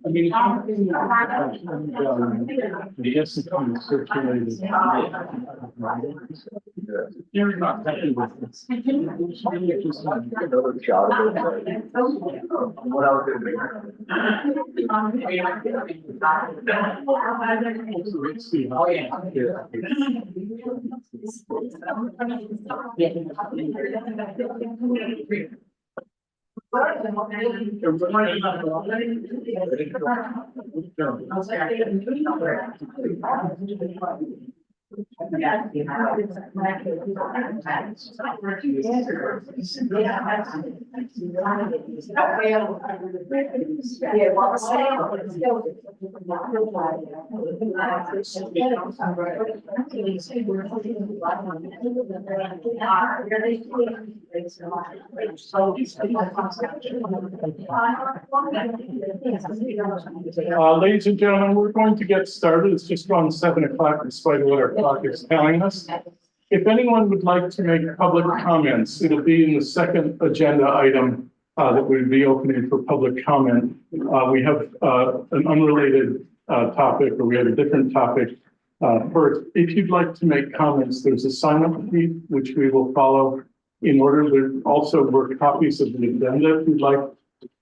I mean, the essence is circulated. You're not happy with this. Another shot of it. What else did we? Let's see. Oh, yeah. Ladies and gentlemen, we're going to get started. It's just gone 7 o'clock despite what our clock is telling us. If anyone would like to make public comments, it'll be in the second agenda item that we'd be opening for public comment. We have an unrelated topic, or we have a different topic. First, if you'd like to make comments, there's a sign-up sheet which we will follow in order. There also were copies of the agenda if you'd like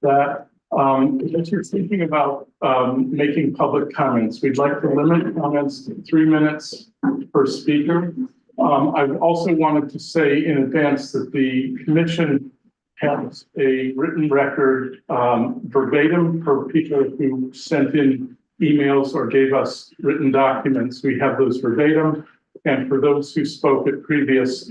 that. If you're thinking about making public comments, we'd like to limit comments to 3 minutes per speaker. I also wanted to say in advance that the commission has a written record verbatim for people who sent in emails or gave us written documents. We have those verbatim. And for those who spoke at previous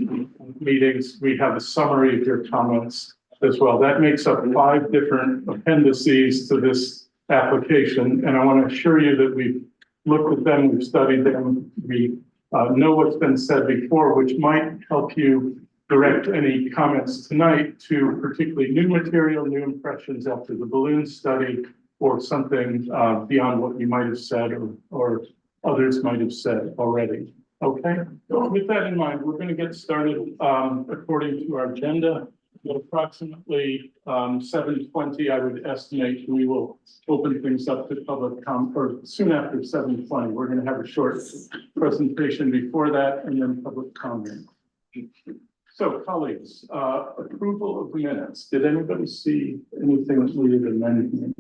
meetings, we have a summary of your comments as well. That makes up 5 different appendices to this application. And I want to assure you that we've looked at them, we've studied them, we know what's been said before, which might help you direct any comments tonight to particularly new material, new impressions after the balloon study, or something beyond what you might have said or others might have said already. Okay, so with that in mind, we're going to get started according to our agenda. At approximately 7:20, I would estimate we will open things up to public comment, or soon after 7:20. We're going to have a short presentation before that and then public comment. So colleagues, approval of the minutes. Did anybody see anything that needed amendment?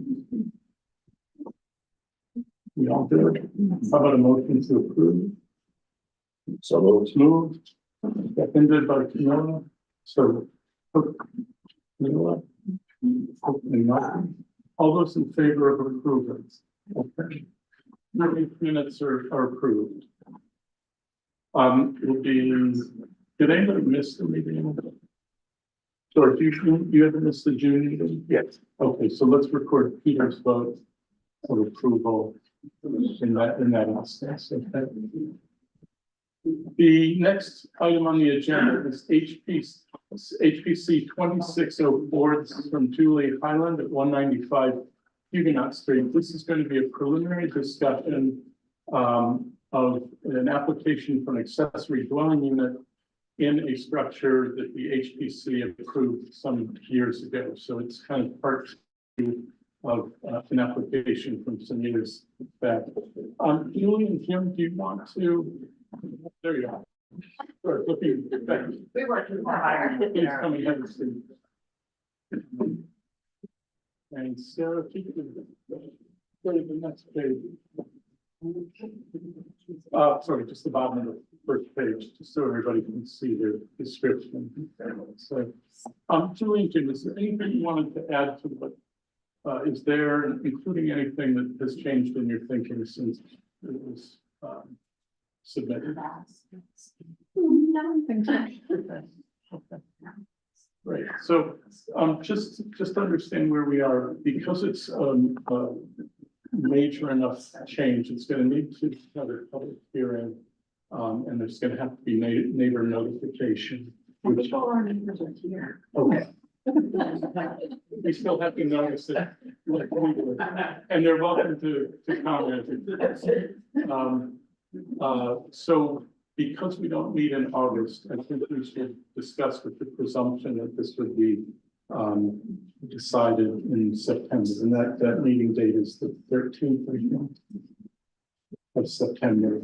We all did. How about a motion to approve? So Moved. Seconded by Camilla. So Camilla. All those in favor of approval? Okay. Minutes are approved. Will be, did anybody miss the meeting? Sorry, you ever missed the June meeting? yes. Okay, so let's record Peter's vote of approval in that instance. Okay. The next item on the agenda is HPC 2604. This is from Julie Highland at 195 Huguenot Street. This is going to be a preliminary discussion of an application for an accessory dwelling unit in a structure that the HPC approved some years ago. So it's kind of part 2 of an application from some years back. Julie and Jim, do you want to? There you are. Sure, looking back. We worked with fire. Please come and have a seat. And Sarah, if you could go to the next page. Sorry, just the bottom of the first page, just so everybody can see the description. So, Julie and Jim, is there anything you wanted to add to what is there, including anything that has changed in your thinking since it was submitted? Okay. Right, so just understand where we are, because it's a major enough change, it's going to need to have a public hearing, and there's going to have to be neighbor notification. Which all our neighbors are here. okay. We still have to notice it, and they're welcome to comment. So because we don't meet in August, I think we should discuss with the presumption that this would be decided in September, and that meeting date is the 13th, I think, of September.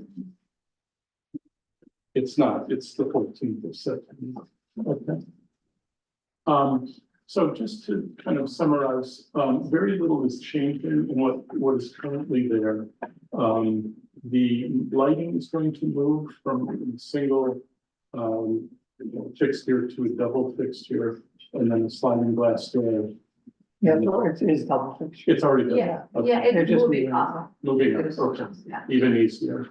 It's not, it's the 14th of September. Okay. So just to kind of summarize, very little is changing in what is currently there. The lighting is going to move from a single fixture to a double fixture, and then a sliding glass door. Yeah, so it is double fixture. It's already done. Yeah, Okay. yeah, They're it's just moving moving. off. Moving on, okay, Yeah. even easier.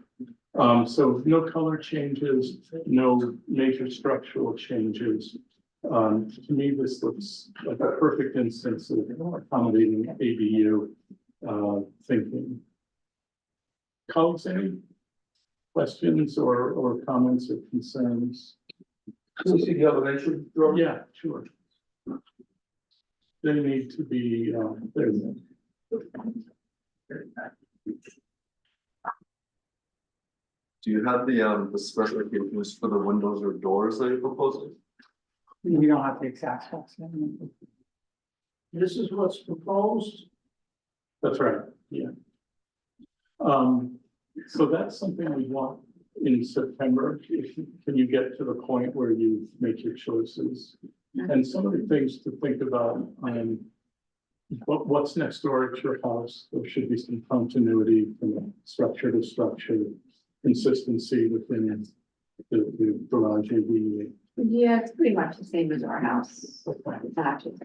So no color changes, no major structural changes. To me, this looks like a perfect instance of accommodating ADU thinking. Colleagues, any questions or comments or concerns? Can you see the elevation drawing? Yeah, sure. They need to be, there. Do you have the specifications for the windows or doors that you're proposing? We don't have the exact specs. This is what's proposed. That's right, yeah. So that's something we want in September. Can you get to the point where you make your choices? And some of the things to think about, what's next door at your house? There should be some continuity from structure to structure, consistency within the garage ADU. Yeah, it's pretty much the same as our house. It's actually.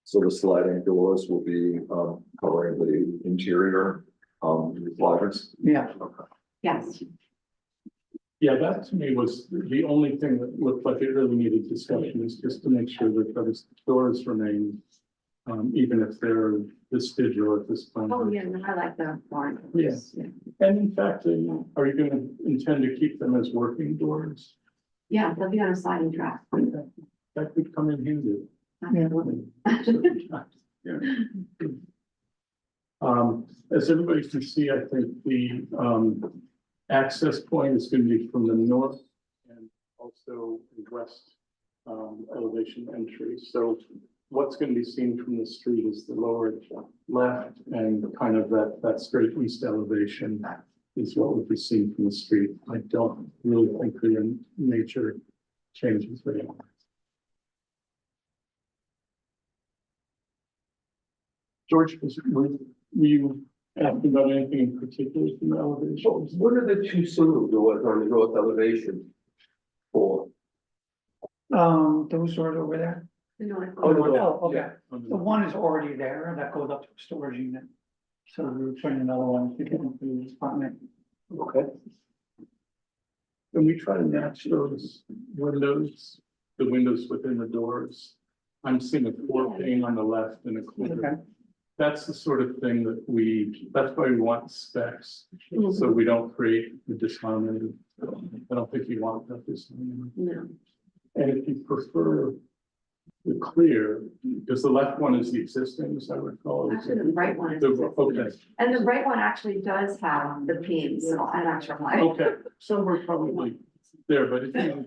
So the sliding doors will be covering the interior sliders? Yeah, Yes, Yeah, that to me was the only thing that looked like it really needed discussion, is just to make sure that those doors remain, even if they're vestigial at this point. oh, yeah, no, I like the barn. Yes. And in fact, are you going to intend to keep them as working doors? Yeah, they'll be on a sliding track. That could come in handy. Yeah. As everybody can see, I think the access point is going to be from the north and also the west elevation entry. So what's going to be seen from the street is the lower left, and kind of that straight east elevation is what would be seen from the street. I don't really think there are major changes there. George, were you asking about anything in particular from the elevation? What are the two single doors on the north elevation for? those doors over there. The north. Oh, no, no. Oh, okay. The one is already there, that goes up to a storage unit. So we're putting another one to get into the apartment. Okay. And we try to match those windows, the windows within the doors. I'm seeing a 4 pane on the left and a Okay. quarter. That's the sort of thing that that's why we want specs, Mhm. so we don't create the disharmony. I don't think you want that disharmony. No, And if you prefer the clear, because the left one is the existing, as I recall. actually, the right one is. Okay, And the right one actually does have the panes, so I'm not sure why. okay, so we're probably there, but if you,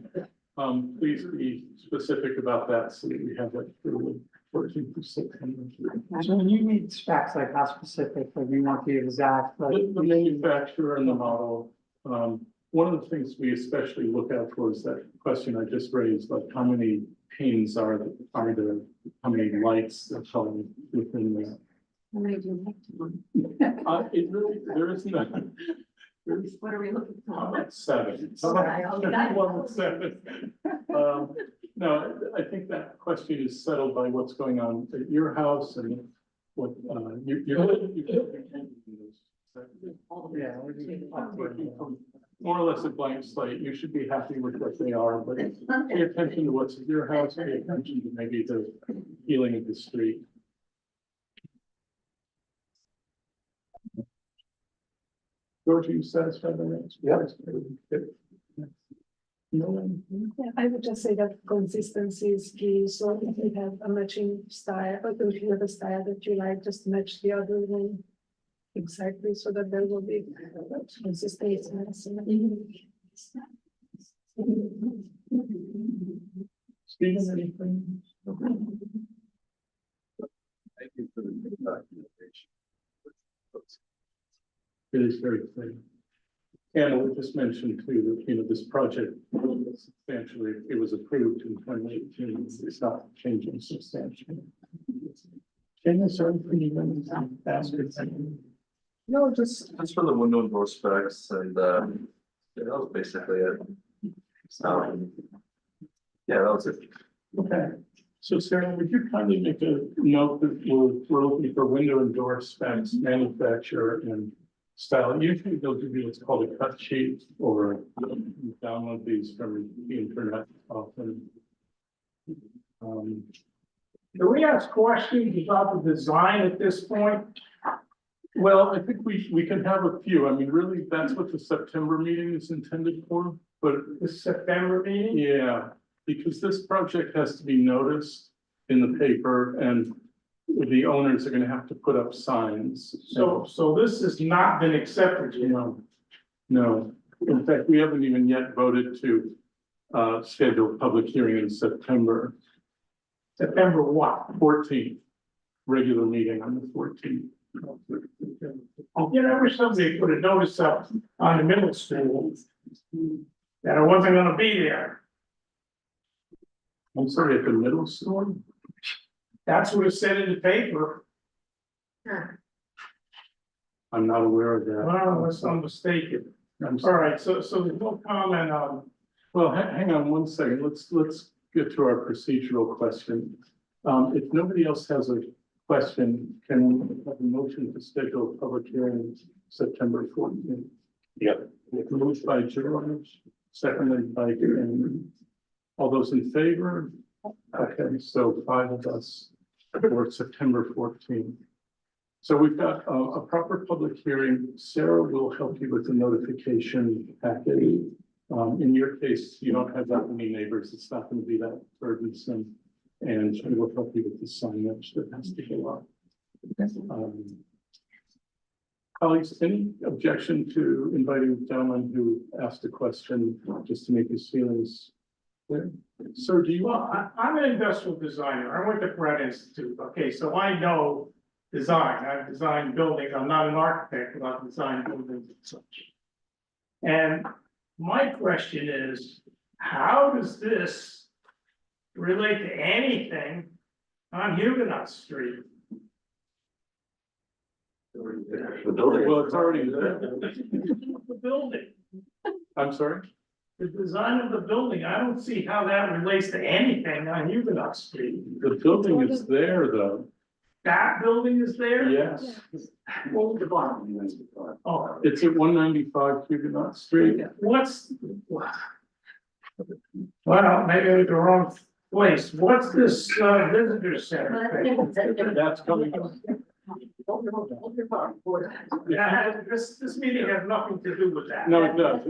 please be specific about that, so that we have that clearly. 14%. So when you need specs, like how specific, like you want the exact, like. The manufacturer and the model, one of the things we especially look out for is that question I just raised, like how many panes are there, how many lights are shown within there. How many do you have? It really, there isn't a, there's What are we looking for? about 7. Sorry, I was not- One with 7. No, I think that question is settled by what's going on at your house and what, Yeah. we're doing- more or less a blank slate. You should be happy with what they are, but pay attention to what's at your house, pay attention to maybe the feeling of the street. George, are you satisfied with that? Yeah. No, Yeah, I would just say that consistency is key, so if you have a matching style, or if you have a style that you like, just match the other one. Exactly, so that there will be consistency. Stephen, anything? Thank you for the documentation. It is very clear. And I would just mention too, that, this project substantially, it was approved in 2018, it's not changing substantially. Can you serve for you and ask it? No, just for the window and door specs and, yeah, that was basically it. Yeah, that was it. Okay, so Sarah, would you kindly make a note that we're looking for window and door specs, manufacturer and style? Usually they'll give you what's called a cut sheet, or you download these from the internet often. Do we ask questions about the design at this point? Well, I think we can have a few. I mean, really, that's what the September meeting is intended for, but The September meeting? yeah, because this project has to be noticed in the paper and the owners are gonna have to put up signs. So this has not been accepted yet. No, no. In fact, we haven't even yet voted to schedule a public hearing in September September what? 14th, regular meeting on the 14th. You know, I wish somebody put a notice up on the middle school that I wasn't gonna be there. I'm sorry, at the middle school? That's what it said in the paper. I'm not aware of that. Well, unless I'm mistaken. I'm All sorry. right, so there's no comment on, Well, hang on one second. Let's get to our procedural question. If nobody else has a question, can we have a motion to schedule a public hearing September 14th? Yep. Moved by George, seconded by Ken. All those in favor? Okay, so 5 of us for September 14th. So we've got a proper public hearing. Sarah will help you with the notification packet. In your case, you don't have that many neighbors. It's not going to be that burdensome. And she will help you with the signage that has to go up. Colleagues, any objection to inviting the gentleman who asked a question just to make his feelings clear? Sir, do you well, want? I'm an industrial designer. I went to Pratt Institute. Okay, so I know design. I've designed buildings. I'm not an architect, but I've designed buildings and such. And my question is, how does this relate to anything on Huguenot Street? The building. Well, it's already there. The building, I'm sorry? the design of the building, I don't see how that relates to anything on Huguenot Street. The building is there, though. That building is there? Yes, Oh, it's at 195 Huguenot Street. what's? Well, maybe I'm at the wrong place. What's this visitor center thing? That's coming up. Yeah, this meeting has nothing to do with that. No, it does.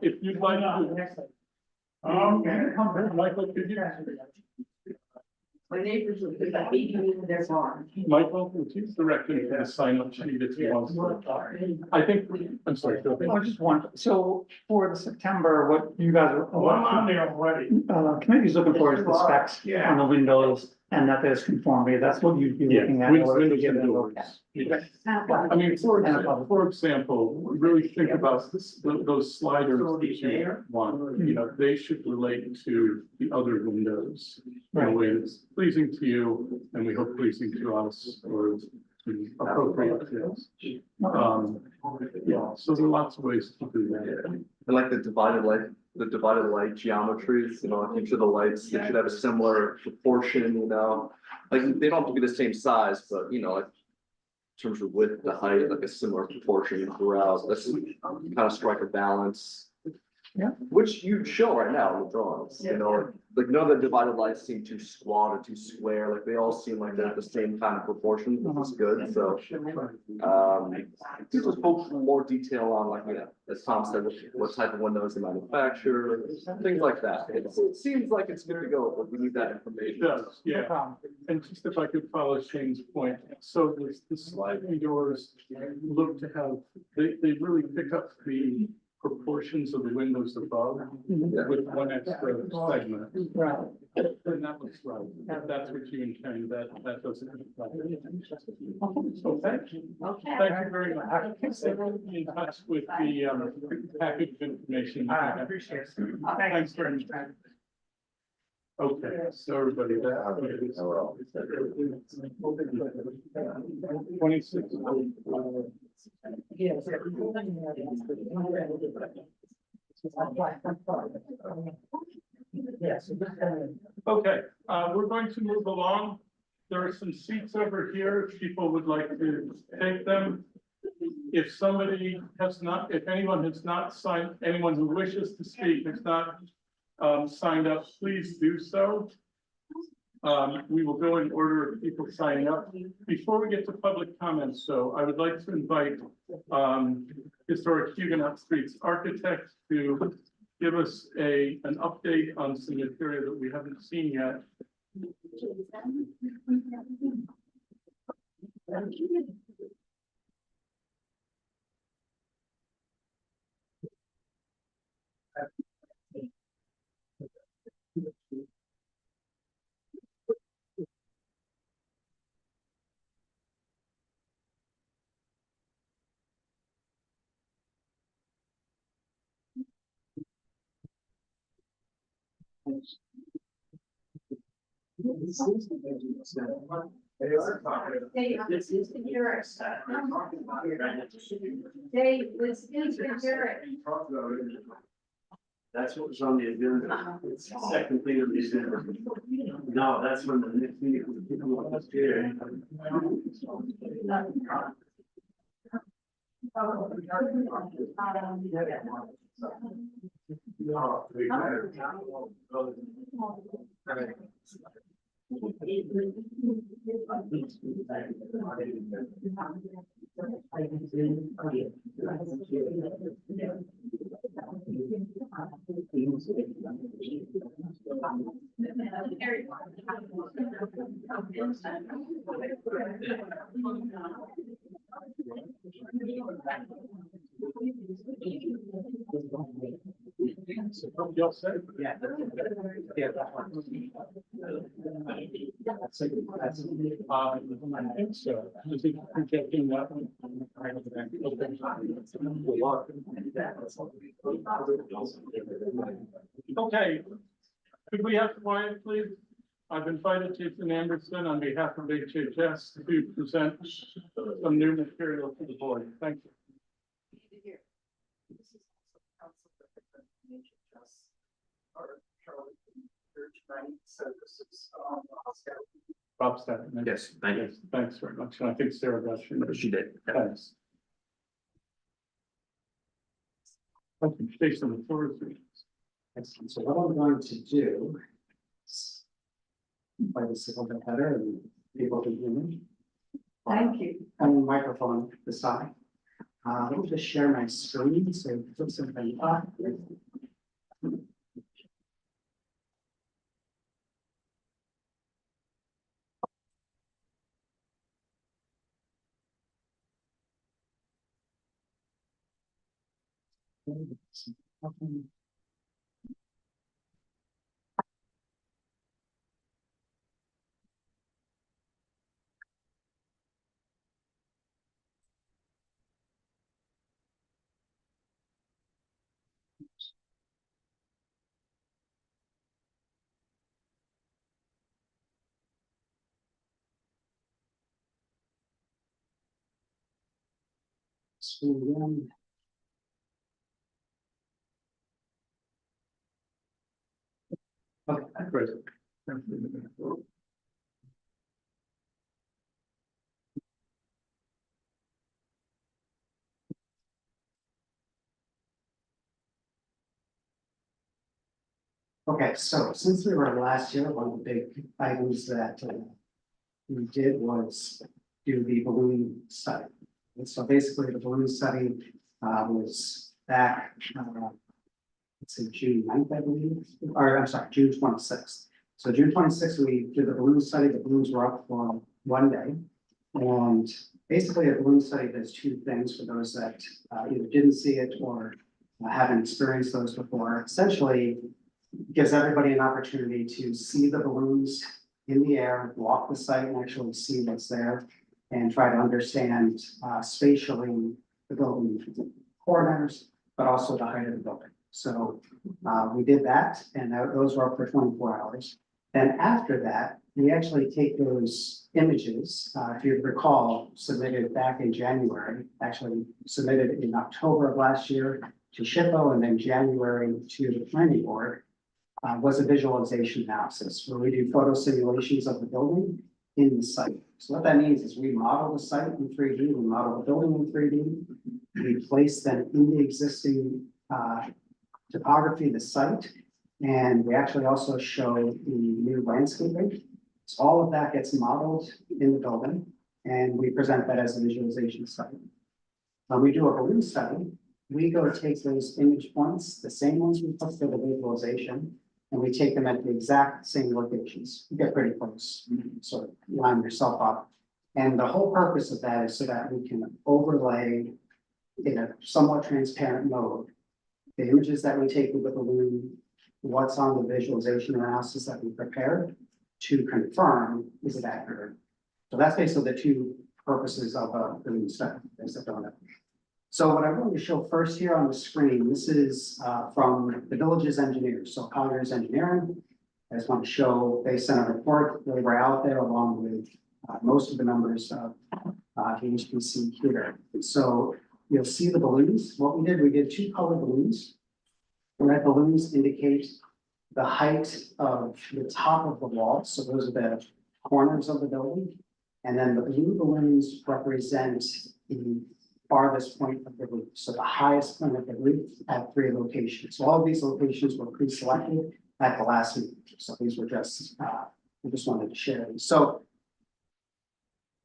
If you'd like to. Okay. Michael, could you? My neighbors will be like eating in their farm. Michael, would you direct him to the sign up sheet if he wants to? I think, I'm sorry, Phil. I just want, so for the September, what you guys are. Oh, I'm on there already. Committee's looking for is the specs Yeah. on the windows and that there's conformity. That's what you'd be Yeah, looking at. in order to windows get and it doors. okay. Yes. I mean, for example, really think about this, those sliders that you want, they should relate to the other windows in a way that's pleasing to you, and we hope pleasing to us, or appropriate to us. Yeah, so there are lots of ways to do that. I like the divided light geometries, like each of the lights, they should have a similar proportion, like they don't have to be the same size, but like. In terms of width, the height, like a similar proportion throughout, that's kind of strike a balance. Yeah. Which you show right now in the drawings, like none of the divided lights seem too squat or too square, like they all seem like they're the same kind of proportion, which is good, so. Just hope for more detail on like, as Tom said, what type of windows they manufacture, things like that. It seems like it's good to go, but we need that It information. does, yeah. And just if I could follow Shane's point, so the sliding doors look to have, they really pick up the proportions of the windows above with one extra segment. Right. And that looks right. If that's what you intend, that doesn't. So thank you. Okay. Thank you very much. In touch with the package of information. I appreciate it. Thanks very much. Okay, so everybody, that. 26. Yes. Yes. Okay, we're going to move along. There are some seats over here. If people would like to take them. If somebody has not, if anyone has not signed, anyone who wishes to speak has not signed up, please do so. We will go in order of people signing up. Before we get to public comments, though, I would like to invite Historic Huguenot Streets architect to give us an update on some material that we haven't seen yet. Dave, this is the Europe stuff. Dave, this is the Europe. That's what was on the agenda. It's the second thing on the agenda. No, that's when the next meeting was people on this here. You all set? Yeah. I think so. I think projecting that one. Okay. Could we have quiet, please? I've invited Jason Anderson on behalf of HHS to present some new material to the board. Thank you. Rob Stafford. Yes, thank you. Yes, thanks very much. And I think Sarah got you. She did. Thanks. Okay, Jason, the floor is yours. Excellent. So what I'm going to do is play this a little bit better and people can hear me. Thank you. And microphone this side. Let me just share my screen so put something up. Screen. Okay, Great. okay, so since we were last year, one of the big items that we did was do the balloon study. And so basically the balloon study was back, let's say June 9th, I believe, or I'm sorry, June 26th. So June 26th, we did the balloon study. The balloons were up for one day. And basically a balloon study does two things for those that either didn't see it or haven't experienced those before, essentially gives everybody an opportunity to see the balloons in the air, walk the site and actually see what's there, and try to understand spatially the building corners, but also the height of the building. So we did that, and those were up for 24 hours. Then after that, we actually take those images, if you recall, submitted back in January, actually submitted in October of last year to SHPO, and then January to the planning board, was a visualization analysis where we do photo simulations of the building in the site. So what that means is we model the site in 3D, we model the building in 3D, we place them in the existing topography of the site, and we actually also show the new landscaping. So all of that gets modeled in the building, and we present that as a visualization study. When we do a balloon study, we go take those image points, the same ones we put for the visualization, and we take them at the exact same locations. You get pretty close, sort of line yourself up. And the whole purpose of that is so that we can overlay in a somewhat transparent mode the images that we take with the balloon, what's on the visualization analysis that we prepared to confirm is it accurate. So that's basically the two purposes of a balloon study. So what I'm going to show first here on the screen, this is from the village's engineers, so Colliers Engineering. I just want to show, they sent a report, they were out there along with most of the members of the HPC here. So you'll see the balloons. What we did two colored balloons. Red balloons indicate the height of the top of the wall, so those are the corners of the building. And then the blue balloons represent the farthest point of the roof, so the highest point of the roof at 3 locations. So all of these locations were pre-selected at the last meeting, so these were just, we just wanted to share these. So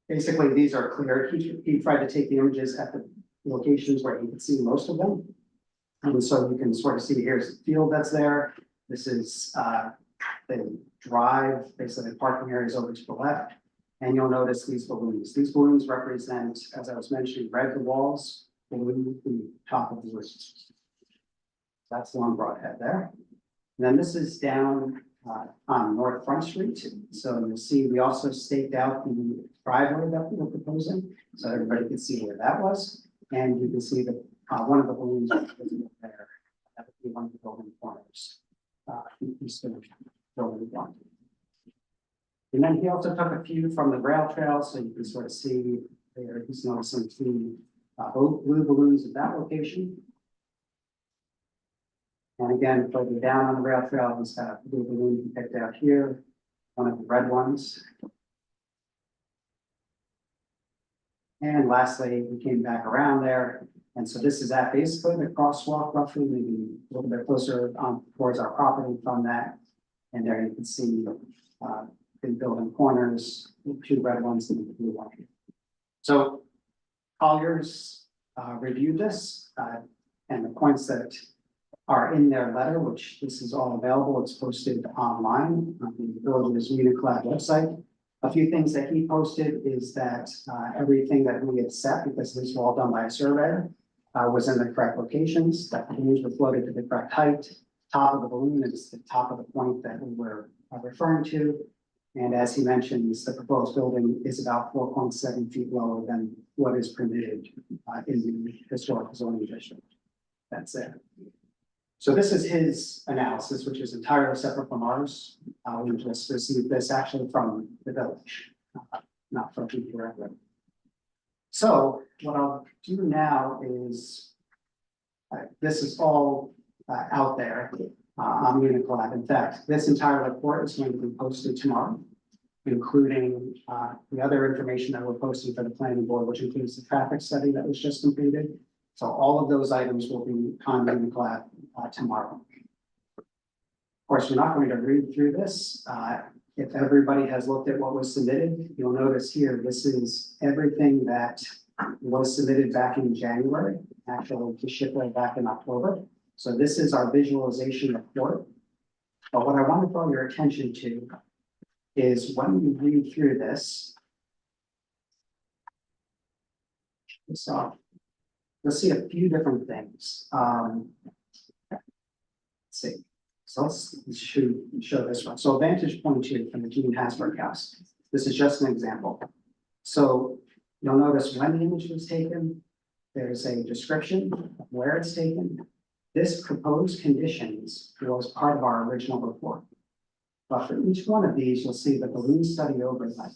basically, these are clear. He tried to take the images at the locations where he could see most of them. And so you can sort of see here's the field that's there. This is the drive, basically parking areas over to the left. And you'll notice these balloons. These balloons represent, as I was mentioning, red the walls, blue the top of the roof. That's the one broadhead there. And then this is down on North Front Street. So you'll see we also staked out the driveway that we were proposing, so everybody could see where that was. And you can see that one of the balloons there. That would be one of the building corners. East of building one. And then he also took a few from the rail trail, so you can sort of see there. He's noticing 2 blue balloons at that location. And again, further down on the rail trail, he's got a blue balloon he picked out here, one of the red ones. And lastly, we came back around there. And so this is at basically the crosswalk, roughly, maybe a little bit closer on towards our property from that. And there you can see the building corners, 2 red ones and the blue one. So Colliers reviewed this and the points that are in their letter, which this is all available. It's posted online on the Village's Uniclad website. A few things that he posted is that everything that we had set, because this was all done by a surveyor, was in the correct locations, that the balloons were floated to the correct height. Top of the balloon is the top of the point that we were referring to. And as he mentioned, the proposed building is about 4.7 feet lower than what is permitted in the historic zoning district. That's it. So this is his analysis, which is entirely separate from ours. We just received this actually from the village, not from people directly. So what I'll do now is, this is all out there on Uniclad. In fact, this entire report is going to be posted tomorrow, including the other information that we're posting for the planning board, which includes the traffic study that was just completed. So all of those items will be on Uniclad tomorrow. Of course, we're not going to read through this. If everybody has looked at what was submitted, you'll notice here, this is everything that was submitted back in January, actually to SHPO back in October. So this is our visualization report. But what I want to draw your attention to is when you read through this, you'll see a few different things. Let's see, so let's show this one. So vantage point 2 from the Gene Hasbrook house. This is just an example. So you'll notice when the image was taken, there's a description of where it's taken. This proposed conditions was part of our original report. But for each one of these, you'll see the balloon study overlay.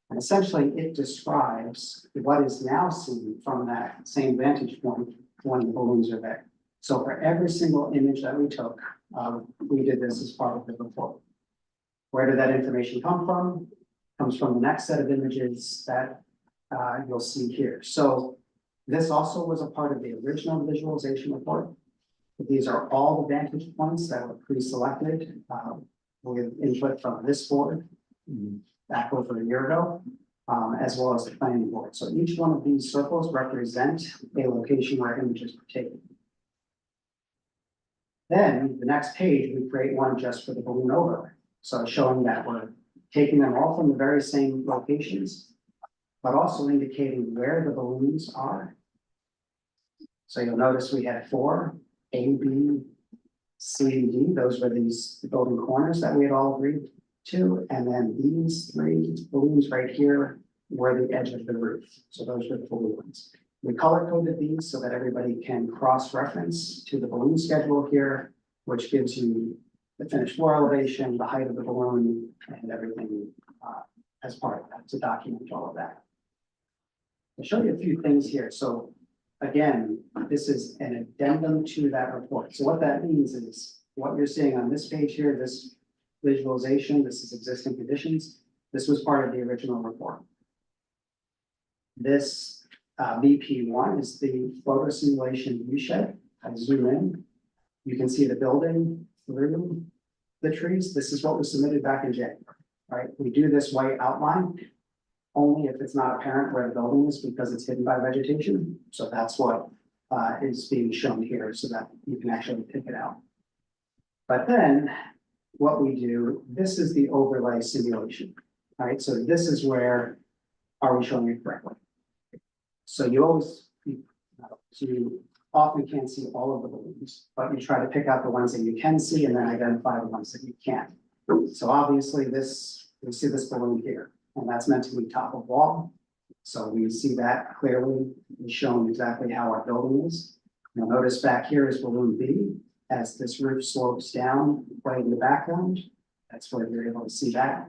And essentially, it describes what is now seen from that same vantage point when the balloons are there. So for every single image that we took, we did this as part of the report. Where did that information come from? Comes from the next set of images that you'll see here. So this also was a part of the original visualization report. These are all the vantage points that were pre-selected with input from this board back over a year ago, as well as the planning board. So each one of these circles represent a location where images were taken. Then the next page, we create one just for the balloon overlay. So showing that we're taking them all from the very same locations, but also indicating where the balloons are. So you'll notice we had 4, A, B, C, and D. Those were these building corners that we had all agreed to. And then these 3 balloons right here were the edge of the roof. So those were the balloon ones. We color coded these so that everybody can cross-reference to the balloon schedule here, which gives you the finished floor elevation, the height of the balloon, and everything as part of that to document all of that. I'll show you a few things here. So again, this is an addendum to that report. So what that means is what you're seeing on this page here, this visualization, this is existing conditions. This was part of the original report. This BP1 is the photo simulation view shed. I zoom in. You can see the building through the trees. This is what was submitted back in January, right? We do this white outline only if it's not apparent where the building is because it's hidden by vegetation. So that's what is being shown here so that you can actually pick it out. But then what we do, this is the overlay simulation, right? So this is where are we showing it correctly? So you often can't see all of the balloons, but you try to pick out the ones that you can see and then identify the ones that you can't. So obviously we see this balloon here, and that's meant to be top of wall. So we see that clearly showing exactly how our building is. You'll notice back here is balloon B as this roof slopes down right in the background. That's where you're able to see that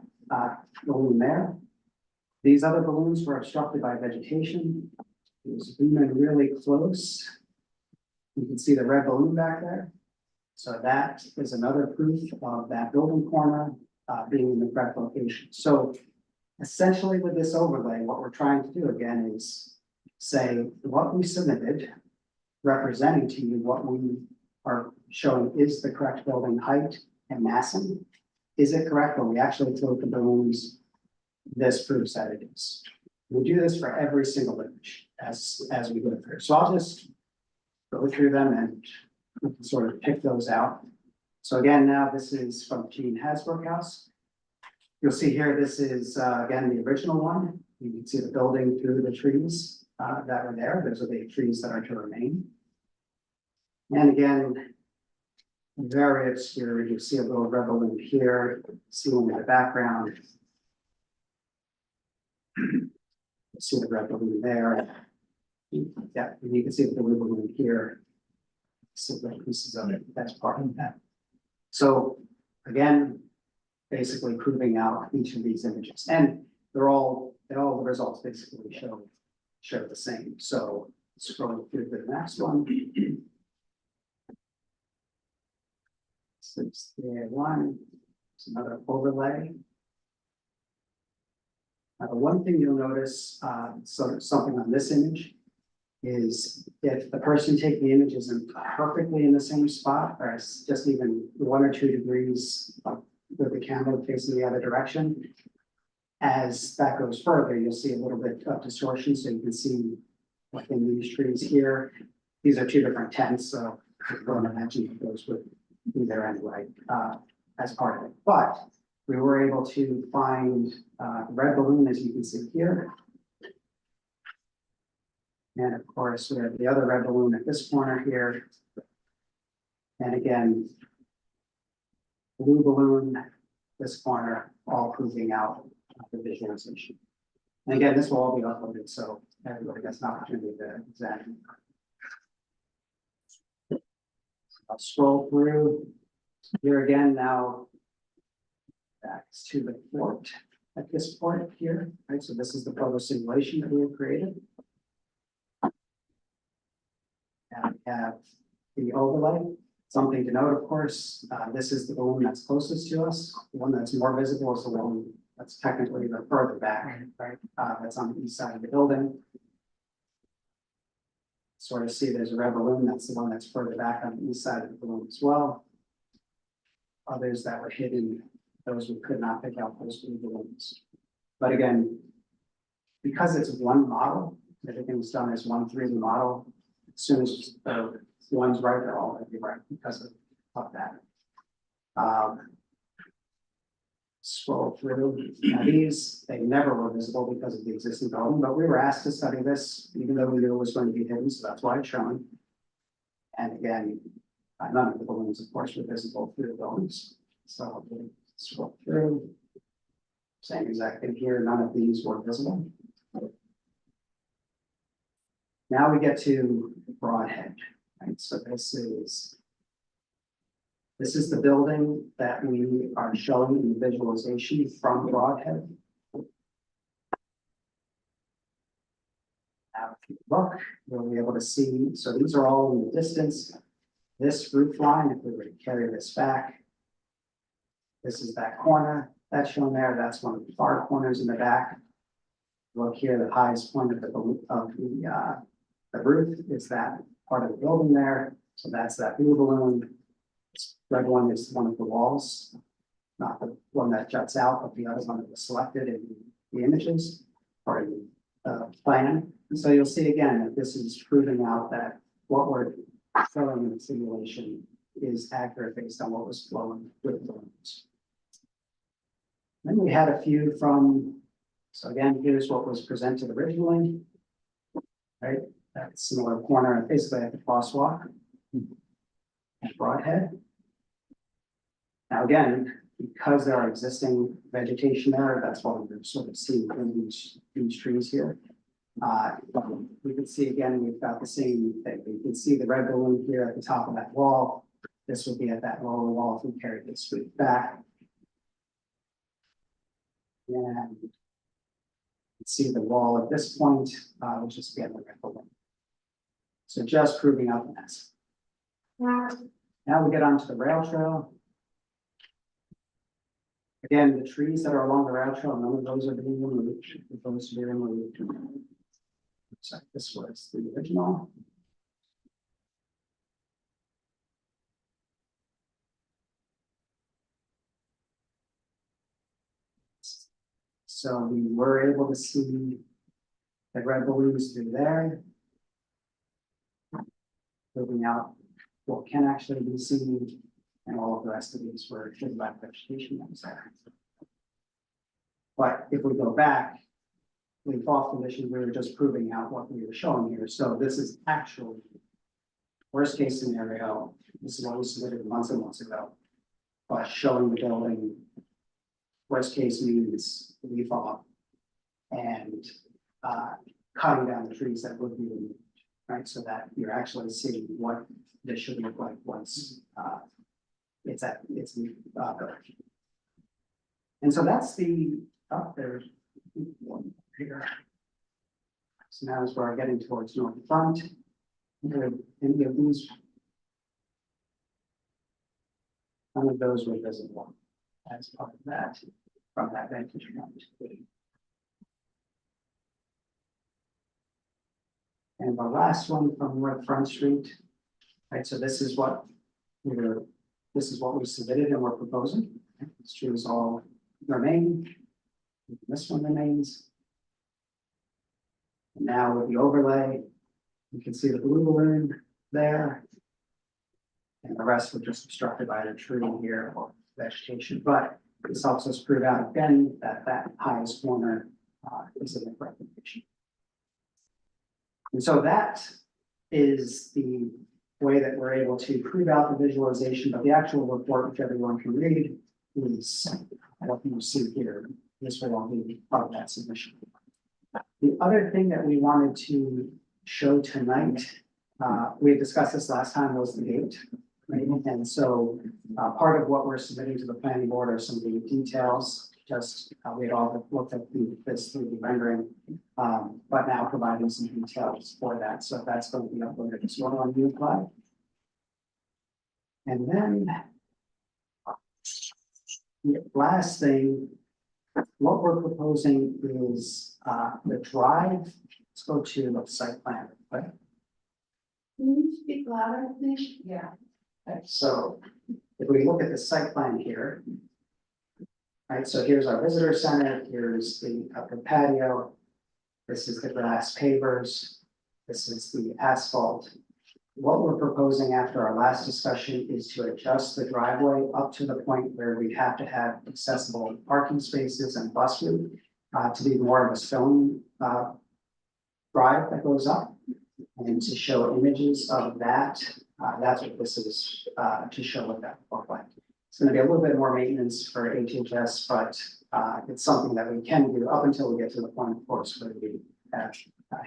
balloon there. These other balloons were obstructed by vegetation. You zoom in really close. You can see the red balloon back there. So that is another proof of that building corner being in the correct location. So essentially with this overlay, what we're trying to do again is say what we submitted, representing to you what we are showing is the correct building height and massing. Is it correct when we actually float the balloons? This proves that it is. We do this for every single image as we go through. So I'll just go through them and we can sort of pick those out. So again, now this is from Gene Hasbrook house. You'll see here, this is again, the original one. You can see the building through the trees that are there. Those are the trees that are to remain. And again, very obscure. You see a little red balloon here, see one in the background. See the red balloon there. Yeah, and you can see the blue balloon here. So the pieces of it, that's part of that. So again, basically proving out each of these images, and all the results basically show the same. So scrolling through the next one. 631, it's another overlay. The one thing you'll notice, something on this image is if the person taking the image isn't perfectly in the same spot, or it's just even 1 or 2 degrees with the camera facing the other direction, as that goes further, you'll see a little bit of distortion. So you can see within these trees here, these are 2 different tents. So I don't imagine those would be there anyway, as part of it. But we were able to find red balloon, as you can see here. And of course, we have the other red balloon at this corner here. And again, blue balloon, this corner, all proving out the visualization. And again, this will all be uploaded, so everybody gets an opportunity to examine. I'll scroll through here again now. Back to the fort at this point here, right? So this is the photo simulation that we have created. And we have the overlay. Something to note, of course, this is the balloon that's closest to us. The one that's more visible is the one that's technically the further back, right? That's on the east side of the building. Sort of see there's a red balloon, that's the one that's further back on the east side of the balloon as well. Others that were hidden, those we could not pick out those blue balloons. But again, because it's one model, everything's done as 1/3 model. As soon as the one's right, they're all gonna be right because of that. Scroll through. Now these, they never were visible because of the existing building, but we were asked to study this, even though we knew it was going to be hidden, so that's why it's shown. And again, none of the balloons, of course, were visible through the buildings. So we'll scroll through. Same exact thing here, none of these were visible. Now we get to Broadhead, right? So this is the building that we are showing in the visualization from Broadhead. Now, if you look, you'll be able to see, so these are all in the distance. This roof line, if we were to carry this back, this is that corner that's shown there. That's one of the far corners in the back. Look here, the highest point of the roof is that part of the building there. So that's that blue balloon. This red one is one of the walls, not the one that juts out, but the other one that was selected in the images or in the plan. And so you'll see again that this is proving out that what we're showing in the simulation is accurate based on what was flowing with the balloons. Then we had a few from, so again, here's what was presented originally, right? That similar corner, basically at the crosswalk at Broadhead. Now again, because there are existing vegetation there, that's what we're sort of seeing in these trees here. We can see again, we've got the same thing. We can see the red balloon here at the top of that wall. This would be at that lower wall if we carried this roof back. And you can see the wall at this point, which is again the red balloon. So just proving out the mess. Now we get onto the rail trail. Again, the trees that are along the rail trail, none of those are being removed. Those are being removed. So this was the original. So we were able to see the red balloons through there. Moving out what can actually be seen, and all of the rest of these were hidden by vegetation that was there. But if we go back, leave off condition, we were just proving out what we were showing here. So this is actually worst case scenario. This is what we submitted months and months ago. But showing the building, worst case means leave off and cutting down the trees that would be removed, right? So that you're actually seeing what this should look like once it's built. And so that's the there's one here. So now as we're getting towards North Front, any of these, none of those were visible as part of that from that vantage point. And the last one from North Front Street, right? So this is what we submitted and we're proposing. These trees all remain. This one remains. And now with the overlay, you can see the blue balloon there. And the rest were just obstructed by the tree here or vegetation. But this helps us prove out again that that highest corner is in the correct location. And so that is the way that we're able to prove out the visualization, but the actual report, which everyone can read, is what you see here. This will all be part of that submission. The other thing that we wanted to show tonight, we had discussed this last time, was the gate. Right? And so part of what we're submitting to the planning board are some of the details, just we had all looked at this 3D rendering, but now providing some details for that. So that's going to be uploaded as well on Ucloud. And then the last thing, what we're proposing is the drive. Let's go to the site plan, right? Can you speak louder, please? Yeah. Okay, so if we look at the site plan here. Right, so here's our visitor center, here's the upper patio. This is the grass pavers. This is the asphalt. What we're proposing after our last discussion is to adjust the driveway up to the point where we have to have accessible parking spaces and bus route to be more of a stone drive that goes up. And to show images of that, that's what this is to show what that would look like. It's going to be a little bit more maintenance for HHS, but it's something that we can do up until we get to the point, of course, where we have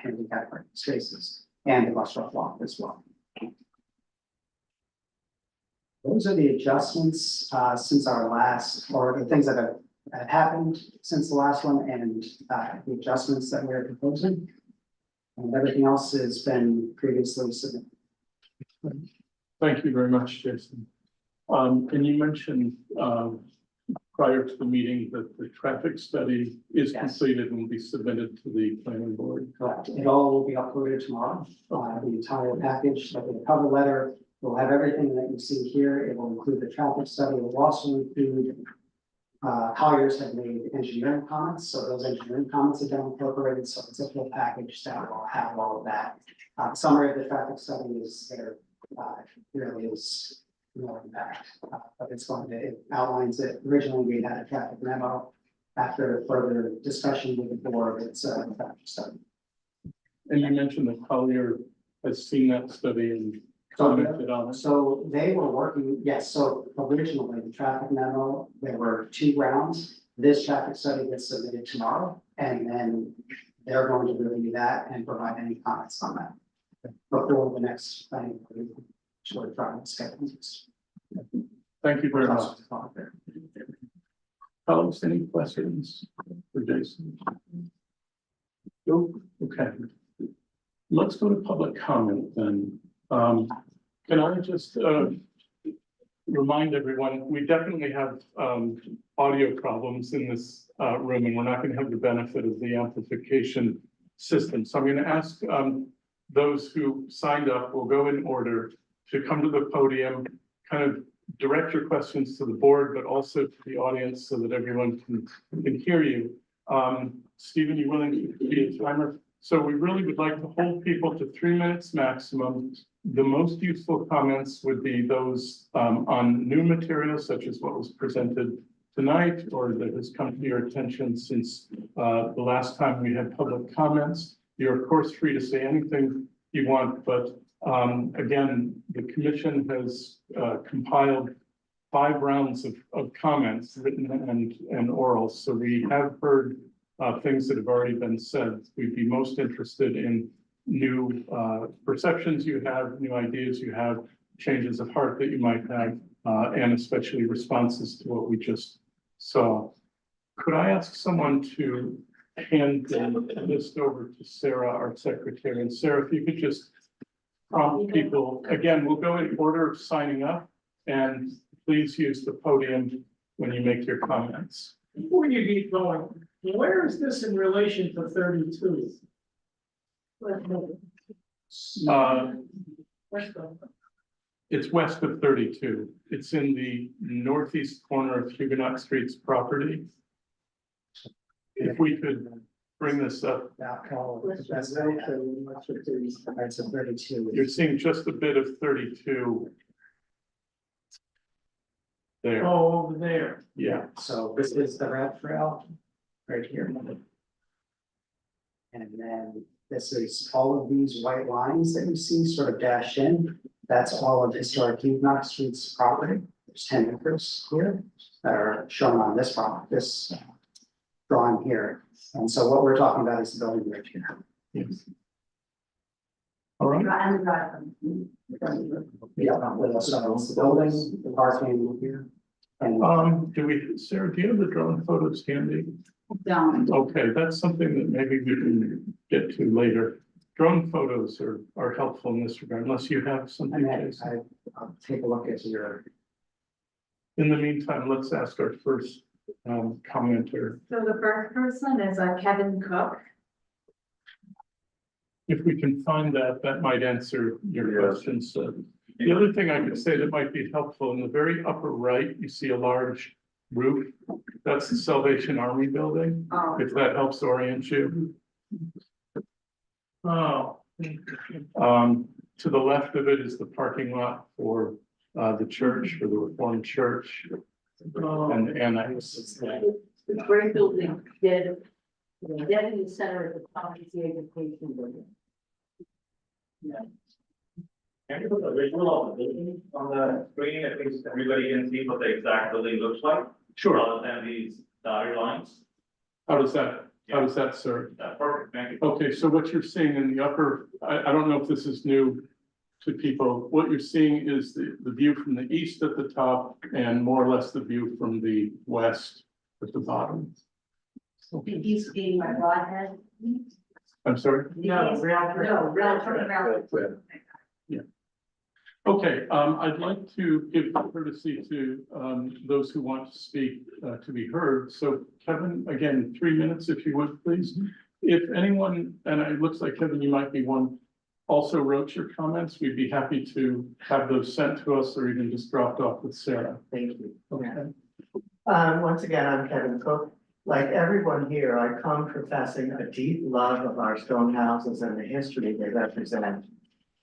handicap parking spaces and the bus stop walk as well. Those are the adjustments since our last, or the things that have happened since the last one, and the adjustments that we're proposing. And everything else has been previously submitted. Thank you very much, Jason. And you mentioned prior to the meeting that the traffic study is Yes. completed and will be submitted to the planning board. Correct. It all will be uploaded tomorrow. The entire package, like the cover letter, will have everything that you see here. It will include the traffic study. It will also include Colliers have made engineering comments, so those engineering comments have been incorporated. So it's a full package that will have all of that. Summary of the traffic study is there. Really is no impact, but it's going to, it outlines it. Originally, we had a traffic memo. After further discussion with the board, it's a traffic study. And you mentioned that Collier has seen that study and commented on it. So they were working, yes, so originally the traffic memo, there were 2 rounds. This traffic study gets submitted tomorrow, and then they're going to review that and provide any comments on that. Before the next planning board, short trial schedules. Thank you very much. Colleagues, any questions for Jason? Nope. Okay. Let's go to public comment then. Can I just remind everyone, we definitely have audio problems in this room, and we're not going to have the benefit of the amplification system. So I'm going to ask those who signed up, will go in order, to come to the podium, kind of direct your questions to the board, but also to the audience so that everyone can hear you. Stephen, you willing to be a timer? So we really would like to hold people to 3 minutes maximum. The most useful comments would be those on new materials, such as what was presented tonight, or that has come to your attention since the last time we had public comments. You're of course free to say anything you want, but again, the commission has compiled 5 rounds of comments, written and oral. So we have heard things that have already been said. We'd be most interested in new perceptions you have, new ideas you have, changes of heart that you might have, and especially responses to what we just saw. Could I ask someone to hand the list over to Sarah, our secretary? And Sarah, if you could just prompt people, again, we'll go in order of signing up, and please use the podium when you make your comments. Before you get going, where is this in relation to 32? It's west of 32. It's in the northeast corner of Huguenot Street's property. If we could bring this up, That's a 32. you're seeing just a bit of 32 there. Oh, over there. Yeah, So this is the red trail right here. And then This is all of these white lines that you see sort of dashed in. That's all of historic Huguenot Street's property. There's 10 acres here that are shown on this drawing here. And so what we're talking about is the building right here. All right. And Yeah, so it's the building, the parking here. And Sarah, do you have the drone photos handy? down. Okay, that's something that maybe we can get to later. Drone photos are helpful in this regard, unless you have something. Jason. I'll take a look at your, In the meantime, let's ask our first commenter. So the first person is Kevin Cook. If we can find that, that might answer your Yeah. questions. The other thing I could say that might be helpful, in the very upper right, you see a large roof. That's the Salvation Army building, Oh, if that helps orient you. Oh, To the left of it is the parking lot for the church, for the Reformed Church. And the annex. the great building, dead in the center of the Competency Education Building. Can you put a visual of the building on the screen, at least everybody can see what the exact building looks like? Sure, Rather than these dotted lines? how does that serve? Perfect, thank you. Okay, so what you're seeing in the upper, I don't know if this is new to people. What you're seeing is the view from the east at the top and more or less the view from the west at the bottom. Did you see my broadhead? I'm sorry? No, Realtor. Okay, I'd like to give courtesy to those who want to speak to be heard. So Kevin, again, 3 minutes if you would, please. If anyone, and it looks like Kevin, you might be one, also wrote your comments, we'd be happy to have those sent to us or even just dropped off with Sarah. Thank you. Okay. Once again, I'm Kevin Cook. Like everyone here, I come professing a deep love of our stone houses and the history they represent.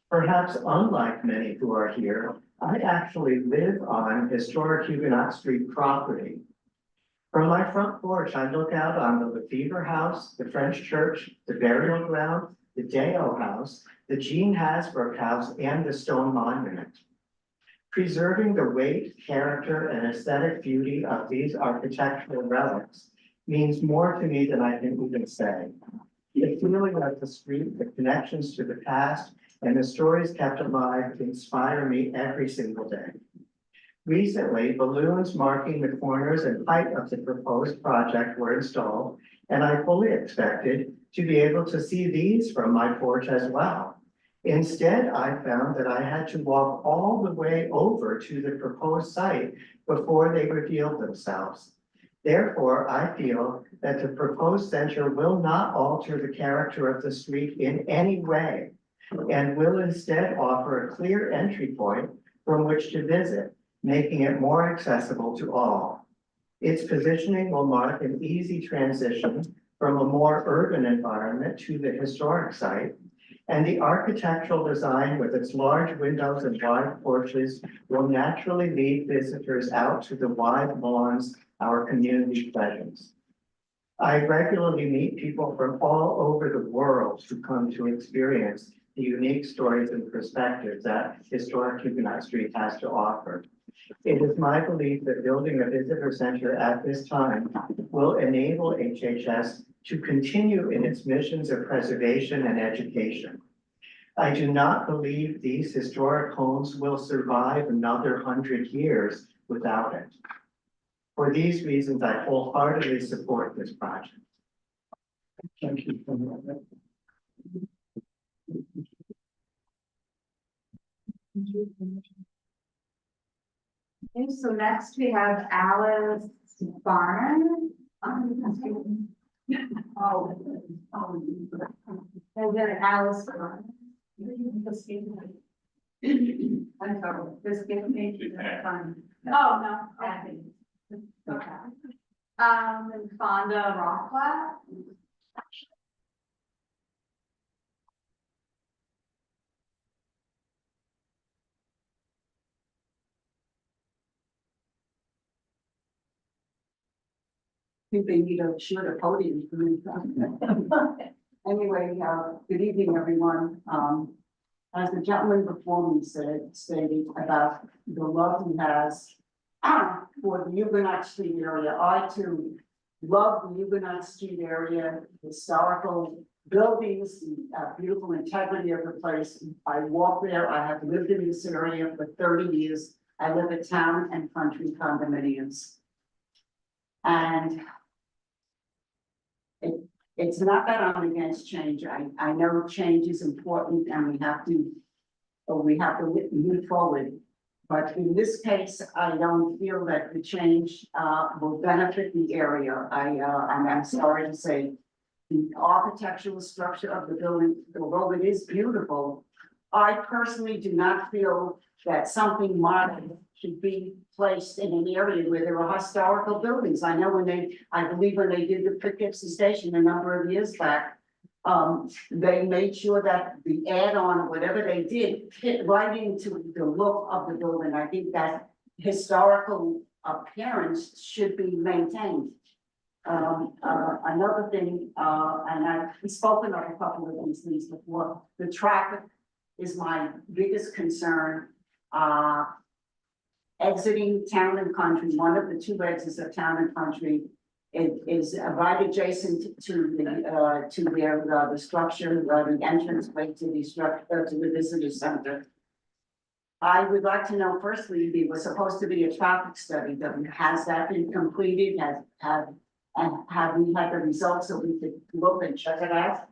Perhaps unlike many who are here, I actually live on historic Huguenot Street property. From my front porch, I look out on the Lefevre House, the French Church, the burial ground, the Deo House, the Jean Hasbrook House, and the Stone Monument. Preserving the weight, character, and aesthetic beauty of these architectural relics means more to me than I can even say. The feeling of the street, the connections to the past, and the stories kept alive inspire me every single day. Recently, balloons marking the corners and height of the proposed project were installed, and I fully expected to be able to see these from my porch as well. Instead, I found that I had to walk all the way over to the proposed site before they revealed themselves. Therefore, I feel that the proposed center will not alter the character of the street in any way, and will instead offer a clear entry point from which to visit, making it more accessible to all. Its positioning will mark an easy transition from a more urban environment to the historic site, and the architectural design with its large windows and wide porches will naturally lead visitors out to the wide lawns our community pleasures. I regularly meet people from all over the world who come to experience the unique stories and perspectives that historic Huguenot Street has to offer. It is my belief that building a visitor center at this time will enable HHS to continue in its missions of preservation and education. I do not believe these historic homes will survive another 100 years without it. For these reasons, I wholeheartedly support this project. Thank you. Okay, so next we have Alice Barn. Oh. And then Alice Barn. I'm sorry, this gives me. Oh, no. Okay. And Fonda Rothblatt. I think they need a shorter podium for me. Anyway, good evening, everyone. As the gentleman before me stated about the love he has for the Huguenot Street area, I too love the Huguenot Street area, historical buildings, the beautiful integrity of the place. I walk there. I have lived in this area for 30 years. I live at Town and Country condominiums. And it's not that I'm against change. I know change is important and we have to move forward. But in this case, I don't feel that the change will benefit the area. I'm sorry to say, the architectural structure of the building, although it is beautiful, I personally do not feel that something modern should be placed in an area where there are historical buildings. I know I believe when they did the Poughkeepsie Station a number of years back, they made sure that the add-on, or whatever they did, fit right into the look of the building. I think that historical appearance should be maintained. Another thing, and I've spoken of a couple of these things before, the traffic is my biggest concern. Exiting Town and Country, one of the two exits of Town and Country, it is right adjacent to the structure, the entrance way to the structure, to the visitor center. I would like to know, firstly, there was supposed to be a traffic study. Has that been completed? Have we had the results so we could look and check it out?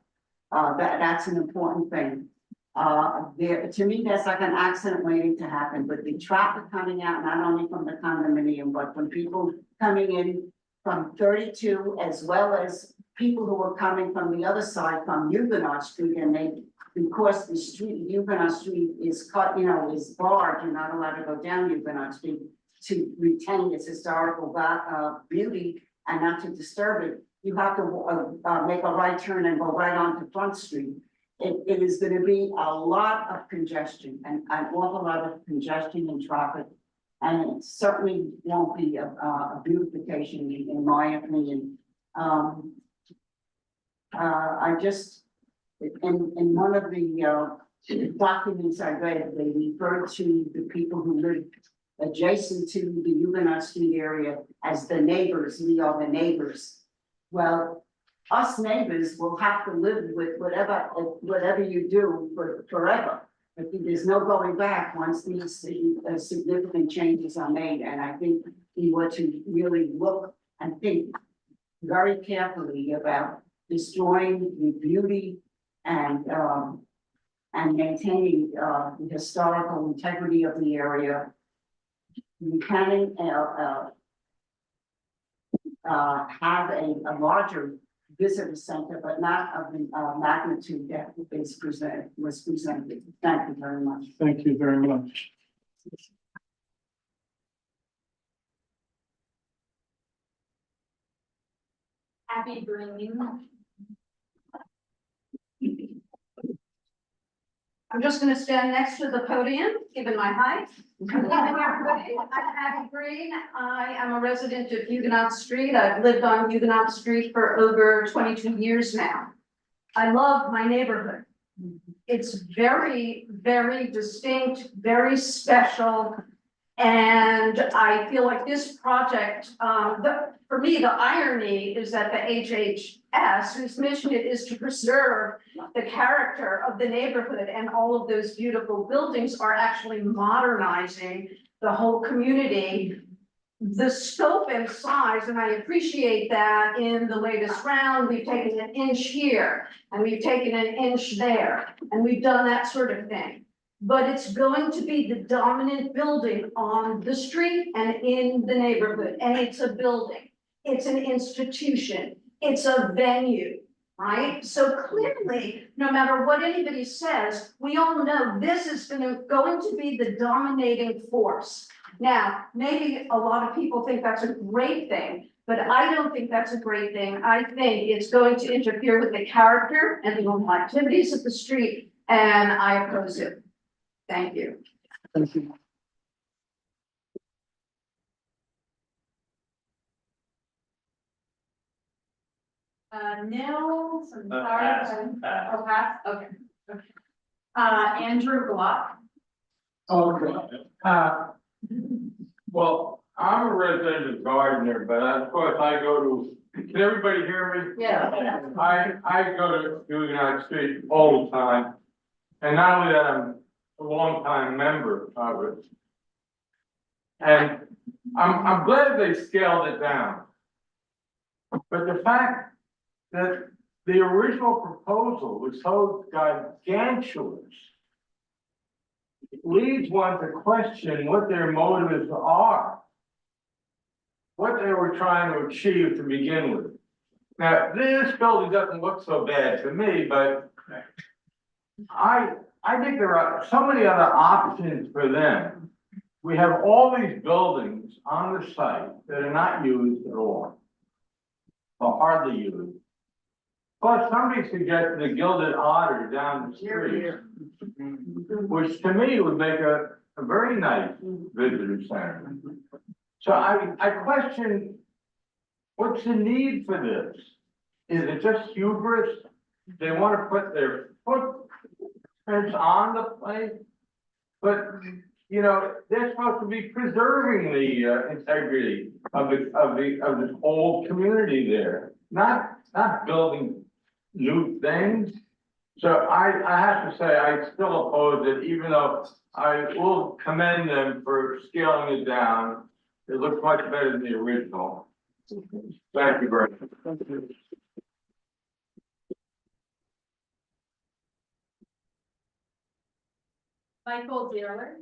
That's an important thing. To me, that's like an accident waiting to happen, but the traffic coming out, not only from the condominium, but from people coming in from 32, as well as people who are coming from the other side from Huguenot Street, and because the street, Huguenot Street is cut, is barred, you're not allowed to go down Huguenot Street to retain its historical beauty and not to disturb it. You have to make a right turn and go right onto Front Street. It is going to be a lot of congestion and an awful lot of congestion and traffic. And it certainly won't be a beautification in my opinion. I just, in one of the documents I read, they referred to the people who live adjacent to the Huguenot Street area as the neighbors. We are the neighbors. Well, us neighbors will have to live with whatever you do forever. But there's no going back once these significant changes are made. And I think we want to really look and think very carefully about destroying the beauty and maintaining the historical integrity of the area. We can have a larger visitor center, but not of the magnitude that was presented. Thank you very much. Thank you very much. Abby Green. I'm just gonna stand next to the podium, given my height. Good evening, everybody. I'm Abby Green. I am a resident of Huguenot Street. I've lived on Huguenot Street for over 22 years now. I love my neighborhood. It's very, very distinct, very special. And I feel like this project, for me, the irony is that the HHS, whose mission it is to preserve the character of the neighborhood and all of those beautiful buildings, are actually modernizing the whole community. The scope and size, and I appreciate that in the latest round, we've taken an inch here and we've taken an inch there, and we've done that sort of thing. But it's going to be the dominant building on the street and in the neighborhood. And it's a building, it's an institution, it's a venue, right? So clearly, no matter what anybody says, we all know this is going to be the dominating force. Now, maybe a lot of people think that's a great thing, but I don't think that's a great thing. I think it's going to interfere with the character and the normal activities of the street, and I oppose it. Thank you. Thank you. Nils, I'm pass, sorry. pass. Oh, pass, okay. Okay. Andrew Block. Okay, well, I'm a resident of Gardner, but of course I go to, can everybody hear me? Yeah. I go to Huguenot Street all the time. And not only that, I'm a longtime member of it. And I'm glad they scaled it down. But the fact that the original proposal was so gargantuous leads one to question what their motives are. What they were trying to achieve to begin with. Now, this building doesn't look so bad to me, but I think there are so many other options for them. We have all these buildings on the site that are not used at all. Or hardly used. Plus, somebody suggested the Gilded Otter down the street. Which to me would make a very nice visitor center. So I question, what's the need for this? Is it just hubris? They want to put their footprints on the place? But, you know, they're supposed to be preserving the integrity of this old community there, not building new things. So I have to say, I still oppose it, even though I will commend them for scaling it down. It looks much better than the original. Thank you very much. Michael Dearler.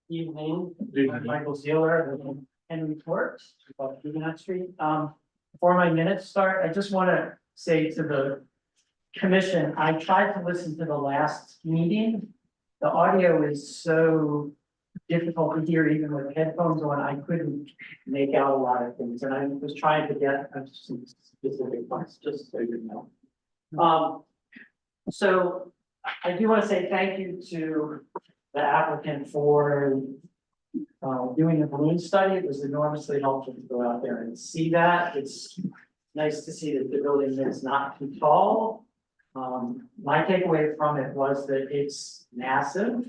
Evening, I'm Michael Zeller, Henry Court, about Huguenot Street. Before my minutes start, I just want to say to the commission, I tried to listen to the last meeting. The audio is so difficult to hear even with headphones on, I couldn't make out a lot of things, and I was trying to get some specific points, just so you know. So I do want to say thank you to the applicant for doing the balloon study. It was enormously helpful to go out there and see that. It's nice to see that the building is not too tall. My takeaway from it was that it's massive,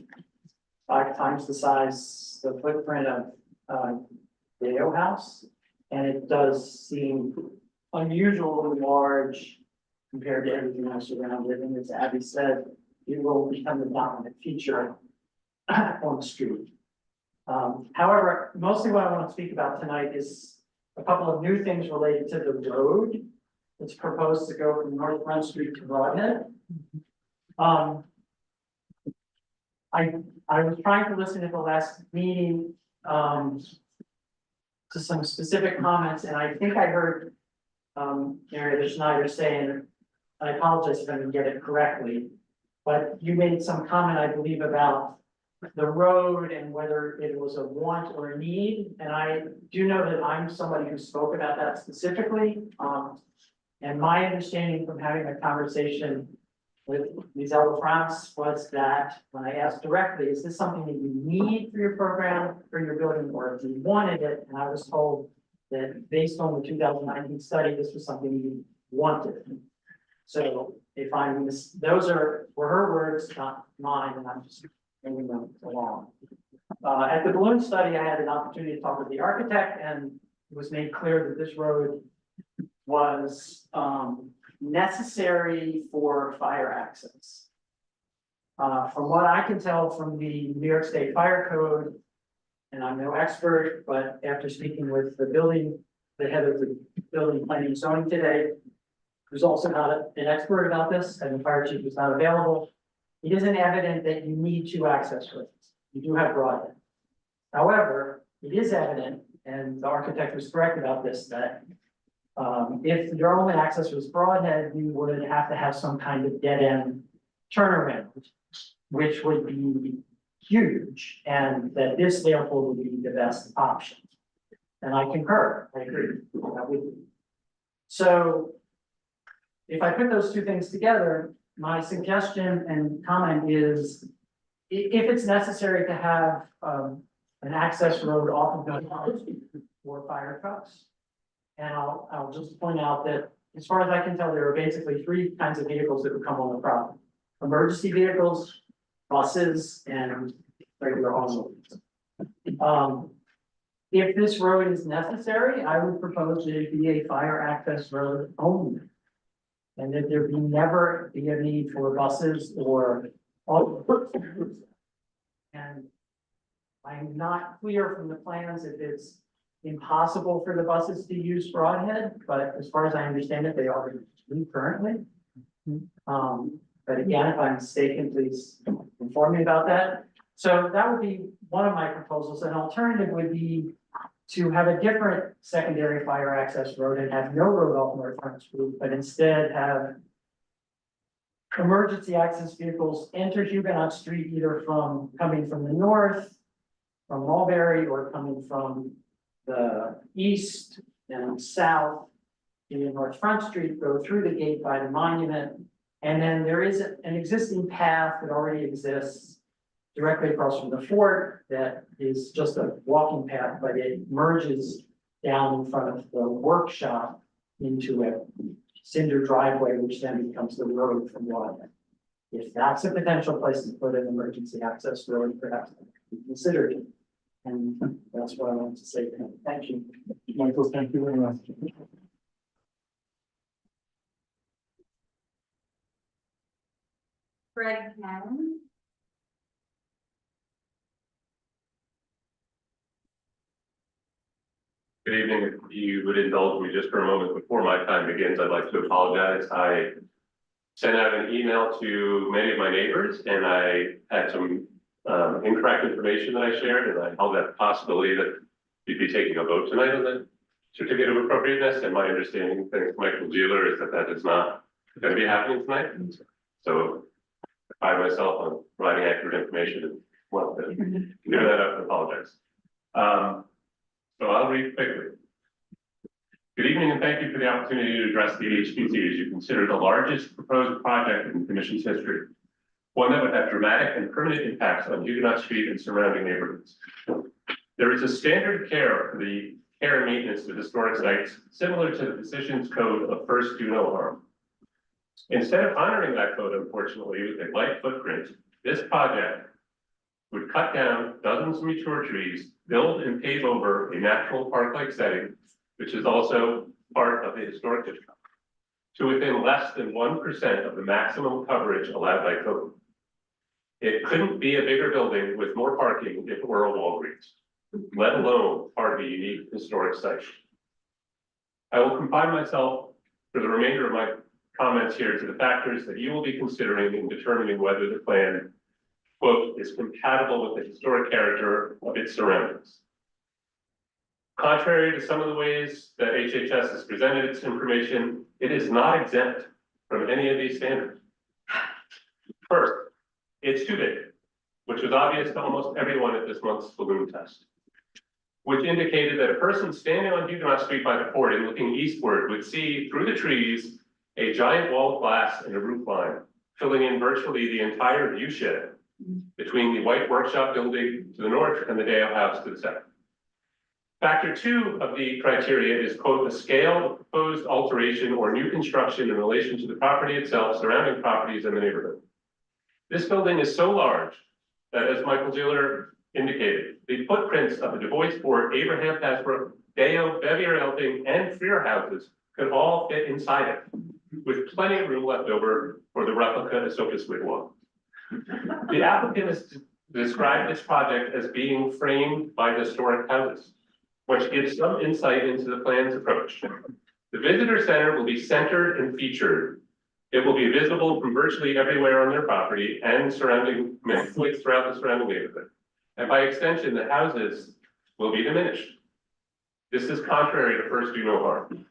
5 times the size, the footprint of the O House. And it does seem unusually large compared to everything else around it. And as Abby said, it will become the dominant feature on the street. However, mostly what I want to speak about tonight is a couple of new things related to the road. It's proposed to go from North Front Street to Broadhead. I was trying to listen at the last meeting to some specific comments, and I think I heard Meredith Schneider saying, I apologize if I didn't get it correctly, but you made some comment, I believe, about the road and whether it was a want or a need. And I do know that I'm somebody who spoke about that specifically. And my understanding from having a conversation with Ms. France was that when I asked directly, is this something that you need for your program, for your building, or if you wanted it? And I was told that based on the 2019 study, this was something you wanted. So if those were her words, not mine, and I'm just moving them along. At the balloon study, I had an opportunity to talk with the architect, and it was made clear that this road was necessary for fire access. From what I can tell from the New York State Fire Code, and I'm no expert, but after speaking with the head of the building planning and zoning today, who's also not an expert about this, and the fire chief is not available, it isn't evident that you need 2 access roads. You do have broadhead. However, it is evident, and the architect was correct about this, that if your only access was broadhead, you would have to have some kind of dead end turnaround, which would be huge, and that this therefore would be the best option. And I concur, I agree. That would be. So if I put those 2 things together, my suggestion and comment is, if it's necessary to have an access road off of the for fire trucks. And I'll just point out that, as far as I can tell, there are basically three kinds of vehicles that would come on the property. Emergency vehicles, buses, and regular automobiles. If this road is necessary, I would propose that it be a fire access road only. And that there be never be a need for buses or automobiles. And I'm not clear from the plans if it's impossible for the buses to use Broadhead, but as far as I understand it, they already do currently. But again, if I'm mistaken, please inform me about that. So that would be one of my proposals. An alternative would be to have a different secondary fire access road and have no road off North Front Street, but instead have emergency access vehicles enter Huguenot Street either from coming from the north, from Mulberry, or coming from the east and south in North Front Street, go through the gate by the monument. And then there is an existing path that already exists directly across from the fort that is just a walking path, but it merges down in front of the workshop into a cinder driveway, which then becomes the road from Waterman. If that's a potential place to put an emergency access road, perhaps that could be considered. And that's what I wanted to say. Thank you. Michael, thank you very much. Greg Cannon. Good evening. If you would indulge me just for a moment before my time begins, I'd like to apologize. I sent out an email to many of my neighbors and I had some incorrect information that I shared, and I held that possibility that you'd be taking a vote tonight on the certificate of appropriateness. And my understanding, thanks to Michael Dealer, is that that is not going to be happening tonight. So I myself on providing accurate information and want to clear that up and apologize. So I'll read quickly. Good evening, and thank you for the opportunity to address the HPC as you consider the largest proposed project in the Commission's history. One that would have dramatic and permanent impacts on Huguenot Street and surrounding neighborhoods. There is a standard of care for the care and maintenance of historic sites, similar to the Physician's Code of First Do No Harm. Instead of honoring that code, unfortunately, with a light footprint, this project would cut down dozens of mature trees, build and pave over a natural park-like setting, which is also part of the historic district, to within less than 1% of the maximum coverage allowed by code. It couldn't be a bigger building with more parking if it were a Walgreens, let alone part of a unique historic site. I will confine myself for the remainder of my comments here to the factors that you will be considering in determining whether the plan, quote, is compatible with the historic character of its surroundings. Contrary to some of the ways that HHS has presented its information, it is not exempt from any of these standards. First, it's too big, which was obvious to almost everyone at this month's balloon test, which indicated that a person standing on Huguenot Street by the fort and looking eastward would see through the trees a giant wall of glass and a roof line, filling in virtually the entire view shed between the white workshop building to the north and the Dale House to the south. Factor two of the criteria is, quote, the scale of proposed alteration or new construction in relation to the property itself, surrounding properties in the neighborhood. This building is so large that, as Michael Dealer indicated, the footprints of the Du Bois Fort, Abraham Hasbrook, Deo, Bevier Elting, and Freer houses could all fit inside it, with plenty of room left over for the replica Asocus wigwam. The applicant has described this project as being framed by historic houses, which gives some insight into the plan's approach. The visitor center will be centered and featured. It will be visible from virtually everywhere on their property and surrounding many points throughout the surrounding neighborhood. And by extension, the houses will be diminished. This is contrary to First Do No Harm.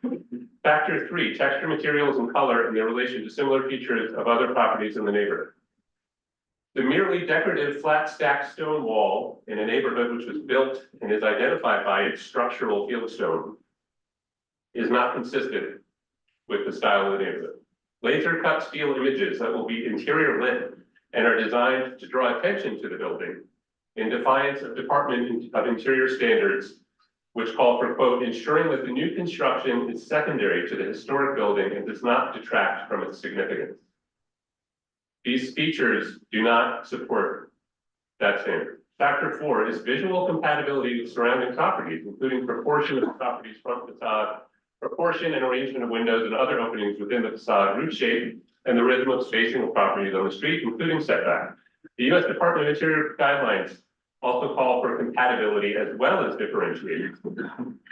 Factor three, texture, materials, and color in their relation to similar features of other properties in the neighborhood. The merely decorative flat stacked stone wall in a neighborhood which was built and is identified by its structural fieldstone is not consistent with the style of the neighborhood. Laser cut steel images that will be interior lit and are designed to draw attention to the building in defiance of Department of Interior standards which call for, quote, ensuring that the new construction is secondary to the historic building and does not detract from its significance. These features do not support that standard. Factor 4 is visual compatibility with surrounding properties, including proportion of the property's front facade, proportion and arrangement of windows and other openings within the facade, roof shape, and the rhythm of spacing of properties on the street, including setback. The U.S. Department of Interior guidelines also call for compatibility as well as differentiation.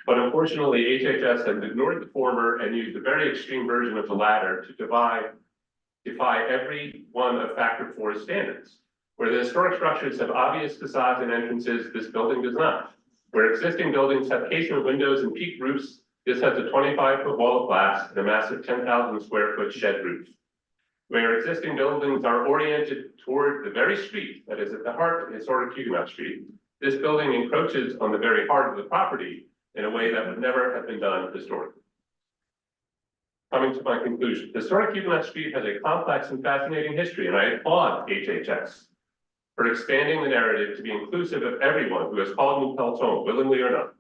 But unfortunately, HHS has ignored the former and used a very extreme version of the latter to defy every one of Factor 4's standards. Where the historic structures have obvious facades and entrances, this building does not. Where existing buildings have casement windows and peaked roofs, this has a 25-foot wall of glass and a massive 10,000 square foot shed roof. Where existing buildings are oriented toward the very street that is at the heart of historic Huguenot Street, this building encroaches on the very heart of the property in a way that would never have been done historically. Coming to my conclusion, historic Huguenot Street has a complex and fascinating history, and I applaud HHS for expanding the narrative to be inclusive of everyone who has called New Pelton, willingly or not.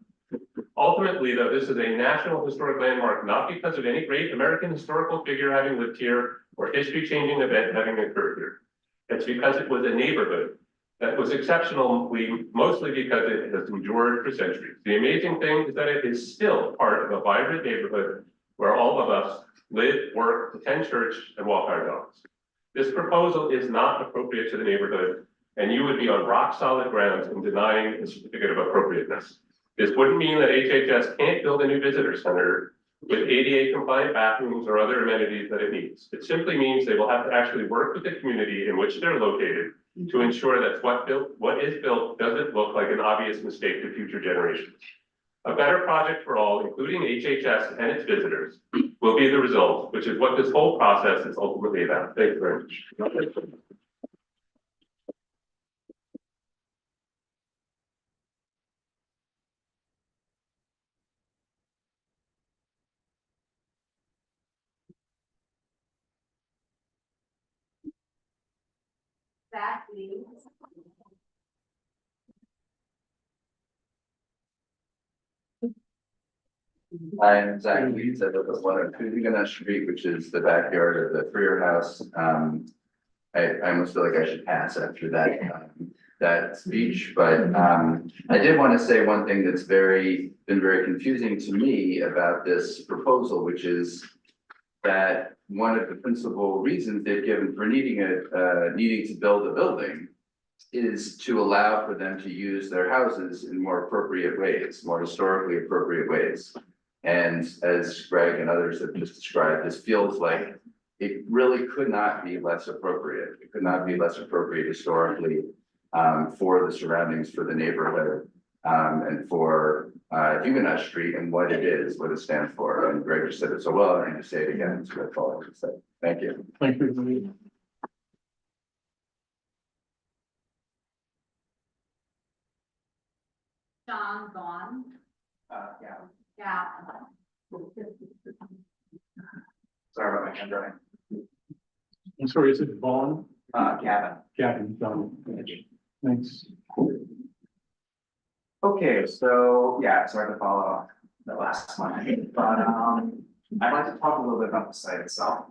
Ultimately, though, this is a national historic landmark, not because of any great American historical figure having lived here or history-changing event having occurred here. It's because it was a neighborhood that was exceptional, mostly because it has endured for centuries. The amazing thing is that it is still part of a vibrant neighborhood where all of us live, work, attend church, and walk our dogs. This proposal is not appropriate to the neighborhood, and you would be on rock-solid grounds in denying the certificate of appropriateness. This wouldn't mean that HHS can't build a new visitor center with ADA compliant bathrooms or other amenities that it needs. It simply means they will have to actually work with the community in which they're located to ensure that what is built doesn't look like an obvious mistake to future generations. A better project for all, including HHS and its visitors, will be the result, which is what this whole process is ultimately about. Thank you very much. That means. I'm Zach Leeds. I live at 102 Huguenot Street, which is the backyard of the Freer House. I almost feel like I should pass after that speech, but I did want to say one thing that's been very confusing to me about this proposal, which is that one of the principal reasons they've given for needing to build a building is to allow for them to use their houses in more appropriate ways, more historically appropriate ways. And as Greg and others have just described, this feels like it really could not be less appropriate. It could not be less appropriate historically for the surroundings, for the neighborhood, and for Huguenot Street and what it is, what it stands for. And Greg just said it so well, I need to say it again, so that's all I can say. Thank you. Thank you. John Vaughn. Yeah. Yeah. Sorry about my handwriting. I'm sorry, is it Vaughn? Gavin. Gavin, John. Thanks. Okay, so yeah, it's hard to follow the last one, but I'd like to talk a little bit about the site itself.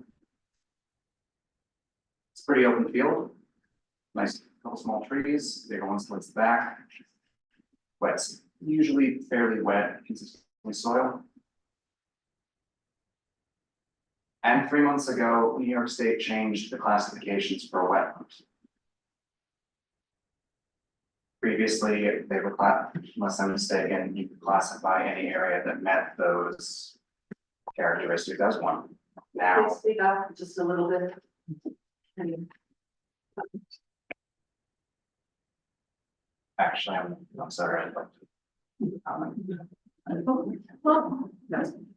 It's a pretty open field, nice couple small trees, bigger ones towards the back. But it's usually fairly wet, consistently soil. And 3 months ago, New York State changed the classifications for wetlands. Previously, they were, unless I'm mistaken, you could classify any area that met those characteristics as one. Now, Please speak up just a little bit. actually, I'm sorry, I'd like to comment. Well,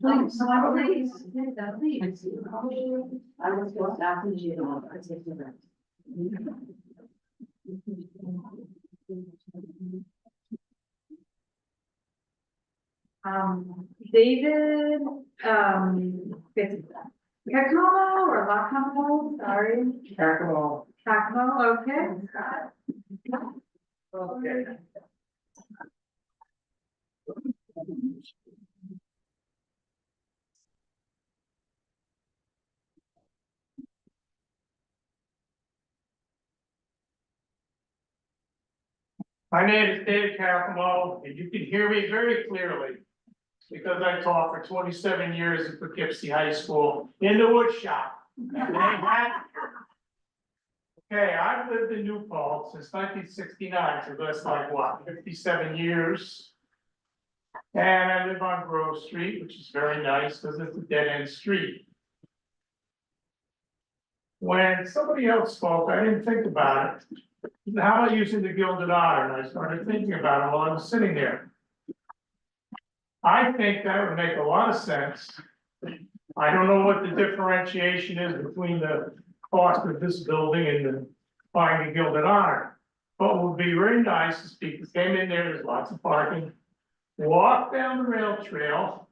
please, so I please, please. I was going to ask you, I take you back. David, Giacomo or Lacamo, sorry. Giacomo. Giacomo, okay. Okay. My name is David Caracamo, and you can hear me very clearly. Because I taught for 27 years at Poughkeepsie High School in the wood shop. Okay, I've lived in New Paltz since 1969, so that's like what, 57 years? And I live on Grove Street, which is very nice because it's a dead end street. When somebody else spoke, I didn't think about it. How about using the Gilded Otter? And I started thinking about it while I was sitting there. I think that would make a lot of sense. I don't know what the differentiation is between the cost of this building and the buying a Gilded Otter. But what would be very nice is people came in there, there's lots of parking, walk down the rail trail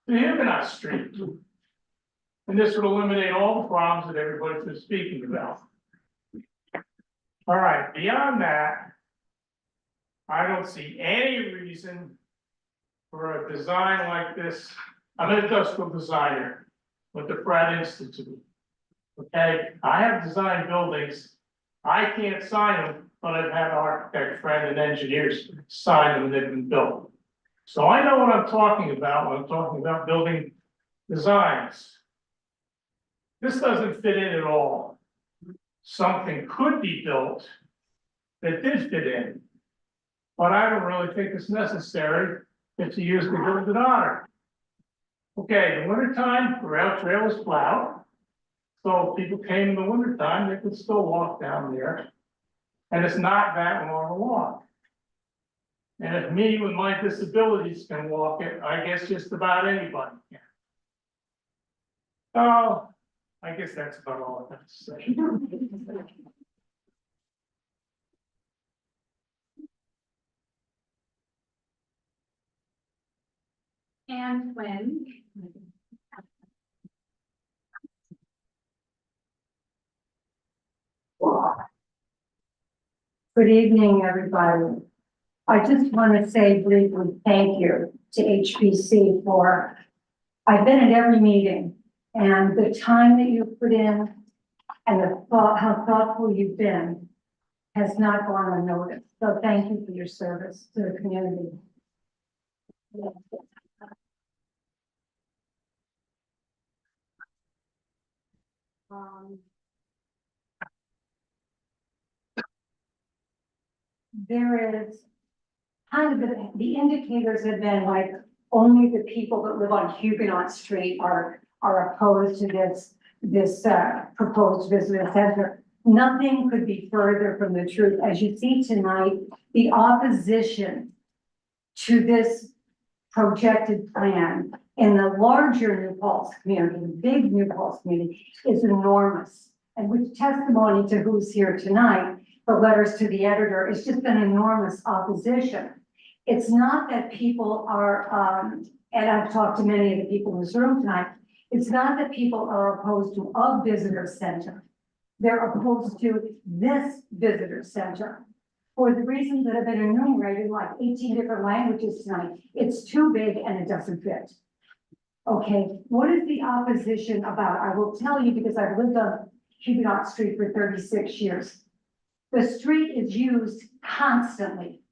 to Huguenot Street. And this would eliminate all the problems that everybody's been speaking about. All right, beyond that, I don't see any reason for a design like this. I'm an industrial designer with the Pratt Institute. Okay, I have designed buildings. I can't sign them, but I've had architect friend and engineers sign them and they've been built. So I know what I'm talking about when I'm talking about building designs. This doesn't fit in at all. Something could be built that did fit in, but I don't really think it's necessary if you use the Gilded Otter. Okay, in the wintertime, the rail trail is plowed. So if people came in the wintertime, they could still walk down there. And it's not that long a walk. And if me with my disabilities can walk it, I guess just about anybody can. Oh, I guess that's about all I have to say. And when? Good evening, everybody. I just want to say briefly, thank you to HPC for, I've been at every meeting and the time that you put in and the thought, how thoughtful you've been has not gone unnoticed. So thank you for your service to the community. There is kind of the indicators have been like only the people that live on Huguenot Street are opposed to this proposed visitor center. Nothing could be further from the truth. As you see tonight, the opposition to this projected plan in the larger New Paltz community, the big New Paltz community, is enormous. And with testimony to who's here tonight, the letters to the editor, it's just an enormous opposition. It's not that people are, and I've talked to many of the people in this room tonight, it's not that people are opposed to a visitor center. They're opposed to this visitor center for the reasons that have been enumerated in like 18 different languages tonight. It's too big and it doesn't fit. Okay, what is the opposition about? I will tell you because I've lived on Huguenot Street for 36 years. The street is used constantly,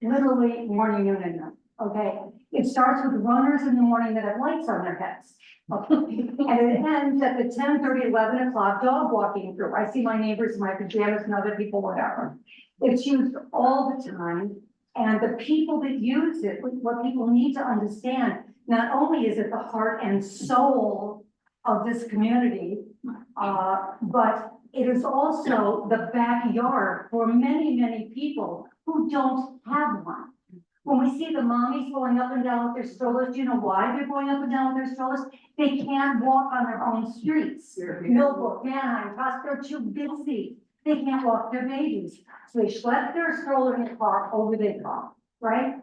literally morning, noon, and night, okay? It starts with runners in the morning that have lights on their heads. Okay? And it ends at the 10:30, 11 o'clock dog walking through. I see my neighbors in my pajamas and other people, whatever. It's used all the time. And the people that use it, what people need to understand, not only is it the heart and soul of this community, but it is also the backyard for many, many people who don't have one. When we see the mommies going up and down with their strollers, do you know why they're going up and down with their strollers? They can't walk on their own streets. Millbrook, Manheim, they're too busy. They can't walk their babies. So they schlep their stroller in the car over their car, right?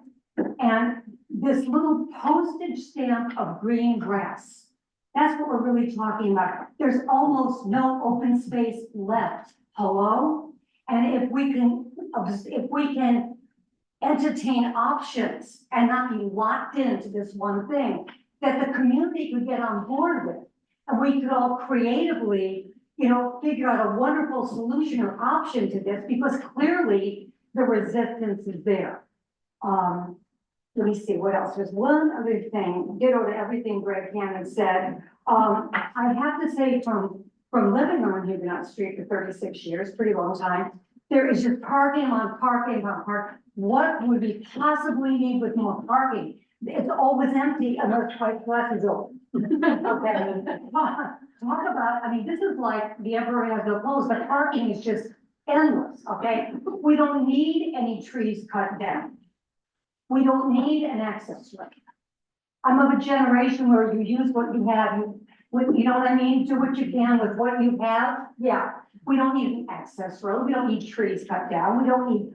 And this little postage stamp of green grass, that's what we're really talking about. There's almost no open space left. Hello? And if we can entertain options and not be locked into this one thing that the community could get on board with. And we could all creatively, figure out a wonderful solution or option to this, because clearly the resistance is there. Let me see, what else? There's one other thing, ditto to everything Greg Hannon said. I have to say from living on Huguenot Street for 36 years, pretty long time, there is just parking on parking on parking. What would we possibly need with more parking? It's always empty unless White Glass is open. Okay, talk about, this is like the emperor has no clothes, but parking is just endless, okay? We don't need any trees cut down. We don't need an access road. I'm of a generation where you use what you have, you know what I mean? Do what you can with what you have. Yeah, we don't need an access road. We don't need trees cut down. We don't need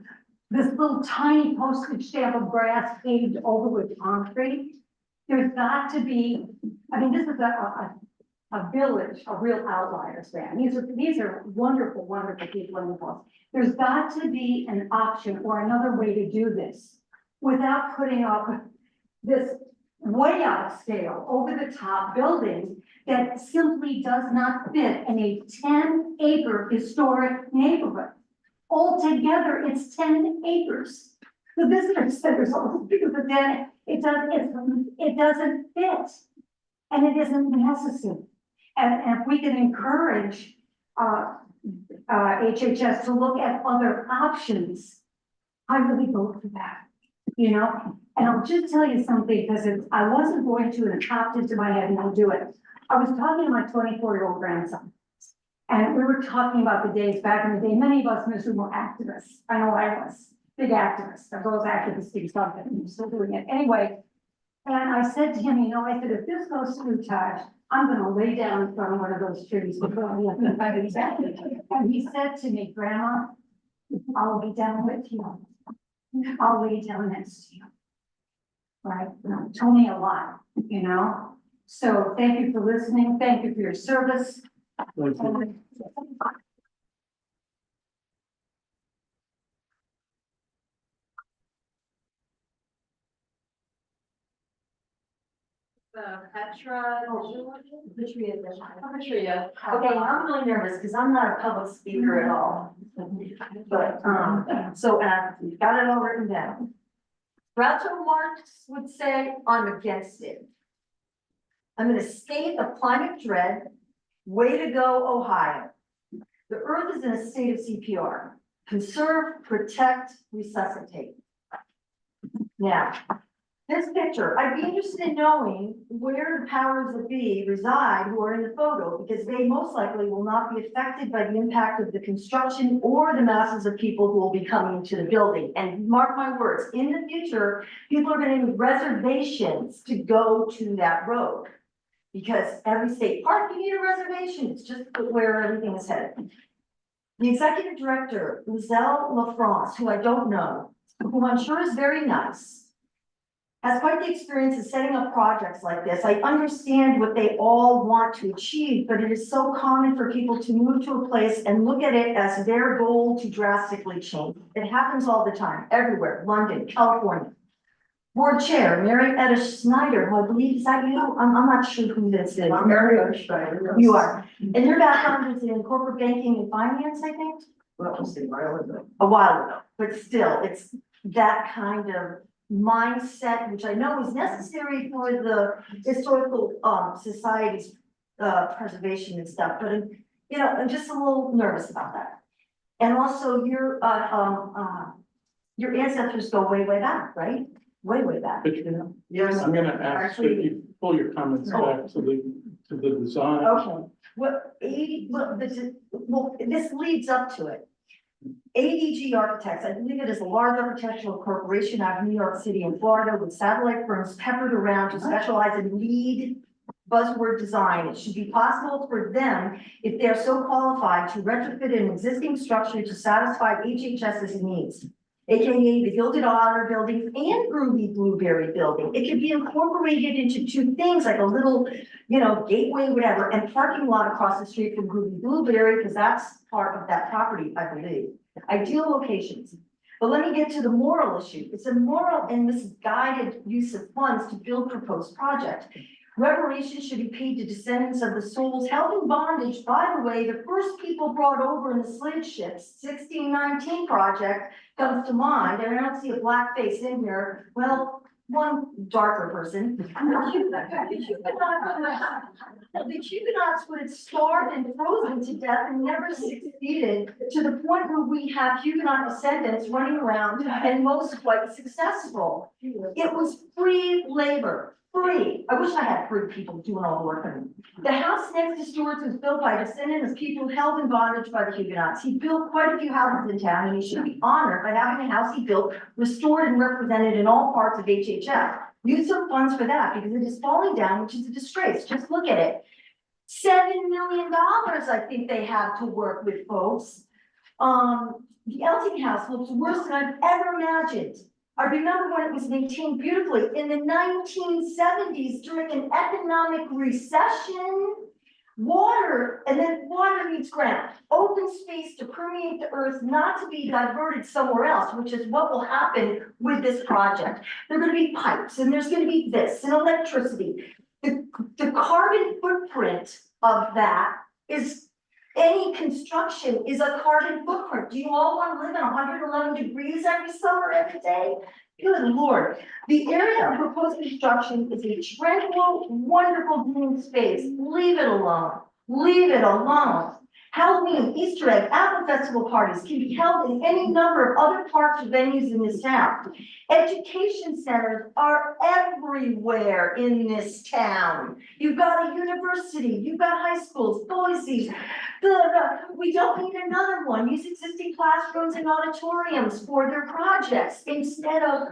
this little tiny postage stamp of grass paved over with concrete. There's got to be, this is a village, a real outlier span. These are wonderful, wonderful people in the house. There's got to be an option or another way to do this without putting up this way out of scale, over the top building that simply does not fit in a 10-acre historic neighborhood. Altogether, it's 10 acres. The visitor center's almost bigger, but then it doesn't fit. And it isn't necessary. And if we can encourage HHS to look at other options, I really vote for that, And I'll just tell you something, because I wasn't going to, and it popped into my head, and I'll do it. I was talking to my 24-year-old grandson, and we were talking about the days back in the day. Many of us in this room were activists. I know I was, big activist. I was activist doing something, I'm still doing it. Anyway, and I said to him, I said, if this goes through, Taj, I'm gonna lay down in front of one of those trees. And he said to me, Grandma, I'll be down with you. I'll lay down next to you. Right? Told me a lot, So thank you for listening. Thank you for your service. Thank you. Petra. Okay, I'm really nervous because I'm not a public speaker at all. But, so, you've got it all written down. Groucho Marx would say, I'm against it. I'm in a state of climate dread. Way to go, Ohio. The earth is in a state of CPR. Conserve, protect, resuscitate. Now, this picture, I'd be interested in knowing where the powers that be reside who are in the photo, because they most likely will not be affected by the impact of the construction or the masses of people who will be coming to the building. And mark my words, in the future, people are going to need reservations to go to that road. Because every state park, you need a reservation. It's just where everything is headed. The executive director, Lizelle LaFrance, who I don't know, who I'm sure is very nice, has quite the experience of setting up projects like this. I understand what they all want to achieve, but it is so common for people to move to a place and look at it as their goal to drastically change. It happens all the time, everywhere, London, California. Board Chair, Mary Etta Schneider, who I believe, is that you? I'm not sure who this is. I'm Mary Etta Schneider. You are. And your background is in corporate banking and finance, I think? Well, let's see, a while ago, but still, it's that kind of mindset, which I know is necessary for the historical society's preservation and stuff, but I'm just a little nervous about that. And also your ancestors go way, way back, right? Way, way back. Katrina, Yes. I'm gonna ask that you pull your comments back to the design. Okay, this leads up to it. ADG Architects, I believe it is a large architectural corporation out of New York City and Florida with satellite firms peppered around to specialize in lead buzzword design. It should be possible for them, if they're so qualified, to retrofit an existing structure to satisfy HHS's needs. AKA the Gilded Otter building and Groovy Blueberry building. It could be incorporated into two things, like a little, gateway, whatever, and parking lot across the street from Groovy Blueberry, because that's part of that property, I believe. Ideal locations. But let me get to the moral issue. It's a moral and misguided use of funds to build proposed project. Reparations should be paid to descendants of the souls held in bondage. By the way, the first people brought over in the slave ships, 1619 project comes to mind, and I don't see a black face in here. Well, one darker person. The Huguenots would have starved and frozen to death and never succeeded to the point where we have Huguenot descendants running around and most quite successful. It was free labor. Free. I wish I had free people doing all the work for me. The house next to Stewart's was built by a descendant of people held in bondage by the Huguenots. He built quite a few houses in town, and he should be honored by having the house he built restored and represented in all parts of HHF. Use some funds for that because it is falling down, which is a disgrace. Just look at it. $7 million, I think they have to work with, folks. The Elting House looks worse than I've ever imagined. I remember when it was maintained beautifully in the 1970s during an economic recession. Water, and then water meets ground, open space to permeate the earth, not to be diverted somewhere else, which is what will happen with this project. There are going to be pipes, and there's going to be this, and electricity. The carbon footprint of that is, any construction is a carbon footprint. Do you all want to live in 111 degrees every summer, every day? Good Lord. The area of proposed construction is a tranquil, wonderful green space. Leave it alone. Leave it alone. Halloween, Easter egg, apple festival parties can be held in any number of other parks or venues in this town. Education centers are everywhere in this town. You've got a university, you've got high schools, Boise. We don't need another one. Use existing classrooms and auditoriums for their projects instead of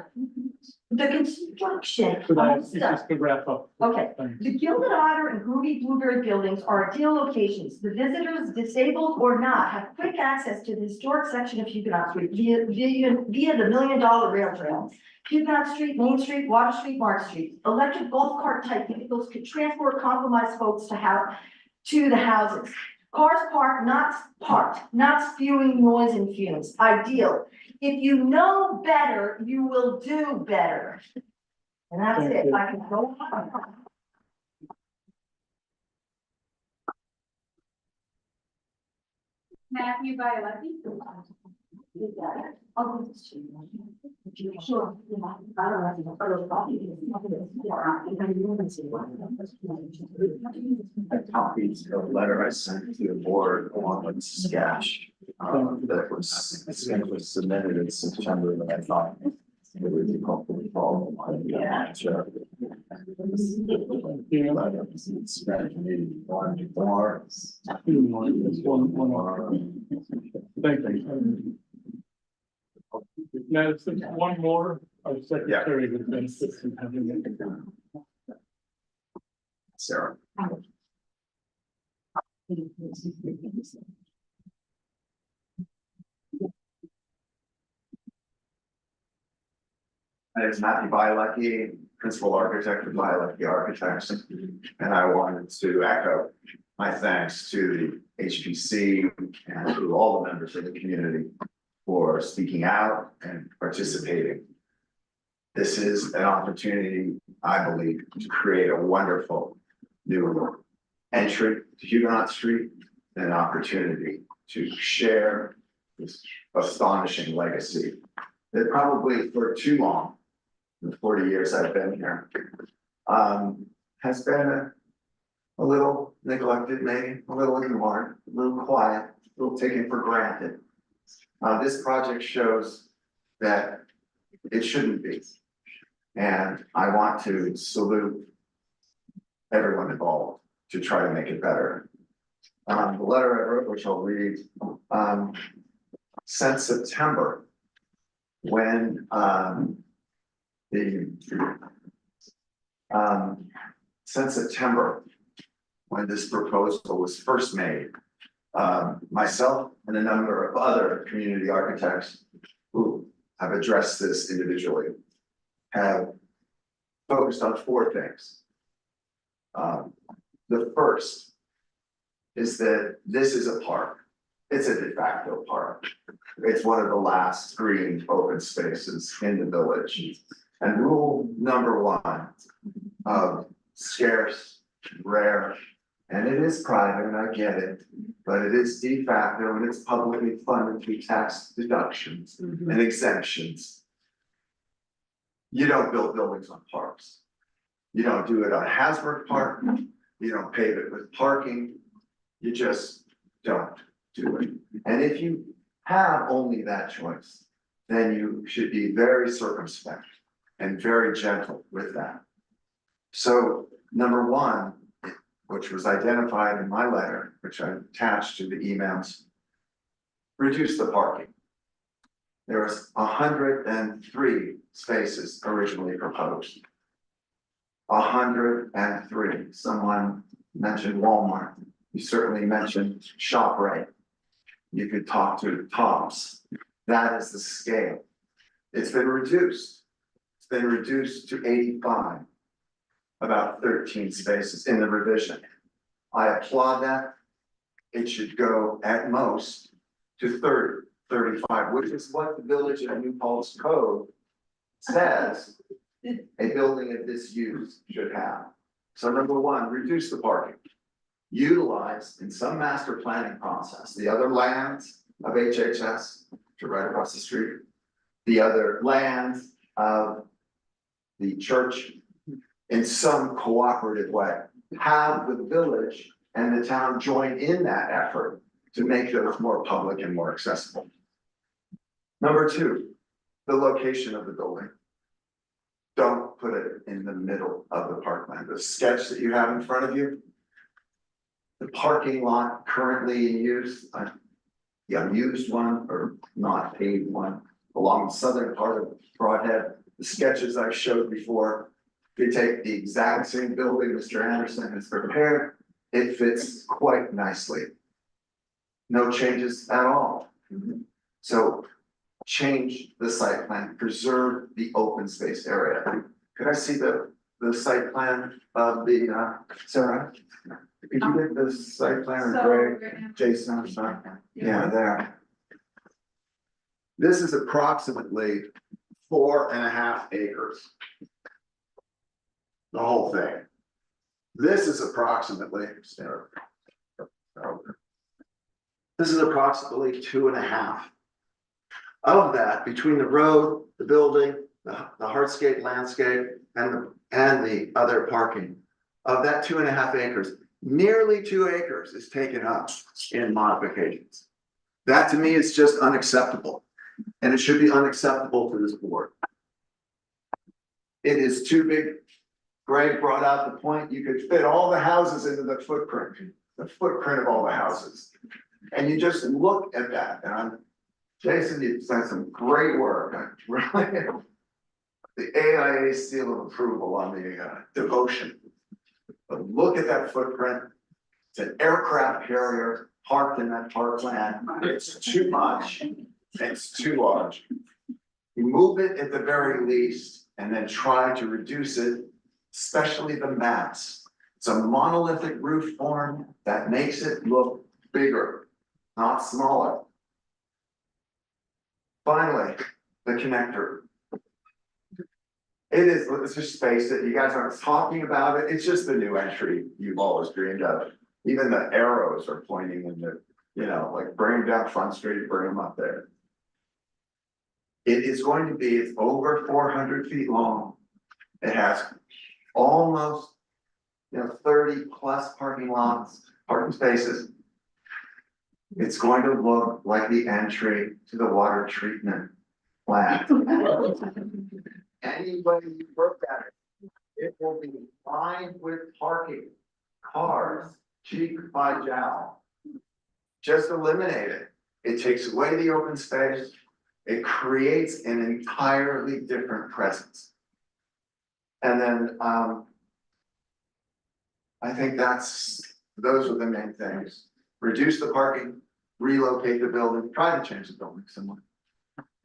the construction. So that's just to wrap up. Okay, the Gilded Otter and Groovy Blueberry buildings are ideal locations. The visitors, disabled or not, have quick access to the historic section of Huguenot Street via the $1 million rail trail. Huguenot Street, Main Street, Water Street, Mark Street. Electric golf cart type vehicles could transport compromised folks to the houses. Cars parked, not spewing noise and fumes. Ideal. If you know better, you will do better. And that's it. I can go on. Matthew Violetti. Sure. Copies of the letter I sent to the board along with sketch, that was submitted in September, that I thought it would be hopefully follow on the answer. One more. Thank you. Now, since one more, our secretary would benefit from having it. Sarah. My name is Matthew Bielecki, principal architect of Bielecki Architects, and I wanted to echo my thanks to the HPC and to all the members of the community for speaking out and participating. This is an opportunity, I believe, to create a wonderful new entry to Huguenot Street, and an opportunity to share this astonishing legacy that probably for too long, in the 40 years I've been here, has been a little neglected, maybe a little ignored, a little quiet, a little taken for granted. This project shows that it shouldn't be. And I want to salute everyone involved to try to make it better. The letter I wrote, which I'll read, since September, when since September, when this proposal was first made, myself and a number of other community architects who have addressed this individually have focused on four things. The first is that this is a park. It's a de facto park. It's one of the last green open spaces in the village. And rule number one of scarce, rare, and it is private, and I get it, but it is de facto and it's publicly funded through tax deductions and exemptions. You don't build buildings on parks. You don't do it on Hasbrook Park. You don't pave it with parking. You just don't do it. And if you have only that choice, then you should be very circumspect and very gentle with that. So number one, which was identified in my letter, which I attached to the emails, reduce the parking. There was 103 spaces originally proposed. 103. Someone mentioned Walmart. You certainly mentioned ShopRite. You could talk to Tops. That is the scale. It's been reduced. It's been reduced to 85. About 13 spaces in the revision. I applaud that. It should go at most to 30, 35, which is what the Village of New Paltz Code says a building of this use should have. So number one, reduce the parking. Utilize in some master planning process, the other lands of HHS, which are right across the street, the other lands of the church, in some cooperative way, have the village and the town join in that effort to make those more public and more accessible. Number two, the location of the building. Don't put it in the middle of the parkland. The sketch that you have in front of you, the parking lot currently in use, the unused one or not paved one along the southern part of Broadhead, the sketches I've showed before. If you take the exact same building Mr. Anderson has prepared, it fits quite nicely. No changes at all. So change the site plan, preserve the open space area. Could I see the site plan of the, Sarah? Could you get the site plan, or Greg, Jason, I'm sorry? Yeah, there. This is approximately 4.5 acres. The whole thing. This is approximately, this is approximately 2.5. Of that, between the road, the building, the hardscape landscape, and the other parking, of that 2.5 acres, nearly 2 acres is taken up in modifications. That to me is just unacceptable, and it should be unacceptable to this board. It is too big. Greg brought out the point, you could fit all the houses into the footprint of all the houses. And you just look at that, and Jason, you've done some great work. Really, the AIA seal of approval on the devotion. But look at that footprint. It's an aircraft carrier parked in that parkland. It's too much. It's too large. You move it at the very least, and then try to reduce it, especially the mass. It's a monolithic roof form that makes it look bigger, not smaller. Finally, the connector. It's just space that you guys aren't talking about it. It's just the new entry you've always dreamed of. Even the arrows are pointing in the, like bring them down Front Street, bring them up there. It is going to be, it's over 400 feet long. It has almost, 30 plus parking spaces. It's going to look like the entry to the water treatment plant. Anybody you look at it will be lined with parking, cars, cheek by jowl. Just eliminate it. It takes away the open space. It creates an entirely different presence. And then I think those are the main things. Reduce the parking, relocate the building, try to change the building somewhere.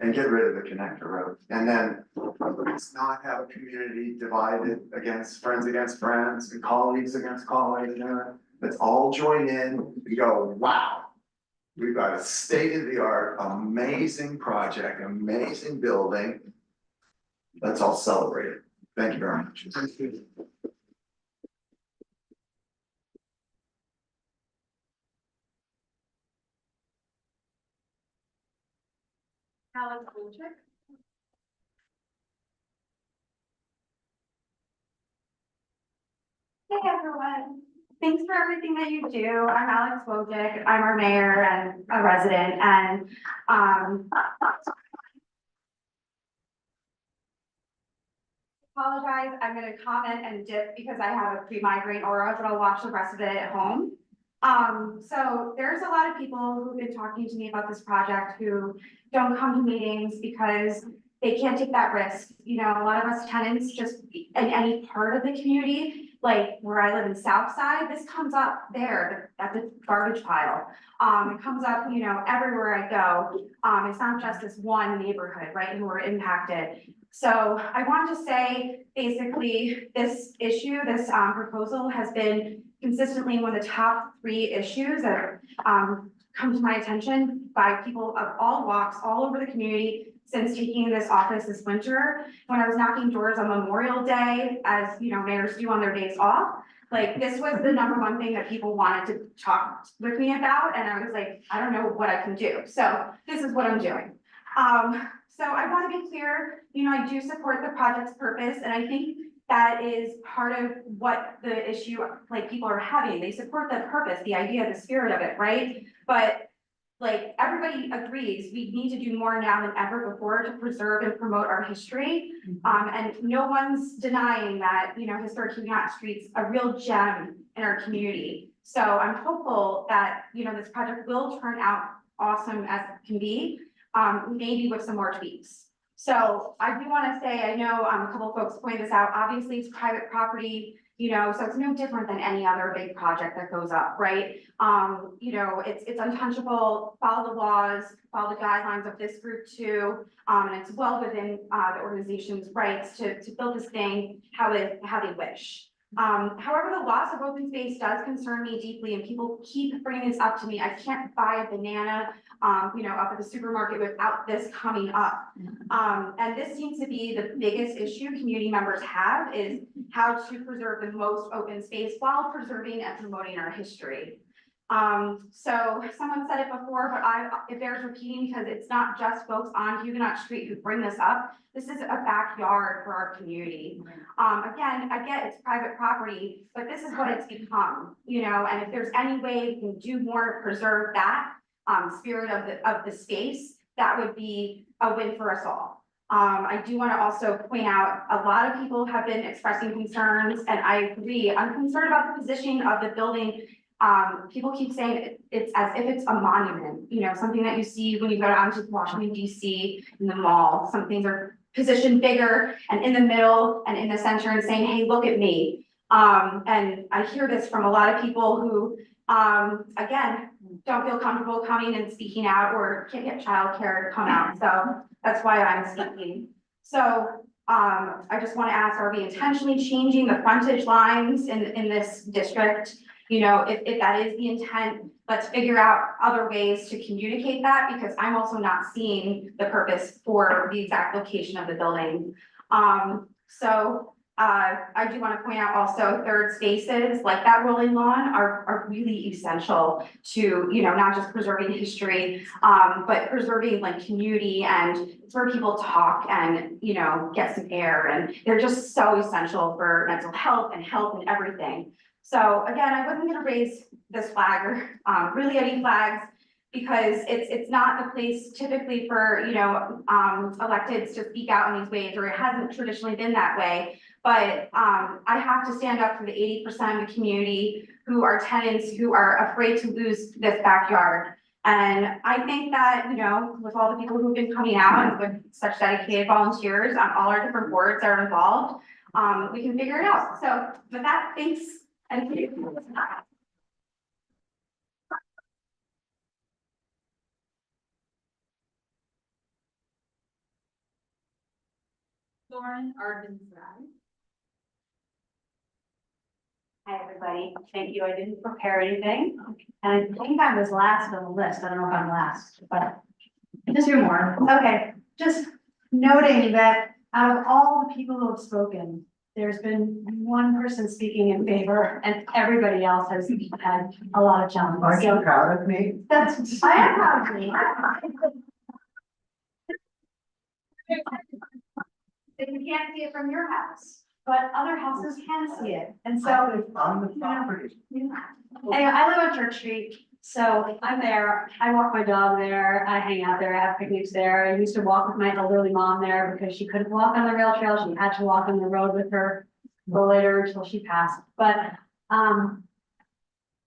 And get rid of the connector road. And then let's not have a community divided against friends and colleagues against colleagues. Let's all join in and go, wow. We've got a state-of-the-art, amazing project, amazing building. Let's all celebrate it. Thank you very much. Alex Wojcik. Hey everyone, thanks for everything that you do. I'm Alex Wojcik. I'm our mayor and a resident, and apologize, I'm gonna comment and dip because I have a pre-migraine aura, but I'll watch the rest of it at home. So there's a lot of people who've been talking to me about this project who don't come to meetings because they can't take that risk. You know, a lot of us tenants just in any part of the community, like where I live in Southside, this comes up there at the garbage pile. It comes up, you know, everywhere I go. It's not just this one neighborhood, right, who are impacted. So I want to say, basically, this issue, this proposal has been consistently one of the top 3 issues that come to my attention by people of all walks, all over the community since taking this office this winter. When I was knocking doors on Memorial Day, as you know, mayors do on their days off, like this was the #1 thing that people wanted to talk with me about, and I was like, I don't know what I can do. So this is what I'm doing. So I want to be clear, you know, I do support the project's purpose, and I think that is part of what the issue, like, people are having. They support the purpose, the idea, the spirit of it, right? But like, everybody agrees, we need to do more now than ever before to preserve and promote our history. And no one's denying that, you know, historic Huguenot Street's a real gem in our community. So I'm hopeful that, you know, this project will turn out awesome as it can be, maybe with some more tweaks. So I do want to say, I know a couple of folks pointed this out, obviously it's private property, you know, so it's no different than any other big project that goes up, right? You know, it's untouchable, follow the laws, follow the guidelines of this group too. And it's well within the organization's rights to build this thing how they wish. However, the loss of open space does concern me deeply, and people keep bringing this up to me. I can't buy a banana, you know, up at the supermarket without this coming up. And this seems to be the biggest issue community members have, is how to preserve the most open space while preserving and promoting our history. So someone said it before, but it bears repeating because it's not just folks on Huguenot Street who bring this up. This is a backyard for our community. Again, I get it's private property, but this is what it's become, you know, and if there's any way we can do more to preserve that spirit of the space, that would be a win for us all. I do want to also point out, a lot of people have been expressing concerns, and I agree. I'm concerned about the positioning of the building. People keep saying it's as if it's a monument, you know, something that you see when you go down to Washington DC in the mall. Some things are positioned bigger and in the middle and in the center and saying, hey, look at me. And I hear this from a lot of people who, again, don't feel comfortable coming and speaking out or can't get childcare to come out. So that's why I'm speaking. So I just want to ask, are we intentionally changing the frontage lines in this district? You know, if that is the intent, let's figure out other ways to communicate that, because I'm also not seeing the purpose for the exact location of the building. I do want to point out also, third spaces like that rolling lawn are really essential to, you know, not just preserving history, but preserving like community, and it's where people talk and, you know, get some air, and they're just so essential for mental health and everything. So again, I wasn't going to raise this flag or really any flags, because it's not the place typically for, you know, electeds to speak out in these ways, or it hasn't traditionally been that way. But I have to stand up for the 80% of the community who are tenants who are afraid to lose this backyard. And I think that, you know, with all the people who've been coming out and with such dedicated volunteers on all our different boards that are involved, we can figure it out. So with that, thanks. And Lauren Arden. Hi, everybody. Thank you. I didn't prepare anything. And I think I was last on the list. I don't know if I'm last, but just hear more. Okay, just noting that out of all the people who have spoken, there's been one person speaking in favor and everybody else has had a lot of challenges. Aren't you So proud of me? that's, I am proud of me. That you can't see it from your house, but other houses can see it. And so On the property. anyway, I live on Church Street, so I'm there, I walk my dog there, I hang out there, I have picnics there. I used to walk with my elderly mom there because she couldn't walk on the rail trail, she had to walk on the road with her rollator until she passed, but,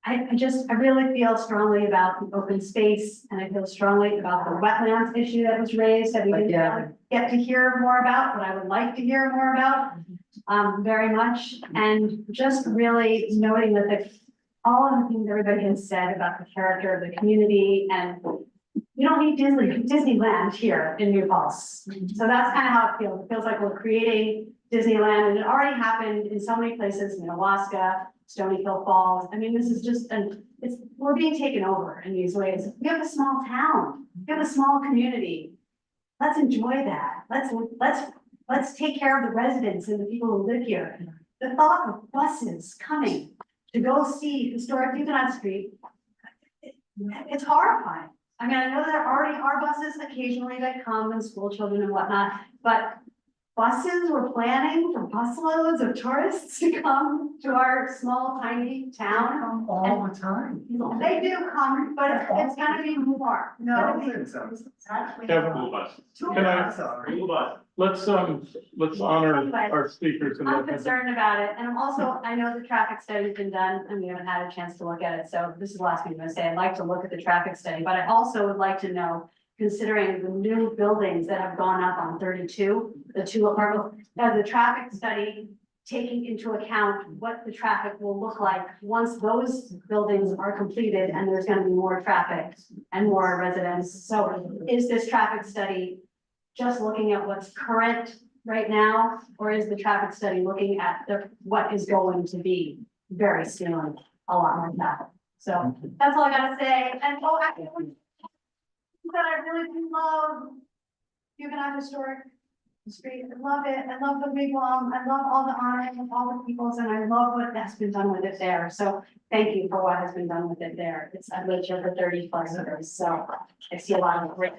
I really feel strongly about the open space, and I feel strongly about the wetlands issue that was raised, that we didn't really get to hear more about, but I would like to hear more about, very much, and just really noting that all of the things everybody has said about the character of the community, and you don't need Disneyland here in New Paltz. So that's kind of how it feels. It feels like we're creating Disneyland, and it already happened in so many places, Minnewaska, Stony Hill Falls. I mean, this is just, we're being taken over in these ways. We have a small town, we have a small community. Let's enjoy that. Let's take care of the residents and the people who live here. The thought of buses coming to go see historic Huguenot Street, it's horrifying. I mean, I know there already are buses occasionally that come and school children and whatnot, but buses, we're planning for busloads of tourists to come to our small tiny town. All the time. They do come, but it's gonna be more. No, Kevin, can I, let's honor our speakers and I'm let them. concerned about it, and I'm also, I know the traffic study's been done, and we haven't had a chance to look at it, so this is the last thing I'm gonna say, I'd like to look at the traffic study, but I also would like to know, considering the new buildings that have gone up on 32, the two apartments, has the traffic study taking into account what the traffic will look like once those buildings are completed and there's gonna be more traffic and more residents, so is this traffic study just looking at what's current right now, or is the traffic study looking at what is going to be very soon, a lot more traffic? So that's all I gotta say, and that I really do love Huguenot Historic Street, I love it, I love the wigwam, I love all the honoring of all the peoples, and I love what has been done with it there, so thank you for what has been done with it there. I've lived here for 30 plus years, so I see a lot of great.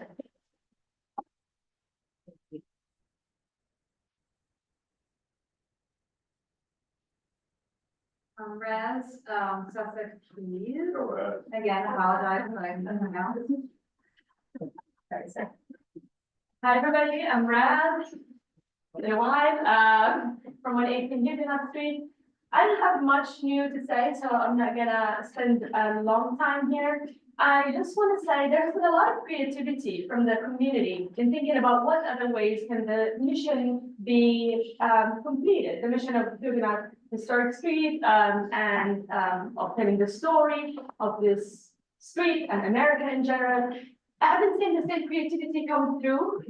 Raz, Sussex, please. Again, I apologize, but I don't know. Sorry, sir. Hi, everybody, I'm Raz. They're live, from 118 Huguenot Street. I don't have much new to say, so I'm not gonna spend a long time here. I just want to say there's been a lot of creativity from the community in thinking about what other ways can the mission be completed, the mission of Huguenot Historic Street and of telling the story of this street and America in general. I haven't seen the same creativity come through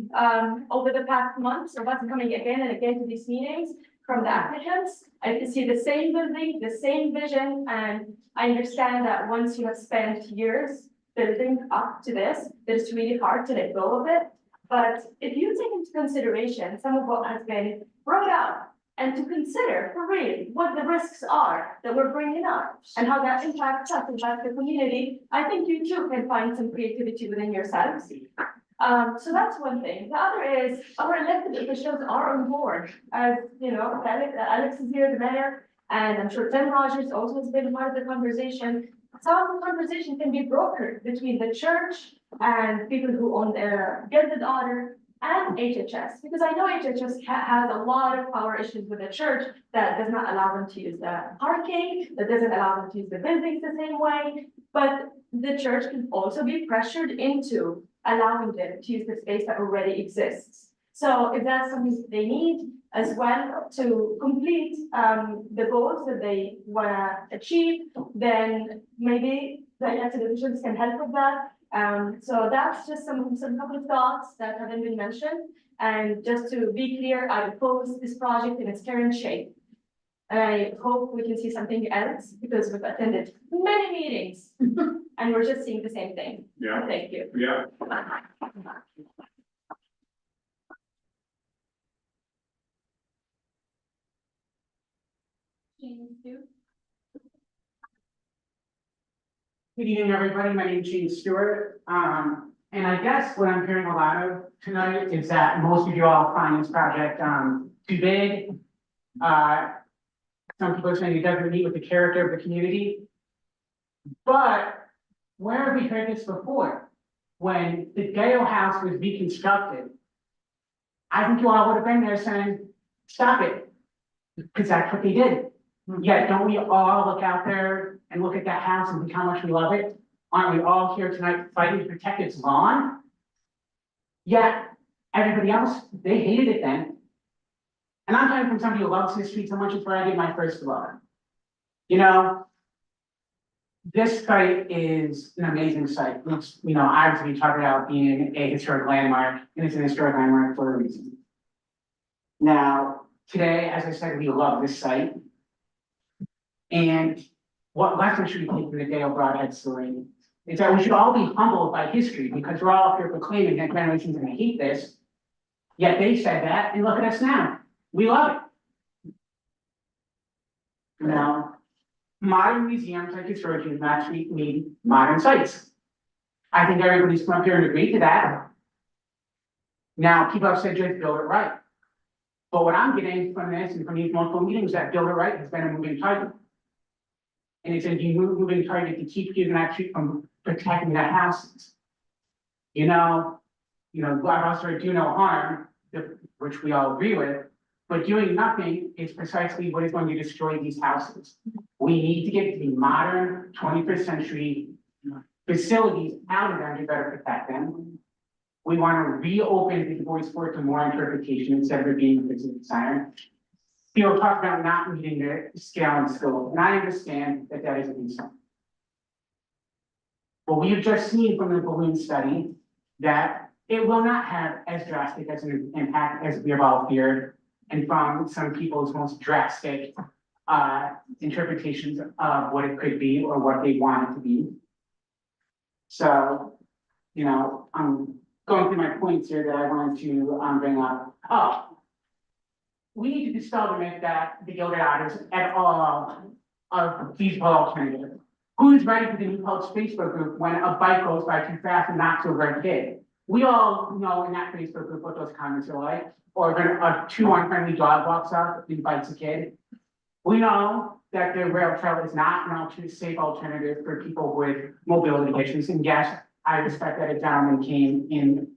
over the past months, or what's coming again and again to these meetings from the applicants. I can see the same building, the same vision, and I understand that once you have spent years building up to this, that it's really hard to let go of it. But if you take into consideration some of what has been brought up, and to consider for real what the risks are that we're bringing up and how that impacts us, impacts the community, I think you too can find some creativity within yourselves. So that's one thing. The other is our elected officials are on board. As you know, Alex is here, the mayor, and I'm sure Tim Rogers also has been part of the conversation. Some of the conversation can be brokered between the church and people who own the gilded order and HHS, because I know HHS has a lot of power issues with the church that does not allow them to use the parking, that doesn't allow them to use the buildings the same way, but the church can also be pressured into allowing them to use the space that already exists. So if that's something that they need as well to complete the goals that they want to achieve, then maybe the elected officials can help with that. So that's just some couple of thoughts that haven't been mentioned. And just to be clear, I oppose this project in its current shape. I hope we can see something else because we've attended many meetings and we're just seeing the same thing. Yeah. Thank you. Yeah. Good evening, everybody. My name is Gene Stewart. And I guess what I'm hearing a lot of tonight is that most of you all find this project, too big. Some people are saying it doesn't meet with the character of the community. But where have we heard this before? When the Gale House was reconstructed, I think you all would have been there saying, stop it. Because that's what they did. Yet, don't we all look out there and look at that house and think how much we love it? Aren't we all here tonight fighting to protect its lawn? Yet, everybody else, they hated it then. And I'm coming from somebody who loves this street so much, it's where I did my first love. You know, this site is an amazing site. It's, you know, obviously we talk about being a historic landmark, and it's an historic landmark for a reason. Now, today, as I said, we love this site. And what lesson should we take from the Gale Broadhead story? Is that we should all be humbled by history because we're all up here proclaiming that generations are gonna hate this. Yet they said that, and look at us now. We love it. Now, modern museums like historians naturally need modern sites. I think everybody's come up here and agreed to that. Now, people have said just build it right. But what I'm getting from this and from these multiple meetings that build it right has been a moving target. And it's a moving target to keep Huguenot Street from protecting the houses. You know, God also do no harm, which we all agree with, but doing nothing is precisely what is going to destroy these houses. We need to get the modern 21st century facilities out of them to better protect them. We want to reopen the voice for it to more interpretation instead of it being a physical designer. People talk about not meeting the scale and scope, and I understand that that is a concern. But we have just seen from the balloon study that it will not have as drastic as an impact as we have all feared, and from some people's most drastic interpretations of what it could be or what they want it to be. So, you know, I'm going through my points here that I wanted to bring up. Oh. We need to dispel the myth that the Gilded Otters at all are feasible alternative. Who's ready for the New Paltz Facebook group when a bike goes by too fast and knocks over a kid? We all know in that Facebook group what those comments are like, or when a too unfriendly dog walks up and bites a kid. We know that the rail trail is not an safe alternative for people with mobility issues. And yes, I respect that a gentleman came in,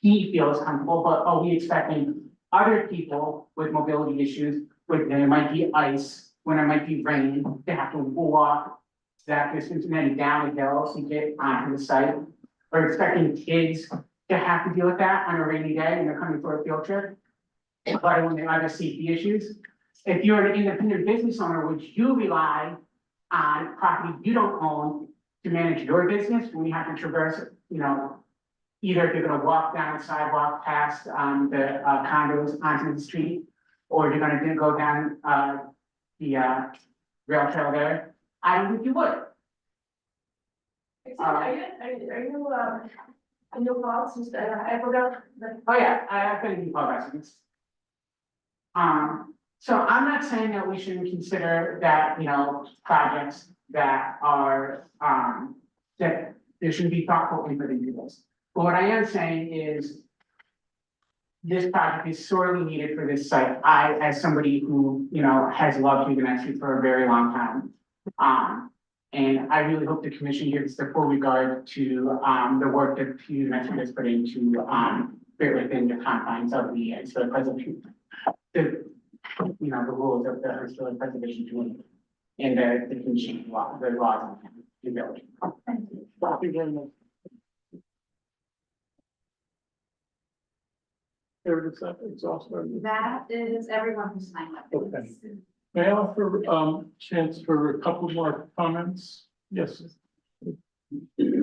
he feels comfortable, but are we expecting other people with mobility issues, when there might be ice, when there might be rain, they have to walk that distance and then down a hill to get onto the site? We're expecting kids to have to deal with that on a rainy day when they're coming for a field trip, but when they have safety issues. If you're an independent business owner, would you rely on property you don't own to manage your business when you have to traverse, you know, either if you're gonna walk down the sidewalk past the condos onto the street, or you're gonna go down the rail trail there, I don't think you would. Are you in your thoughts instead? I forgot. Oh yeah, I have been in New Paltz residents. So I'm not saying that we shouldn't consider that, you know, projects that are that there should be thoughtful input into this. But what I am saying is this project is sorely needed for this site. I, as somebody who, you know, has loved Huguenot Street for a very long time. And I really hope the commission gives the full regard to the work that Huguenot Street has put into fit within the confines of the historic preservation. The rules of the historic preservation committee and the commission law, the laws and the village. Thank you very much. That is everyone who signed up. Okay. May I offer chance for a couple more comments? Yes. Can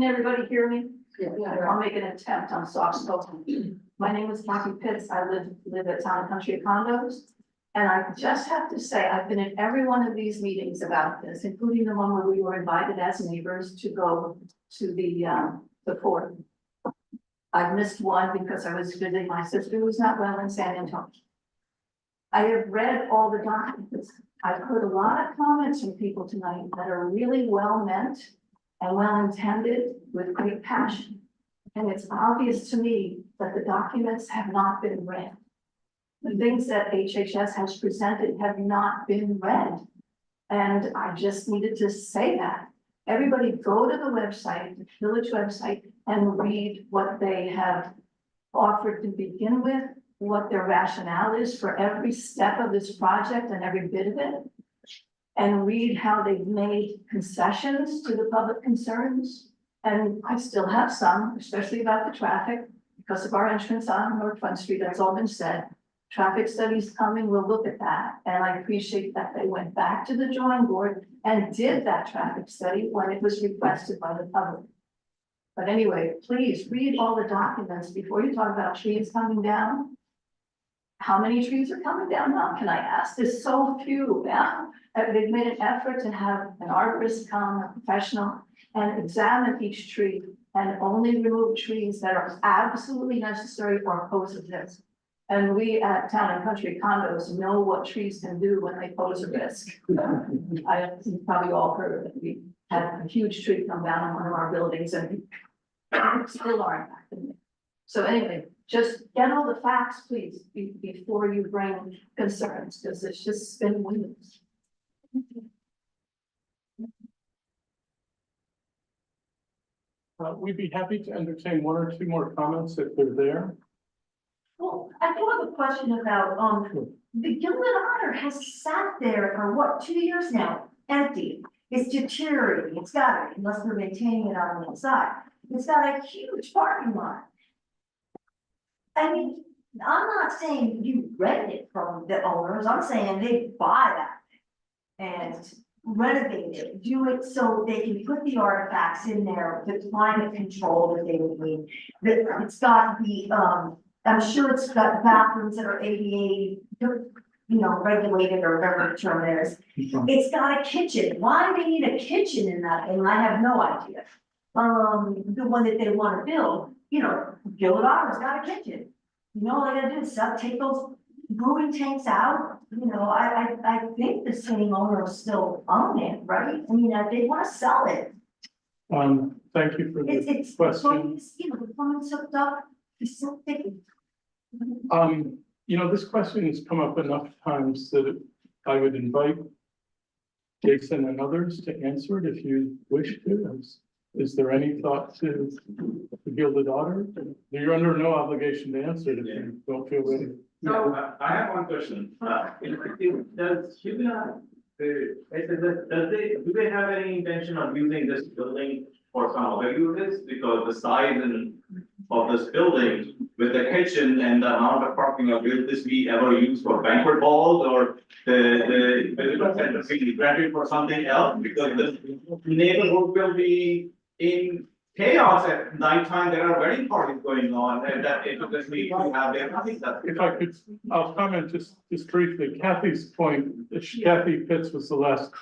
everybody hear me? Yeah, I'll make an attempt, I'm soft spoken. My name is Kathy Pitts. I live at Town and Country Condos. And I just have to say, I've been at every one of these meetings about this, including the one where we were invited as neighbors to go to the fort. I've missed one because I was visiting my sister who's not well in San Antonio. I have read all the documents. I've heard a lot of comments from people tonight that are really well meant and well intended with great passion. And it's obvious to me that the documents have not been read. The things that HHS has presented have not been read. And I just needed to say that. Everybody go to the website, the village website, and read what they have offered to begin with, what their rationale is for every step of this project and every bit of it. And read how they've made concessions to the public concerns. And I still have some, especially about the traffic, because of our entrance on North Front Street, that's all been said. Traffic studies coming, we'll look at that. And I appreciate that they went back to the drawing board and did that traffic study when it was requested by the public. But anyway, please read all the documents before you talk about trees coming down. How many trees are coming down now, can I ask? There's so few now. They've made an effort to have an arborist come, a professional, and examine each tree and only remove trees that are absolutely necessary or pose a risk. And we at Town and Country Condos know what trees can do when they pose a risk. You've probably all heard of it. We had a huge tree come down on one of our buildings and still aren't acting. So anyway, just get all the facts, please, before you bring concerns, because it's just been weeks. We'd be happy to entertain one or two more comments if they're there. Well, I do have a question about, the Gilded Otter has sat there for what, 2 years now, empty. It's deteriorating, it's got it, unless we're maintaining it on the inside. It's got a huge parking lot. I mean, I'm not saying you rent it from the owners, I'm saying they buy that and renovate it, do it so they can put the artifacts in there, the climate control that they would need. It's got the, I'm sure it's got bathrooms that are ADA, regulated or whatever the term is. It's got a kitchen. Why they need a kitchen in that thing, I have no idea. The one that they want to build, Gilded Otter's got a kitchen. All they gotta do is take those brewing tanks out. I think the same owner will still own it, right? I mean, they want to sell it. Thank you for the It's question. the plumbing's hooked up. It's so thick. This question has come up enough times that I would invite Jason and others to answer it if you wish to. Is there any thought to the Gilded Otter? You're under no obligation to answer it if you don't feel ready. So I have one question. Does Huguenot, do they have any intention of using this building for some other uses? Because the size of this building with the kitchen and the amount of parking, will this be ever used for banquet halls or the visitor center being rented for something else? Because the neighborhood will be in chaos at nighttime. There are wedding parties going on, and that it just needs to have their money. If I could, I'll comment just briefly. Kathy's point, Kathy Pitts was the last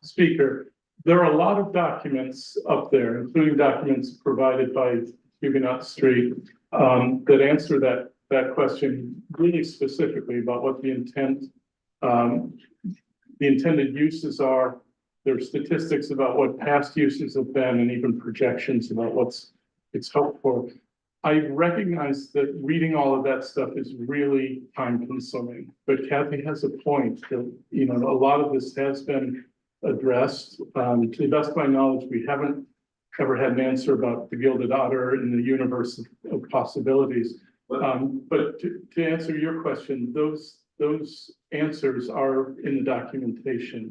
speaker. There are a lot of documents up there, including documents provided by Huguenot Street, that answer that question really specifically about what the intended uses are. There are statistics about what past uses have been and even projections about it's hoped for. I recognize that reading all of that stuff is really time consuming, but Kathy has a point that, a lot of this has been addressed. To the best of my knowledge, we haven't ever had an answer about the Gilded Otter in the universe of possibilities. But to answer your question, those answers are in the documentation.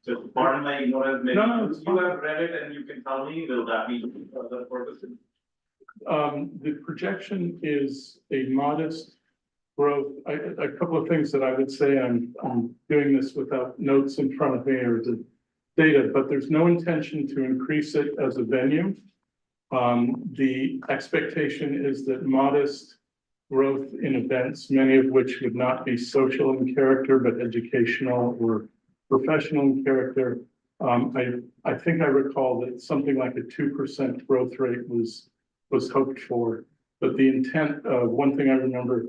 So pardon my ignorance, maybe No, you have read it and you can tell me, will that be for other purposes? The projection is a modest growth. A couple of things that I would say, I'm doing this without notes in front of me or the data, but there's no intention to increase it as a venue. The expectation is that modest growth in events, many of which would not be social in character, but educational or professional in character. I think I recall that something like a 2% growth rate was hoped for. But the intent, one thing I remember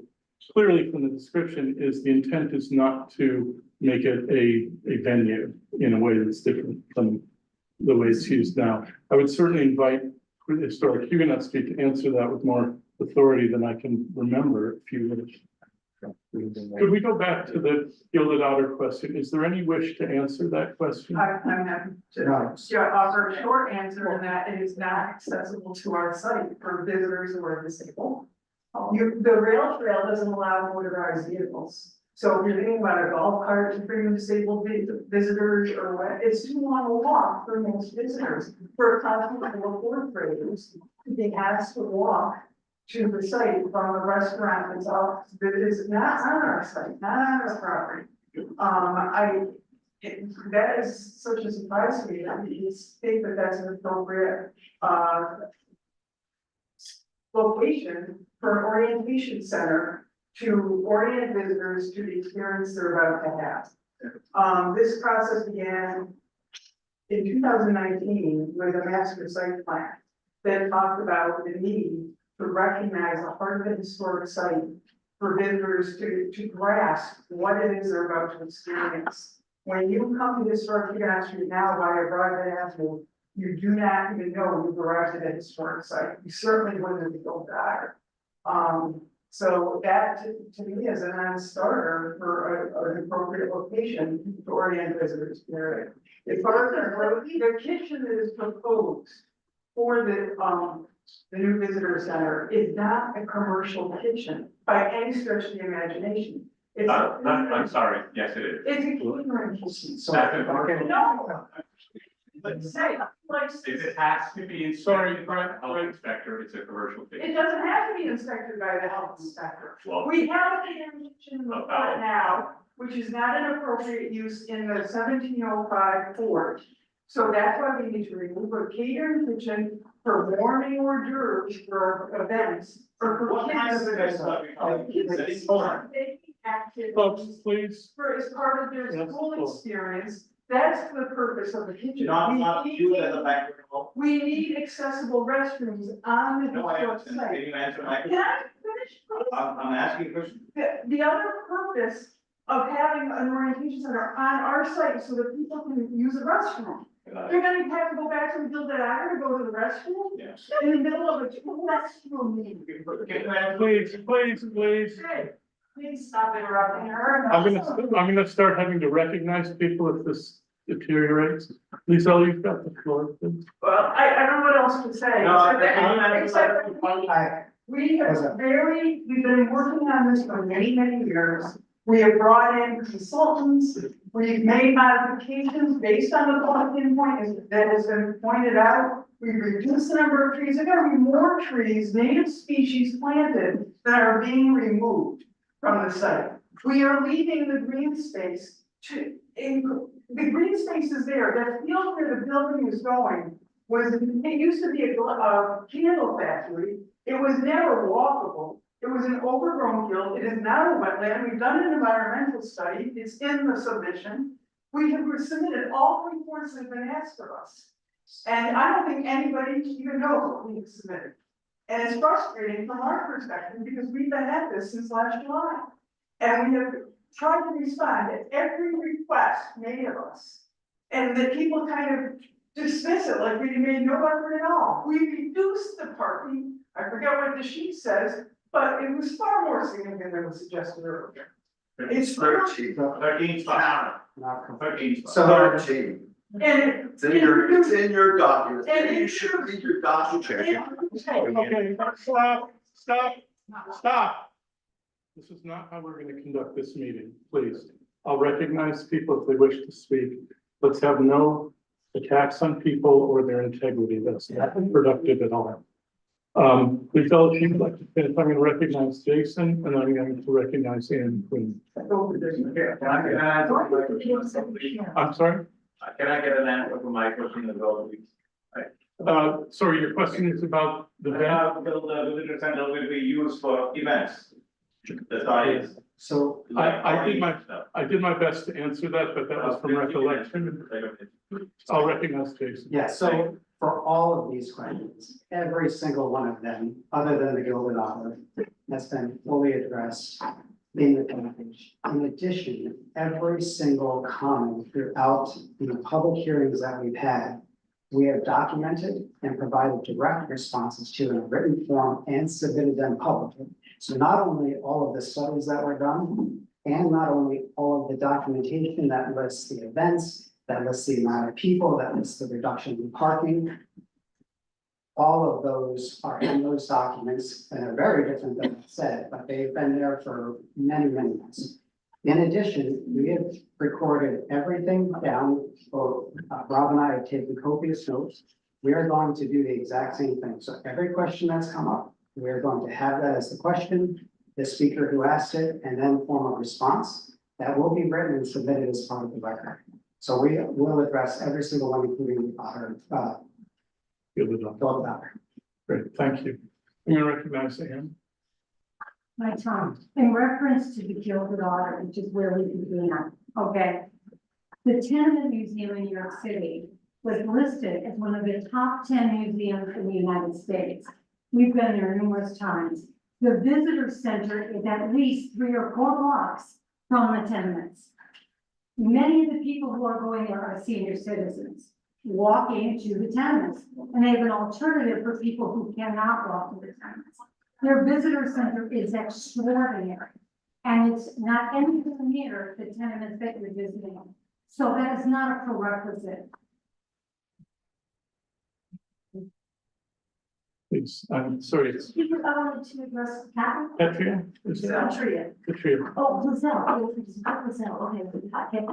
clearly from the description is the intent is not to make it a venue in a way that's different from the way it's used now. I would certainly invite Historic Huguenot Street to answer that with more authority than I can remember a few minutes. Could we go back to the Gilded Otter question? Is there any wish to answer that question? I'm happy to offer a short answer, and that it is not accessible to our site for visitors who are disabled. The rail trail doesn't allow motorized vehicles. So if you're thinking about a golf cart to bring disabled visitors or what, it's too long a walk for most visitors. For a class of fourth graders, being asked to walk to the site from the restaurant that's off, that is not on our site, not on our property. That is such a surprise to me, that you think that that's an appropriate, location for an orientation center to orient visitors to the experience they're about to have. This process began in 2019 with a master site plan that talked about the need to recognize the heart of the historic site for visitors to grasp what it is they're about to experience. When you come to Historic Huguenot Street now via Broadway Avenue, you do not even know you've arrived at a historic site. You certainly wouldn't have built that. So that to me is a non-starter for an appropriate location to orient visitors. As far as the kitchen that is proposed for the new visitor center is not a commercial kitchen by any stretch of the imagination. It's I'm sorry, yes, it is. It's a catering kitchen. So, No. But say, like. If it has to be inspected by the health inspector, it's a commercial It kitchen. doesn't have to be inspected by the health inspector. Well- We have a catering kitchen in the front now, which is not an appropriate use in the 1705 Fort. So that's why we need to remove a catering kitchen for warming hors d'oeuvres for events. Or for What kind of kids. Folks, please. For as part of their Yes, school folks. experience, that's the purpose of the kitchen. Not We you need- as a banquet hall. We need accessible restrooms on the No, I historic understand. Can site. you answer my Can question? I finish, please? I'm asking a question. The other purpose of having an orientation center on our site so that people can use a restroom. They're gonna have to go back to the Gilded Otter to go to the restroom Yes. in the middle of a restroom meeting. Please. Hey, please stop interrupting her. I'm gonna start having to recognize people if this deteriorates. Lisa, you've got the floor, please. Well, I don't know what else to say. No, Except we've been working on this for many, many years. We have brought in consultants, we've made modifications based on the bulletin point that has been pointed out. We've reduced the number of trees, there are gonna be more trees, native species planted that are being removed from the site. We are leaving the green space the green space is there, that field where the building is going it used to be a candle factory. It was never walkable. It was an overgrown field. It is now a wetland. We've done an environmental study. It's in the submission. We have submitted all reports that have been asked of us. And I don't think anybody even knows what we've submitted. And it's frustrating from our perspective because we've been at this since last July. And we have tried to respond to every request made of us. And that people kind of dismiss it like we made no effort at all. We reduced the parking. I forget what the sheet says, but it was far more significant than was suggested earlier. It's 13. 13 spots. 13 spots. So 13. And It's in your documents. And You should read your documents. Okay, stop. This is not how we're gonna conduct this meeting, please. I'll recognize people if they wish to speak. Let's have no attacks on people or their integrity. That's not productive at all. Please tell if you'd like to finish. I'm gonna recognize Jason and I'm going to recognize Ann Quinn. I'm sorry? Can I get an answer for my question as well, please? Sorry, your question is about the The van? visitor center will be used for events. The size. So I did my best to answer that, but that was from recollection. I'll recognize Jason. yeah, so for all of these questions, every single one of them, other than the Gilded Otter, has been fully addressed in the package. In addition, every single comment throughout the public hearings that we've had, we have documented and provided direct responses to in a written form and submitted them publicly. So not only all of the studies that were done, and not only all of the documentation that lists the events, that lists the amount of people, that lists the reduction in parking. All of those are in those documents and are very different than I said, but they've been there for many, many months. In addition, we have recorded everything down, or Rob and I have taken copious notes. We are going to do the exact same thing. So every question that's come up, we're going to have that as the question, the speaker who asked it, and then form a response that will be written and submitted as part of the record. So we will address every single one, including our, Gilded Otter. Great, thank you. I'm gonna recognize Ann. My Tom, in reference to the Gilded Otter, which is where we began, okay? The Tenement Museum in New York City was listed as one of the top 10 museums in the United States. We've been there numerous times. The visitor center is at least 3 or 4 blocks from the tenements. Many of the people who are going there are senior citizens walking to the tenements, and they have an alternative for people who cannot walk to the tenements. Their visitor center is extraordinary, and it's not anywhere near the tenements that you're visiting. So that is not a prerequisite. Please, I'm sorry, it's I wanted to address Catherine. Petria? Is it? Petria. Petria. Oh, Lizelle, okay.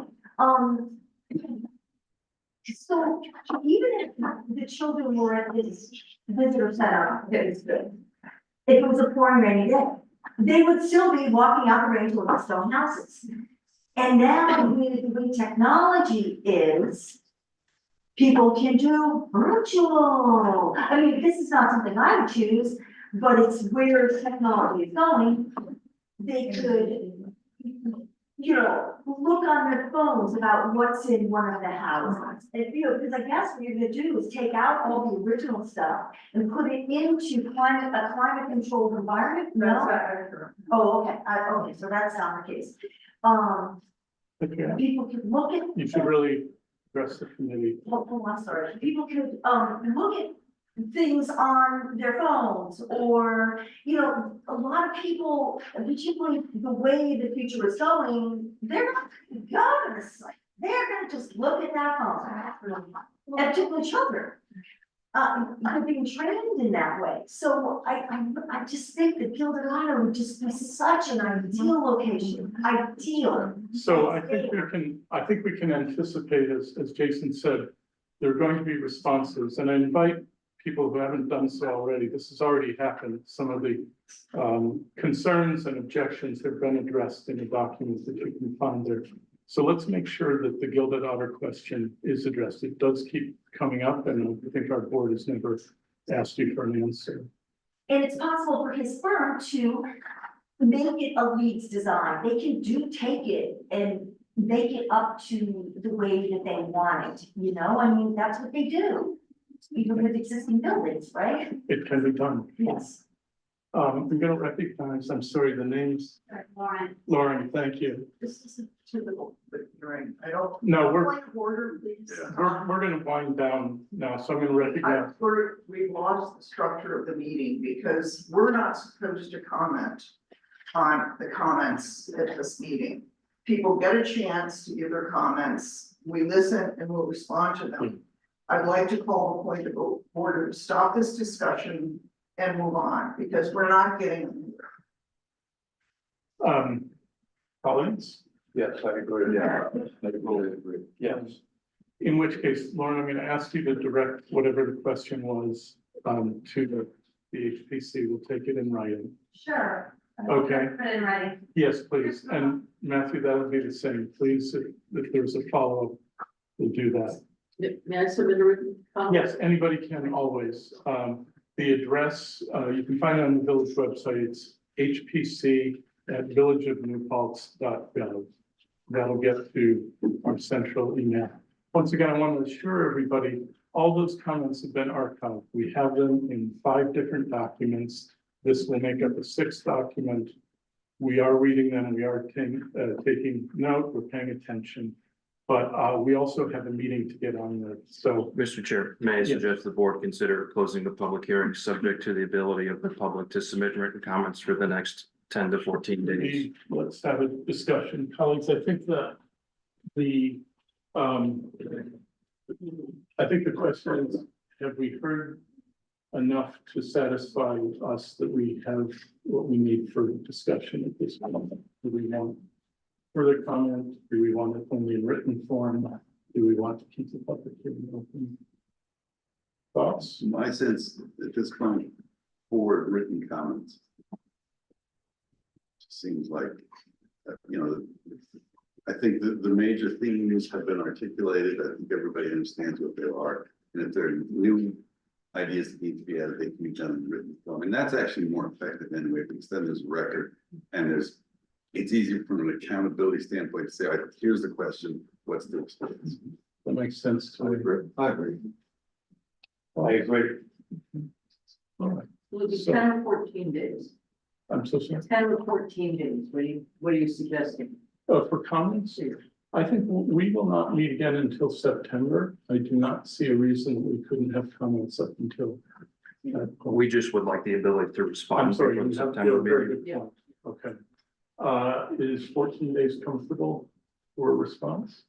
So even if the children were at this visitor center, that is good. If it was a pouring rainy day, they would still be walking out the range of the stone houses. And now the way technology is, people can do virtual. I mean, this is not something I would choose, but it's where technology is going. They could, look on their phones about what's in one of the houses. Because I guess what you're gonna do is take out all the original stuff and put it into a climate controlled environment, no? Oh, okay, okay, so that's not the case. Petria, People could look at. you should really address the committee. Oh, I'm sorry, people could, look at things on their phones, or, a lot of people, particularly the way the future is going, they're not gonna go to the site, they're gonna just look at that phone. And particularly children, they're being trained in that way, so I just think that Gilded Otter would just be such an ideal location, ideal. So I think we can anticipate, as Jason said, there are going to be responses, and I invite people who haven't done so already. This has already happened. Some of the concerns and objections have been addressed in the documents that you can find there. So let's make sure that the Gilded Otter question is addressed. It does keep coming up, and I think our board has never asked you for an answer. And it's possible for his firm to make it a Leeds design. They can take it and make it up to the way that they want it, I mean, that's what they do. Even with existing buildings, right? It can be done. Yes. I'm gonna recognize, I'm sorry, the names. Lauren. Lauren, thank you. This isn't typical, but hearing, I don't. No, we're Point of order, please. we're gonna wind down now, so I'm gonna recognize. We've lost the structure of the meeting because we're not supposed to comment on the comments at this meeting. People get a chance to give their comments, we listen and we'll respond to them. I'd like to call the point of order to stop this discussion and move on, because we're not getting anywhere. Colleagues? Yes, I agree, yeah, I totally agree. Yes. In which case, Lauren, I'm gonna ask you to direct whatever the question was, to the HPC. We'll take it in writing. Sure. Okay. Put it in writing. Yes, please. And Matthew, that would be the same. Please, if there's a follow-up, we'll do that. May I submit a written comment? Yes, anybody can always. The address, you can find it on the village website, it's hpc@villageofnewpaltz.gov. That'll get to our central email. Once again, I want to assure everybody, all those comments have been archived. We have them in 5 different documents. This will make up a 6th document. We are reading them, we are taking note, we're paying attention. But we also have a meeting to get on with, so. Mr. Chair, may I suggest the board consider closing the public hearing subject to the ability of the public to submit written comments for the next 10 to 14 days? Let's have a discussion, colleagues. I think the question is, have we heard enough to satisfy us that we have what we need for discussion at this moment? Do we want further comment? Do we want it only in written form? Do we want to keep the public hearing open? Thoughts? My sense at this point, for written comments. Seems like, I think the major themes have been articulated. I think everybody understands what they are. And if there are new ideas that need to be added, they can be done in written form. And that's actually more effective anyway, because then there's a record and it's easier from an accountability standpoint to say, all right, here's the question, what's the response? That makes sense to me. I agree. I agree. All right. Will it be So- 10 or 14 days? I'm so sorry. 10 or 14 days, what are you suggesting? For comments, I think we will not meet again until September. I do not see a reason that we couldn't have comments up until. We just would like the ability to respond. I'm sorry. for the you have September a very meeting. good point. Okay. Is 14 days comfortable for a response?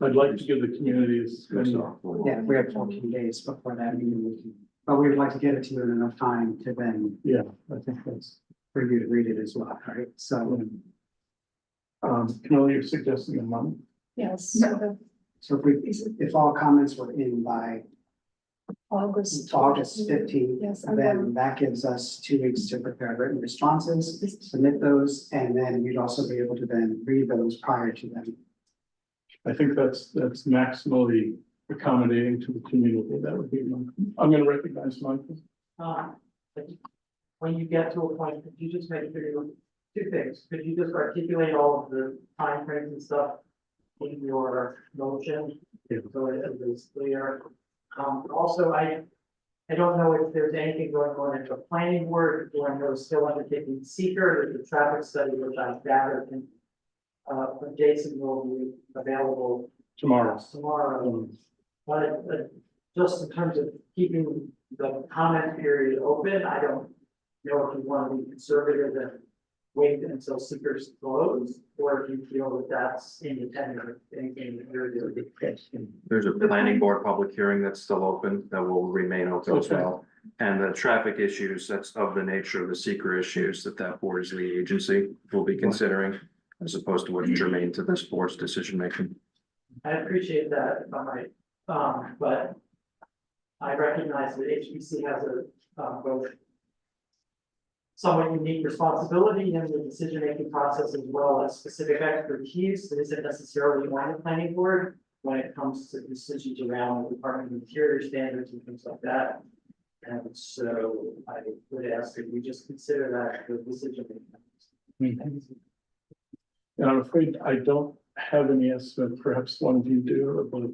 I'd like to give the community as many. Yeah, we have 14 days before that meeting, but we would like to get it to you in enough time to then. Yeah, I think that's. For you to read it as well, right? So. Camilla, you're suggesting a month? Yes. So if all comments were in by August 15th, Yes, and then that gives us 2 weeks to prepare written responses, submit those, and then you'd also be able to then read those prior to them. I think that's maximally accommodating to the community. That would be, I'm going to recognize Michael. When you get to a point, could you just make sure 2 things? Could you just articulate all of the timeframes and stuff in your motion? So it is clear. Also, I don't know if there's anything going on in the planning board, or I know still undertaking seeker, the traffic study, which I gathered and from Jason will be available Tomorrow. But just in terms of keeping the comment period open, I don't know if you want to be conservative and wait until seekers close, or if you feel that that's independent of anything that you're doing. There's a planning board public hearing that's still open, that will remain open as well. And the traffic issues, that's of the nature of the seeker issues that board is the agency will be considering, as opposed to what's germane to this board's decision making. I appreciate that, if I might, but I recognize that HPC has a, both somewhat unique responsibility in the decision-making process, as well as specific expertise that isn't necessarily on the planning board when it comes to decisions around the Department of Interior standards and things like that. And so I would ask that we just consider that the decision-making. And I'm afraid I don't have any estimate, perhaps one of you do, about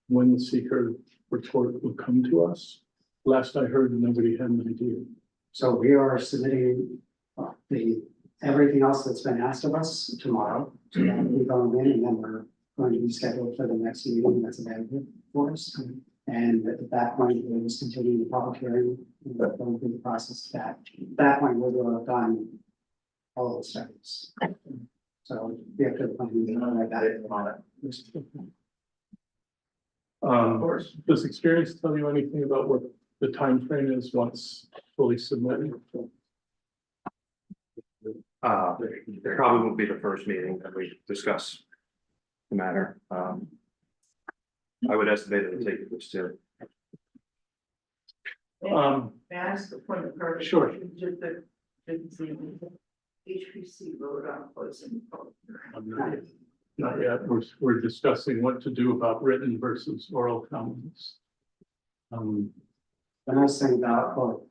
when the seeker report will come to us. Last I heard, nobody had an idea. So we are submitting everything else that's been asked of us tomorrow. So that will be going in, and then we're going to be scheduled for the next meeting that's available for us. And at that point, we'll just continue the public hearing, and we'll go through the process of that. At that point, we will have done all the studies. So we have to plan like that. Does experience tell you anything about what the time frame is once fully submitted? There probably won't be the first meeting that we discuss the matter. I would estimate it would take at least 2. May I ask a point of clarification? Sure. Just that, HPC vote on closing. Not yet. We're discussing what to do about written versus oral comments. The nice thing about, well,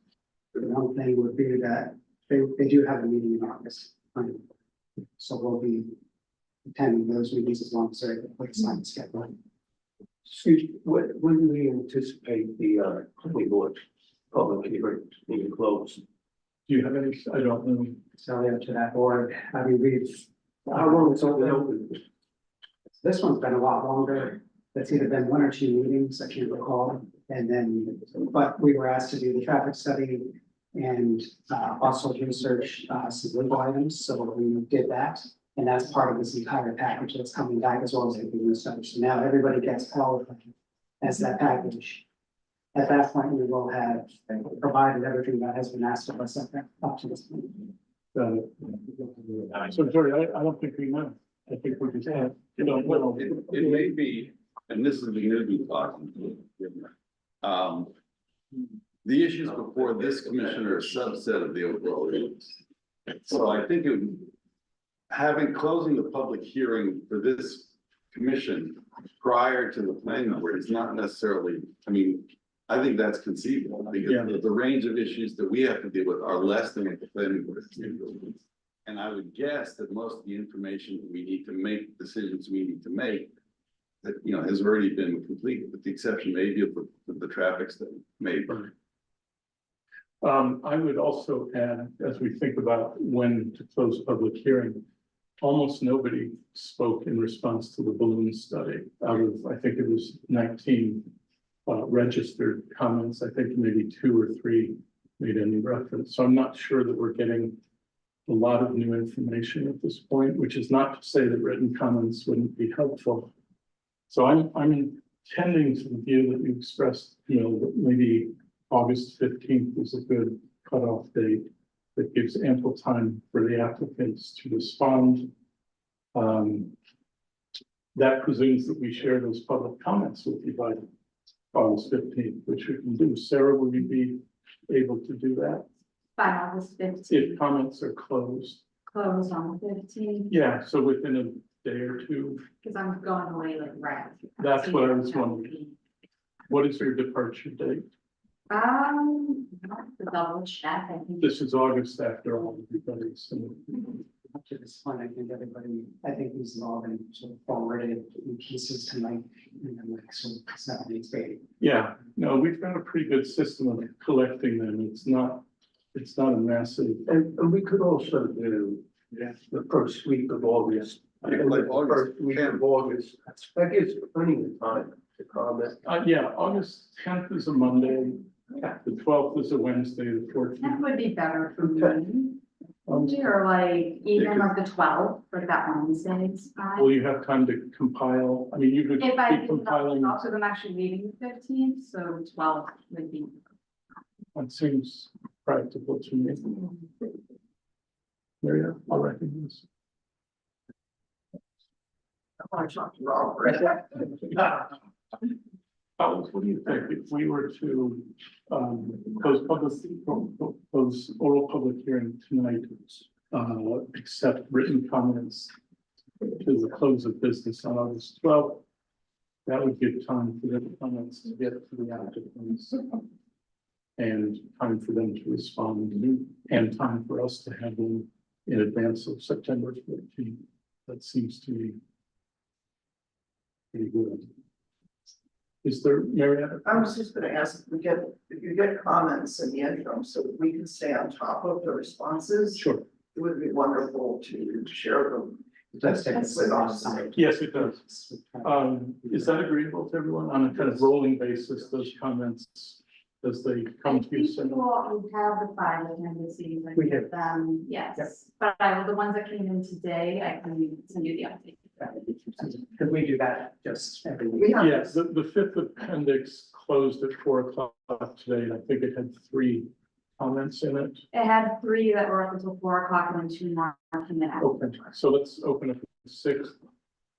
the one thing would be that they do have a meeting in August. So we'll be attending those meetings as long as they're able to sign the schedule. When do we anticipate the planning board public hearing being closed? Do you have any, I don't know. It's only up to that board. I mean, we've, How long it's only open? this one's been a lot longer. It's either been 1 or 2 meetings, I can't recall. And then, but we were asked to do the traffic study and also research some legal items, so we did that. And that's part of this entire package that's coming back as well as the business study. So now everybody gets qualified as that package. At that point, we will have provided everything that has been asked of us up to this point. So Jerry, I don't think we know. I think we're just, you don't know. It may be, and this is the new talking. The issues before this commissioner are a subset of the overall issues. So I think closing the public hearing for this commission prior to the planning board is not necessarily, I mean, I think that's conceivable, because the range of issues that we have to deal with are less than what the planning board is dealing with. And I would guess that most of the information that we need to make, decisions we need to make, that, you know, has already been completed, with the exception maybe of the traffic study, maybe. I would also add, as we think about when to close public hearing, almost nobody spoke in response to the balloon study. Out of, I think it was 19 registered comments, I think maybe 2 or 3 made any reference. So I'm not sure that we're getting a lot of new information at this point, which is not to say that written comments wouldn't be helpful. So I'm tending to the view that you expressed, you know, that maybe August 15th is a good cutoff date that gives ample time for the applicants to respond. That presumes that we share those public comments with you by August 15th, which we can do. Sarah, will you be able to do that? By August 15th. If comments are closed? Closed on the 15th, Yeah, so within a day or 2. because I'm going away like right. That's what I was wondering. What is your departure date? The double check, I think. This is August after all, everybody, so. Up to this point, I think these have all been sort of forwarded in pieces tonight, and then like sort of 7, 8 days. Yeah, no, we've got a pretty good system of collecting them. It's not a massive. And we could also do the first week of August. Like August First week of August, that gives plenty of time to comment. Yeah, August 10th is a Monday, the 12th is a Wednesday, the 14th. That would be better for me. Or like even like the 12th, like that Wednesday is fine. Will you have time to compile? I mean, you could If I be do compiling. that, also I'm actually leaving the 15th, so 12th would be. That seems practical to me. There you go, I'll recognize. Alex, what do you think if we were to close oral public hearing tonight, accept written comments to the close of business on August 12th? That would give time for the comments to get to the applicants and time for them to respond and time for us to have them in advance of September 14th. That seems to me pretty good. Is there, Marietta? I was just gonna ask if you get comments in the interim, so that we can stay on top of the responses. Sure. It would be wonderful to share them. Let's take with us. Yes, it does. Is that agreeable to everyone on a kind of rolling basis, those comments, as they come to you? You all have the 5 appendices, I We give them, yes, but the ones that came in today, I can send you the update. Could we do that just every week? Yes, the 5th appendix closed at 4 o'clock today, and I think it had 3 comments in it. It had 3 that were up until 4 o'clock and then 2 more came in after. Okay, so let's open up the 6th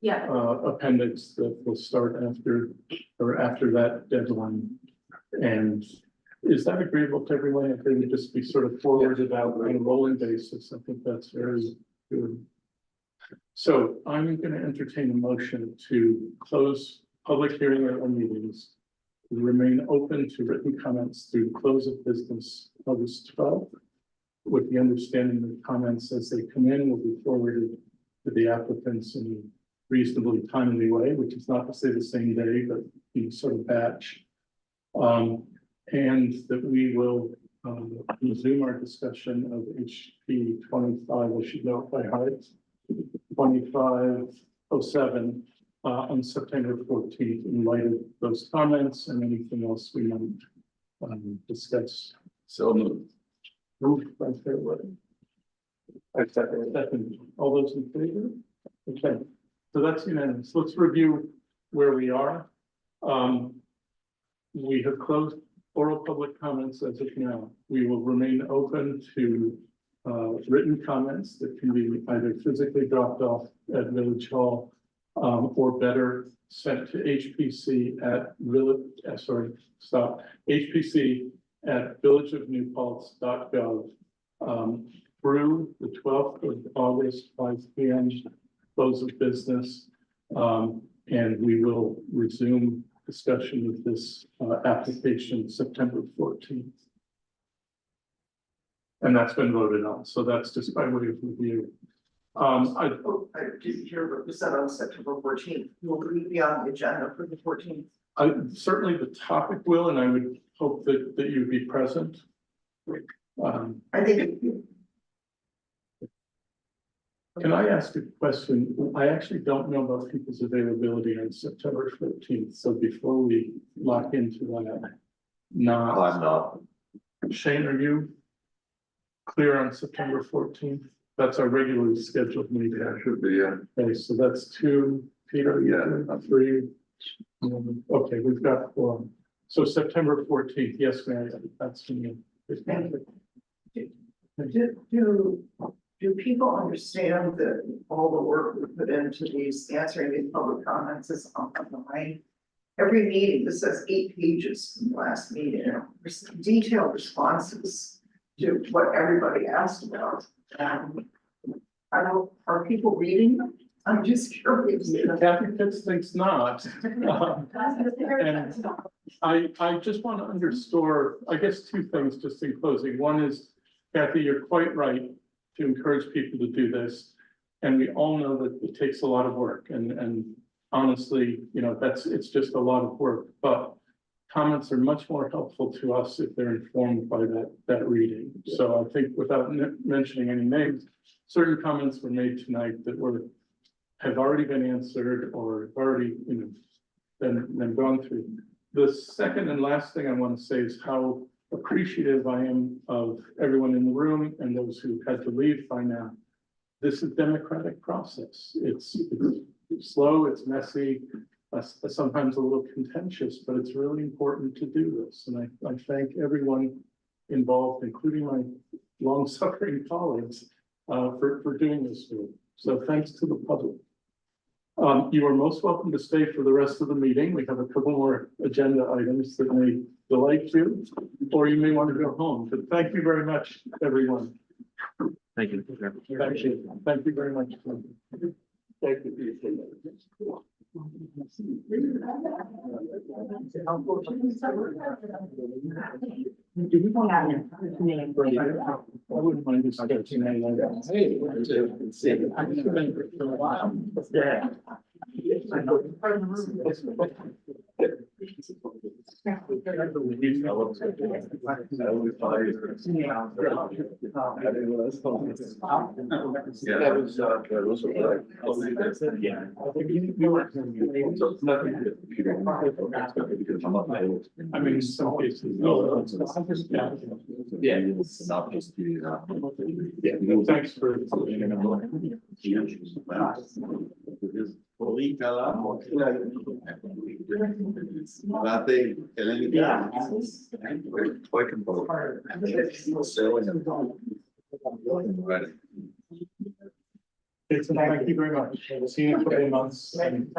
Yeah, appendix that will start after that deadline. And is that agreeable to everyone? If they would just be sort of forwarded out on a rolling basis, I think that's very good. So I'm gonna entertain a motion to close public hearing at our meetings. Remain open to written comments through the close of business August 12th. With the understanding that comments as they come in will be forwarded to the applicants in a reasonably timely way, which is not to say the same day, but in sort of batch. And that we will resume our discussion of HP 25, I should know it by heart, 2507 on September 14th in light of those comments and anything else we might discuss. So moved. Moved by Fairweather. I second. All those in favor? Okay, so that's unanimous. Let's review where we are. We have closed oral public comments as of now. We will remain open to written comments that can be either physically dropped off at Village Hall or better sent to HPC at HPC at villageofnewpaltz.gov through the 12th of August, 5 p.m. close of business. And we will resume discussion of this application September 14th. And that's been voted on, so that's just by way of review. I didn't hear what you said on September 14th. Will we be on the agenda for the 14th? Certainly the topic will, and I would hope that you'd be present. I think. Can I ask a question? I actually don't know about people's availability on September 14th, so before we lock into that. I'm not. Shane, are you clear on September 14th? That's our regularly scheduled meeting. Yeah, should be, yeah. Okay, so that's 2, Peter, yeah, 3. Okay, we've got 4. So September 14th, yes, Mary, that's me. Do people understand that all the work we put into these, answering these public comments is online? Every meeting, this says 8 pages from the last meeting, there's detailed responses to what everybody asked about. I don't, are people reading them? I'm just curious. Kathy Pitts thinks not. And I just want to underscore, I guess, 2 things just in closing. One is, Kathy, you're quite right to encourage people to do this. And we all know that it takes a lot of work and honestly, you know, it's just a lot of work, but comments are much more helpful to us if they're informed by that reading. So I think without mentioning any names, certain comments were made tonight that have already been answered or have already, you know, been gone through. The second and last thing I want to say is how appreciative I am of everyone in the room and those who had to leave by now. This is a democratic process. It's slow, it's messy, sometimes a little contentious, but it's really important to do this. And I thank everyone involved, including my long-suffering colleagues, for doing this work. So thanks to the public. You are most welcome to stay for the rest of the meeting. We have a couple more agenda items that may delight you, or you may want to go home. But thank you very much, everyone. Thank you. Thank you very much. Thank you. I wouldn't mind just sketching that like, hey, I just remember it for a while. Yeah. I mean, in some cases. Yeah, it's not just the, Thanks for. Jason, thank you very much. See you in a couple of months. And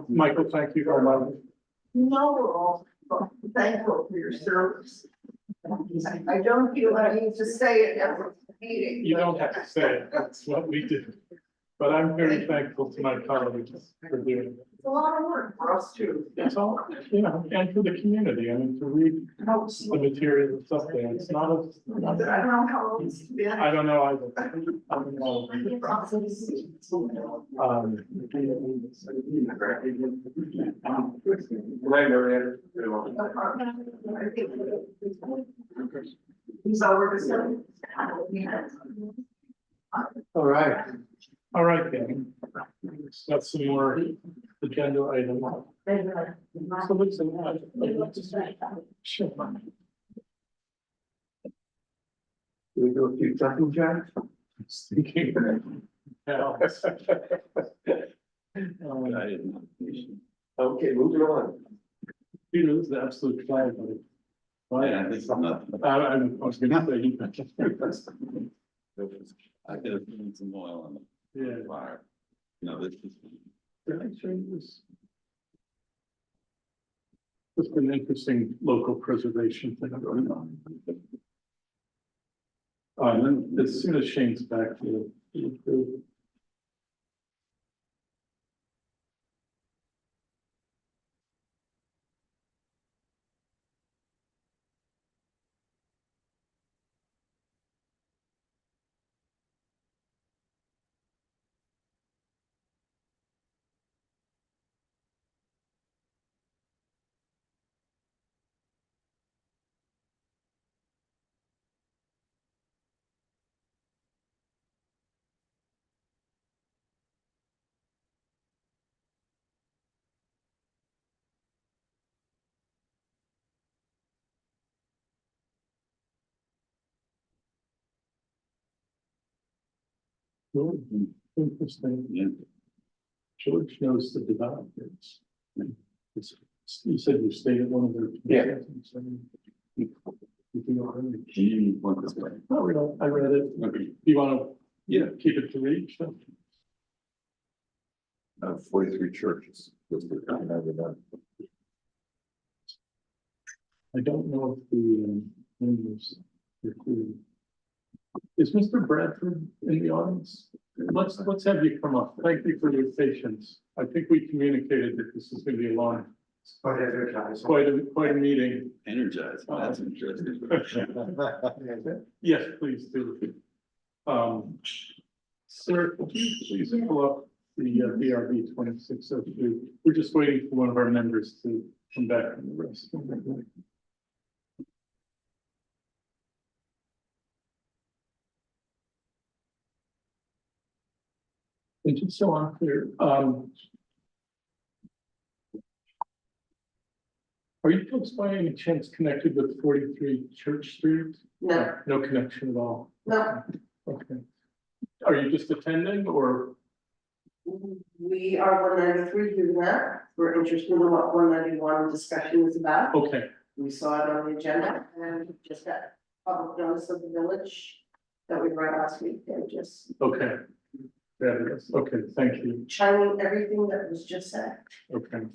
Michael, thank you very much. No, we're all thankful for your service. I don't feel I need to say it every meeting. You don't have to say it. That's what we do. But I'm very thankful to my colleagues for doing it. It's a lot of work for us too. It's all, you know, and for the community, I mean, to read the material that's up there, it's not a. Not that I don't know how old it's been. I don't know either. I don't know. He's over this one. All right. All right, then. Got some more agenda items. So listen, sure. We go to jumping jacks? Thinking. Yeah. Okay, moving on. Peter, this is the absolute flag. Yeah, I think I'm not. I was gonna say. I could have put some oil on the Yeah. fire. No, this is. Did I show you this? It's been an interesting local preservation thing going on. And then as soon as Shane's back, we'll. Interesting. Yeah. George knows the developers. You said you stayed at one of their. Yeah. Do you want this way? No, we don't, I read it. Okay. Do you wanna, keep it to read? Sure. 43 churches. Was the kind of that. I don't know if the members are clear. Is Mr. Bradford in the audience? Let's have you come up. Thank you for your patience. I think we communicated that this is gonna be a long, quite a meeting. Energized, that's interesting. Yes, please do. Sir, could you please pull up the BRB 2602? We're just waiting for one of our members to come back from the rest. And just so I'm clear, are you folks by any chance connected with 43 Church Street? No. No connection at all? No, Okay. Are you just attending or? we are 193 Huguenot. We're interested in what 191 discussion is about. Okay, We saw it on the agenda and just got public notice of the village that we read last week and just okay. There it is. Okay, thank you. chiming everything that was just said. Okay.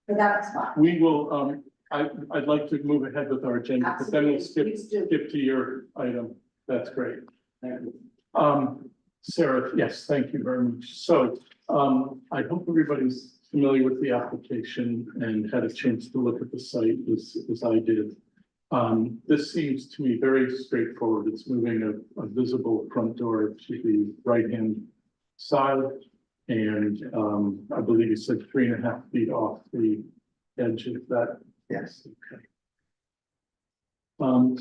But that's fine. We will, I'd like to move ahead with our agenda, but then we'll skip to your item. That's great. Thank you. Sarah, yes, thank you very much. So, I hope everybody's familiar with the application and had a chance to look at the site as I did. This seems to me very straightforward. It's moving a visible front door to the right-hand side. And, I believe you said 3.5 feet off the edge of that. Yes. Okay.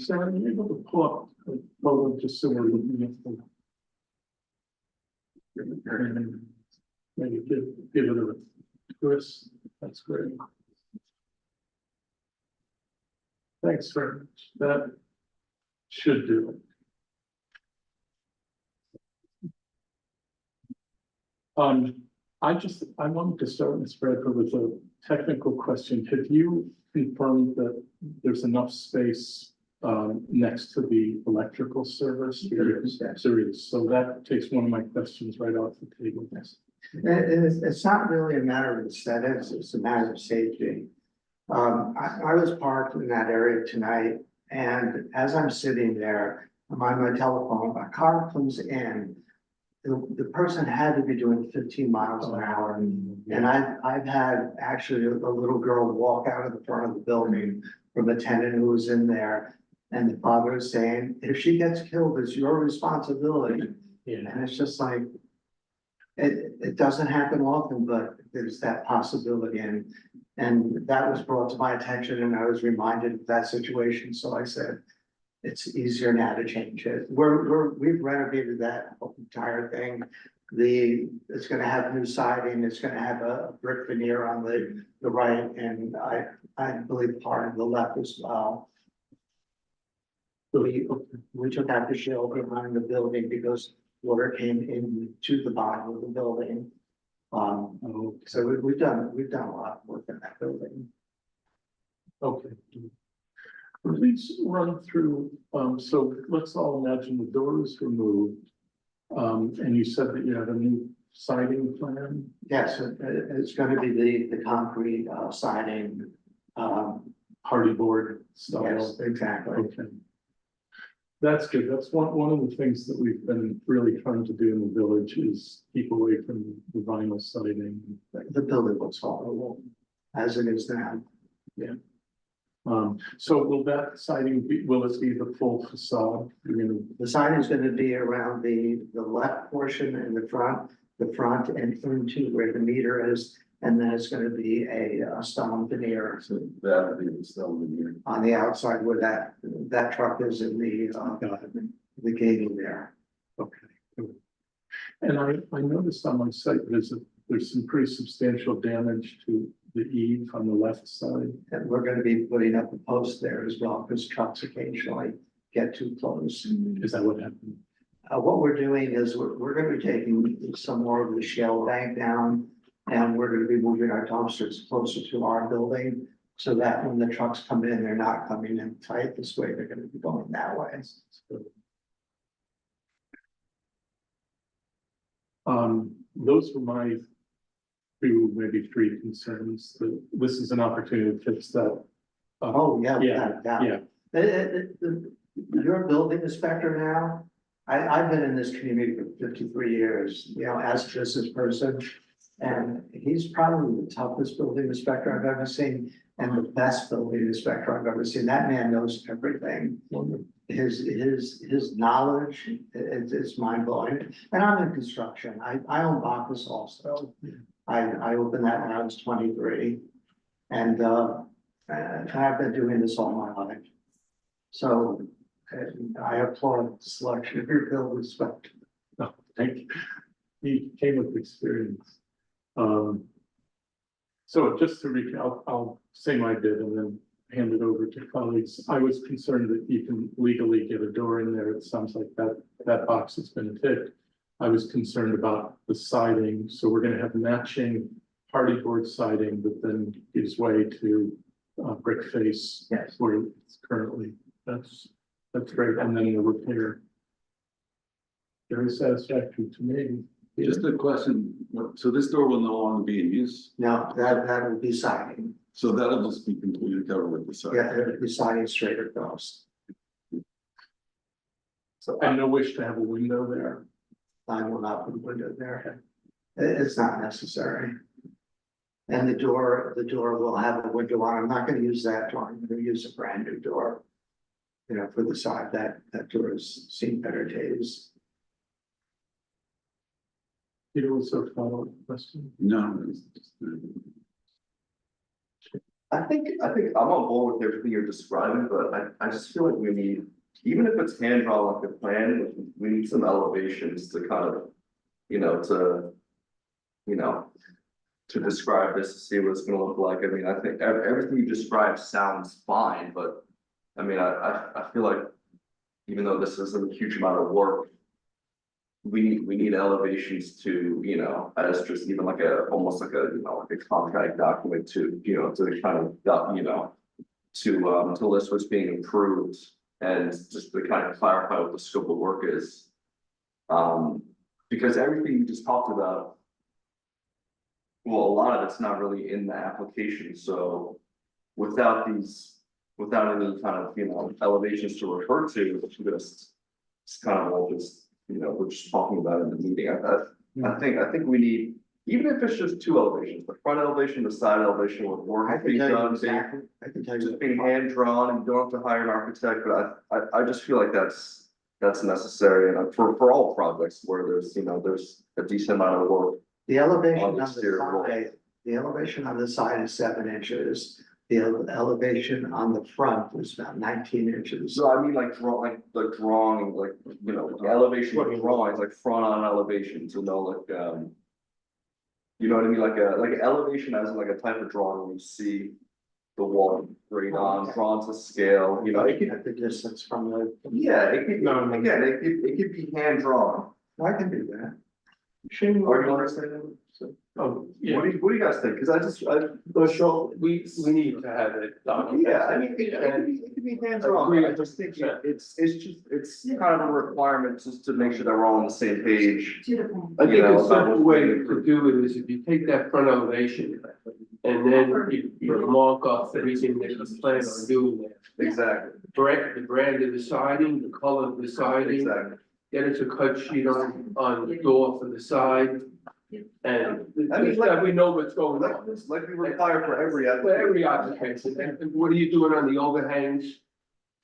Sarah, are you able to pull up a photo just so we're looking at the. Maybe give it a twist. That's great. Thanks very much. That should do it. I wanted to start, Ms. Bradford, with a technical question. Have you confirmed that there's enough space next to the electrical service? There is. So that takes one of my questions right off the table. Yes. It's not really a matter of aesthetics, it's a matter of safety. I was parked in that area tonight, and as I'm sitting there, I'm on my telephone, a car comes in. the person had to be doing 15 miles an hour. And I've had actually a little girl walk out of the front of the building from a tenant who was in there. And the father is saying, if she gets killed, it's your responsibility. Yeah. And it's just like, it doesn't happen often, but there's that possibility. And that was brought to my attention and I was reminded of that situation. So I said, it's easier now to change it. We've renovated that entire thing. It's gonna have new siding, it's gonna have a brick veneer on the right, and I believe part of the left as well. So we took out the shell behind the building because water came into the bottom of the building. So we've done a lot of work in that building. Okay. Please run through, so let's all imagine the door is removed. And you said that you have a new siding plan? Yes, it's gonna be the concrete siding. Hardy board style? Yes, exactly. Okay. That's good. That's one of the things that we've been really trying to do in the village is keep away from the vinyl siding. The building looks horrible as it is now. Yeah. So will that siding be, will it be the full facade? The siding is gonna be around the left portion in the front and into where the meter is. And then it's gonna be a stone veneer. So that would be the stone veneer. On the outside where that truck is in the gating there. Okay. And I noticed on my site visit, there's some pretty substantial damage to the eave on the left side. And we're gonna be putting up a post there as well, because trucks occasionally get too close. Is that what happened? What we're doing is we're gonna be taking some more of the shell bank down. And we're gonna be moving our dumpsters closer to our building. So that when the trucks come in, they're not coming in tight this way, they're gonna be going that way. Those were my two, maybe three concerns, that this is an opportunity to fix that. Oh, yeah. Yeah. Your building inspector now, I've been in this community for 53 years, you know, as a business person. And he's probably the toughest building inspector I've ever seen and the best building inspector I've ever seen. That man knows everything. His knowledge, it's mind blowing. And I'm in construction. I own Bacchus also. I opened that when I was 23. And I've been doing this all my life. So I applaud the selection of your building inspector. Oh, thank you. He came with experience. So just to recap, I'll say my bit and then hand it over to colleagues. I was concerned that you can legally get a door in there. It sounds like that box has been ticked. I was concerned about the siding, so we're gonna have matching hardy board siding, but then gives way to brick face. Yes. Where it's currently, that's great, and then the repair. Very satisfactory to me. Just a question, so this door will no longer be in use? No, that will be siding. So that'll just be completely covered with the siding? Yeah, it'll be siding straight across. So I no wish to have a window there. I will not put a window there. It's not necessary. And the door will have a window on. I'm not gonna use that door. I'm gonna use a brand new door. You know, for the side, that door has seen better days. Peter, was there a follow-up question? No. It's just, I think I'm on board with everything you're describing, but I just feel like we need, even if it's hand drawn like a plan, we need some elevations to kind of, to describe this, to see what it's gonna look like. I mean, I think everything you described sounds fine, but I mean, I feel like even though this isn't a huge amount of work, we need elevations to, as just even like almost like a contract document to kind of, to list what's being improved and just to kind of clarify what the scope of work is. Because everything you just talked about, well, a lot of it's not really in the application, so without any kind of, elevations to refer to, it's kind of all just you know, we're just talking about in the meeting. I think we need, even if it's just two elevations, the front elevation, the side elevation with I work can being tell you done, exactly, I can tell you. just being hand drawn, and you don't have to hire an architect, but I just feel like that's necessary, and for all projects where there's, you know, there's a decent amount of work. The elevation On on the the exterior wall. side, the elevation on the side is 7 inches. The elevation on the front is about 19 inches. So I mean, like drawing, like, you know, the elevation drawings, like front on elevations, you know, like, you know what I mean, like an elevation as in like a type of drawing where you see the wall grade on, drawn to scale, you know, it could, At the distance from the. yeah, it could, again, it could be hand drawn. I can do that. Shane, Or do you understand? So, oh, yeah. what do you guys think? Cause we need to have it documented. yeah, I mean, it could be hand drawn, but I just think it's kind of a requirement just to make sure that we're all on the same page. I think You know, a about simple what's way being to do it is if you take that front elevation and then you mark off everything that you plan on doing there. Exactly, The brand of the siding, the color of the siding, exactly. then it's a cut sheet on the door for the side. And I mean, just that we know what's going on. Like we require for every For every application, and what are you doing on the overhangs?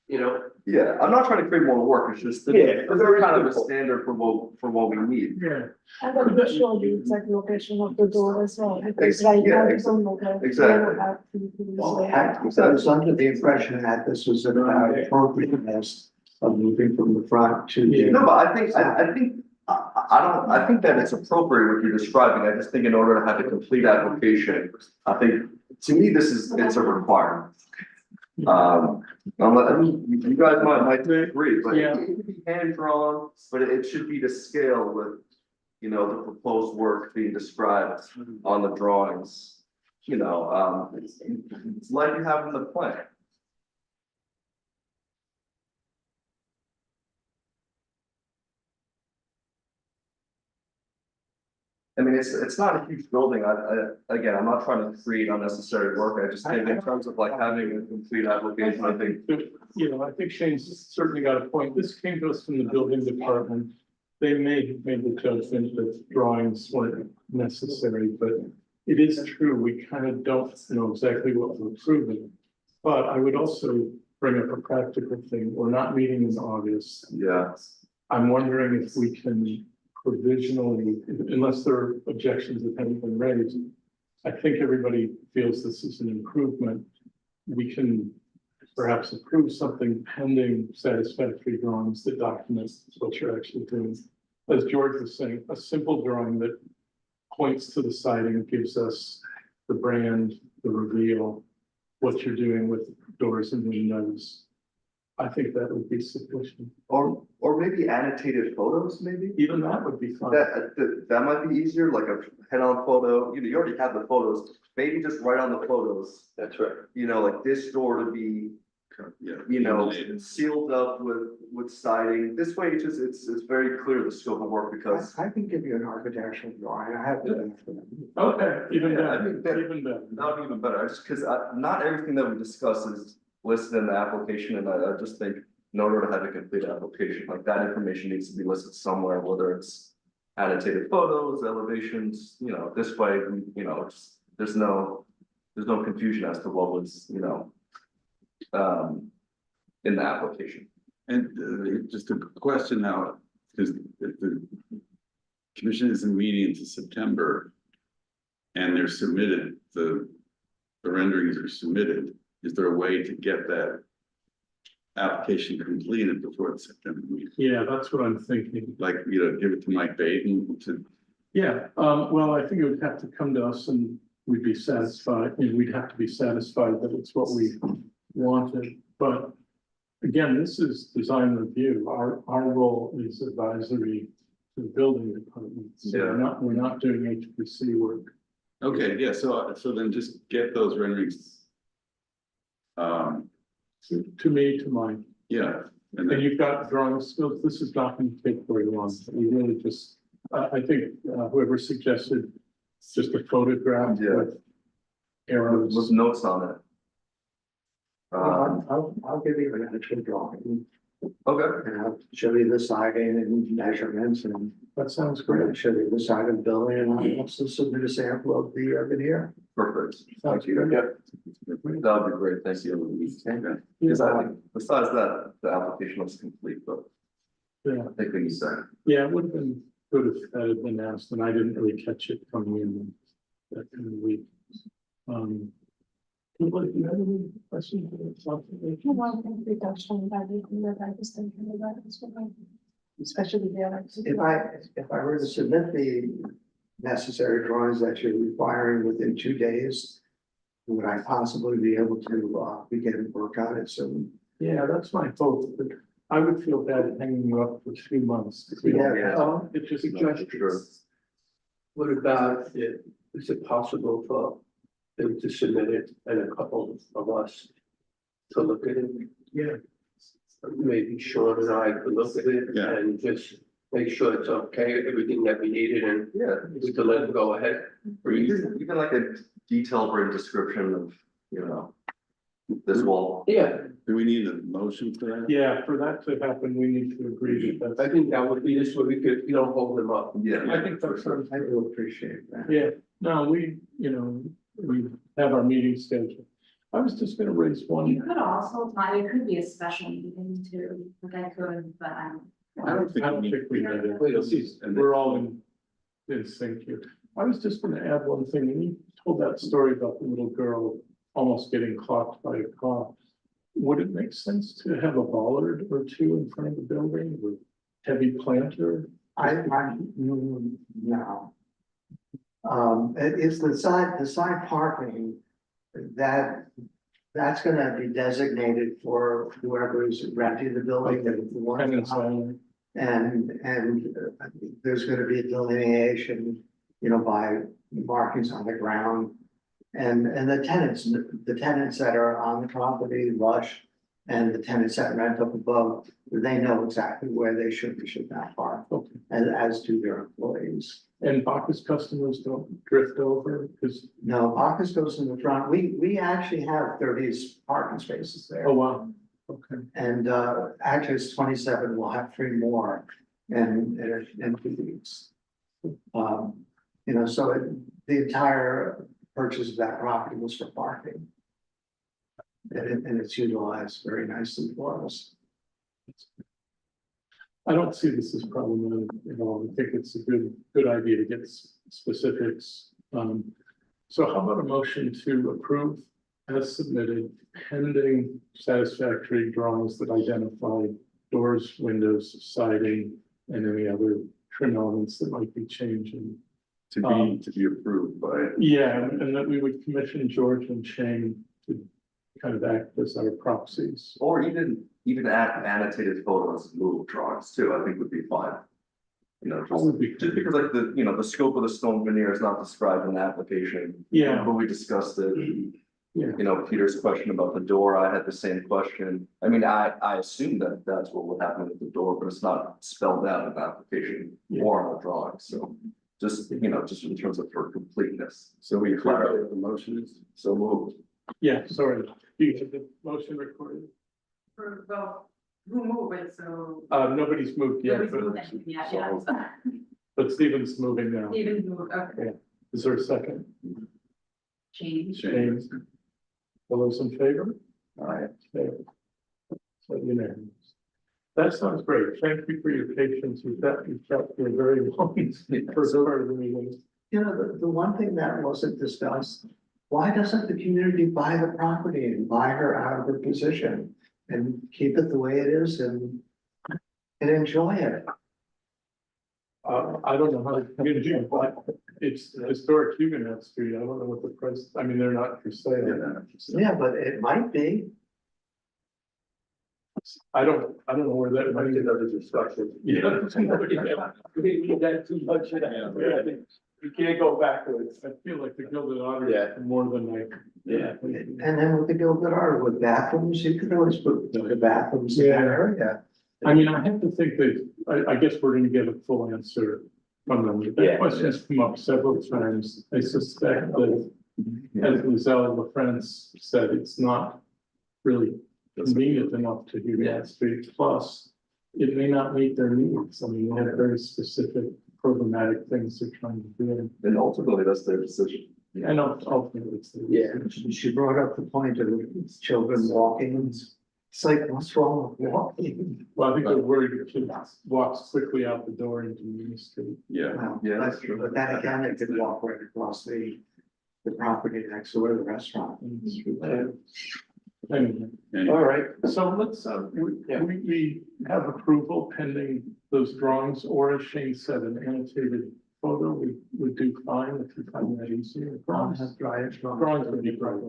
You know, Yeah, I'm not trying to create more work, it's just, Yeah, it's very kind of a simple. standard for what we need. Yeah. And I'm not sure the exact location of the door as well, because Ex- right yeah, now we ex- don't know that. exactly. Well, I was under the impression that this was about appropriateness of moving from the front to the. No, but I think that it's appropriate what you're describing, I just think in order to have a complete application, I think, to me, it's a requirement. I mean, you guys might agree, but it could be hand drawn, but it should be to scale with, you know, the proposed work being described on the drawings. You know, it's like you have in the plan. I mean, it's not a huge building, again, I'm not trying to create unnecessary work, I just think in terms of like having a complete application, I think. You know, I think Shane's certainly got a point. This came to us from the building department. They may have made the judgment that drawings weren't necessary, but it is true, we kind of don't know exactly what we're approving. But I would also bring up a practical thing. We're not meeting in August. Yeah. I'm wondering if we can provisionally, unless there are objections that haven't been raised. I think everybody feels this is an improvement. We can perhaps approve something pending satisfactory drawings that document what you're actually doing. As George was saying, a simple drawing that points to the siding, gives us the brand, the reveal, what you're doing with doors and windows. I think that would be sufficient. Or maybe annotated photos, maybe? Even that would be fine. That might be easier, like a head-on photo, you already have the photos, maybe just write on the photos. that's right. You know, like this door to be, Yeah. you know, sealed up with siding, this way it's very clear the scope of work because. I can give you an architectural drawing, I have that. Okay, even Yeah, I better, think that- even better. Not even better, I just, cause not everything that we discuss is listed in the application, and I just think in order to have a complete application, like that information needs to be listed somewhere, whether it's annotated photos, elevations, you know, this way, you know, there's no confusion as to what was, you know, in the application. And just a question now, because if the commission isn't meeting until September and they're submitted, the renderings are submitted, is there a way to get that application completed before the September meeting? Yeah, that's what I'm thinking. Like, you know, give it to Mike Baden to, Yeah, well, I think it would have to come to us and we'd be satisfied, and we'd have to be satisfied that it's what we wanted. But again, this is design review. Our role is advisory to the building department. So we're not doing HPC work. okay, yeah, so then just get those renderings. To me, to mine. Yeah. And And then, you've got drawing skills. This is not going to take very long. We really just, I think whoever suggested just a photograph with arrows. With notes on it. I'll give you an actual drawing. Okay. And I'll show you the siding and measurements and. That sounds We're great. gonna show you the side of the building and I'll also submit a sample of the veneer. Perfect. Sounds good. That would be great, thank you. Okay. Because I think, besides that, the application was complete, but Yeah, I think we need that. yeah, it would have been good if that had been asked, and I didn't really catch it coming in that kind of week. People, do you have any questions or something? Well, I think we touched on that, I was thinking about it as well. Especially there. If I were to submit the necessary drawings that you're requiring within 2 days, would I possibly be able to begin work on it soon? Yeah, that's my hope, but I would feel bad hanging you up for 2 months. Because we don't Yeah. have, it's just. Sure. What about it, is it possible for them to submit it and a couple of us to look at it? Yeah. Maybe Sean and I could look at it Yeah. and just make sure it's okay, everything that we needed and Yeah. we could let it go ahead. Or even like a detailed written description of, you know, this wall. Yeah, Do we need a motion for that? Yeah, for that to happen, we need to agree that I that's, think that would be this way we could, you know, hold them up. Yeah. I think that's sort of, I do appreciate that. yeah, no, we have our meeting scheduled. I was just gonna raise You one, could also, it could be a special meeting too, but I could, but I don't think we need it. This is- we're all in sync here. I was just gonna add one thing, when you told that story about the little girl almost getting clocked by a car. Would it make sense to have a bollard or two in front of the building with heavy planter? No. It's the side parking that's gonna be designated for whoever is renting the building and the one. Tenants only. And there's gonna be a delineation, by markings on the ground. And the tenants that are on the property, Lush, and the tenants that rent up above, they know exactly where they should not park. Okay. And as do their employees. And Bacchus customers don't drift over, because, No, Bacchus goes in the front. We actually have 30 parking spaces there. oh, wow, okay. And actually it's 27, we'll have 3 more in 2 weeks. So the entire purchase of that property was for parking. And it's utilized very nicely for us. I don't see this as problematic at all. I think it's a good idea to get specifics. So how about a motion to approve as submitted pending satisfactory drawings that identify doors, windows, siding, and any other trim elements that might be changing? To be approved by. Yeah, and that we would commission George and Shane to kind of act as our proxies. Or even add annotated photos, Google drawings too, I think would be fine. Just because like the scope of the stone veneer is not described in the application. Yeah. But we discussed it. Yeah. Peter's question about the door, I had the same question. I mean, I assume that that's what would happen with the door, but it's not spelled out in the application or on the drawing, so. Just in terms of for completeness. So we clarify what the motion is. So moved. Yeah, sorry. Do you have the motion recorded? well, who moved it, so. Nobody's moved yet, Nobody's moved anything yet, yeah. but Stephen's moving now. Even moved, okay. Is there a second? Change. James? All those in favor? All right. Okay. So unanimous. That sounds great. Thank you for your patience. You've kept your very long first part of the meeting. The one thing that wasn't discussed, why doesn't the community buy the property and buy her out of her position? And keep it the way it is and enjoy it? I don't know how the community, but it's historic Huguenot Street. I don't know what the price, I mean, they're not for sale. Yeah, but it might be. I don't know where that might be. Another discussion. Yeah. We got too much of that. You can't go backwards. I feel like the Gilded Otter is more than like. Yeah. And then with the Gilded Otter with bathrooms, you could always put the bathrooms in that area. I mean, I have to think that, I guess we're gonna get a full answer from them. That question's come up several times. I suspect that, as Lizelle LaFrance said, it's not really convenient enough to Huguenot Street, plus it may not meet their needs. I mean, they have very specific programmatic things they're trying to do. And ultimately, that's their decision. And ultimately, it's. Yeah, she brought up the point of children walking. It's like, what's wrong with walking? Well, I think they're worried if kids walks quickly out the door into Main Street. Well, Yeah, but that's true. but then again, they could walk right across the property next door to the restaurant. Anyway, All right. so let's, we have approval pending those drawings, or as Shane said, an annotated photo, we would do fine if you find that easier. Drawings would be great.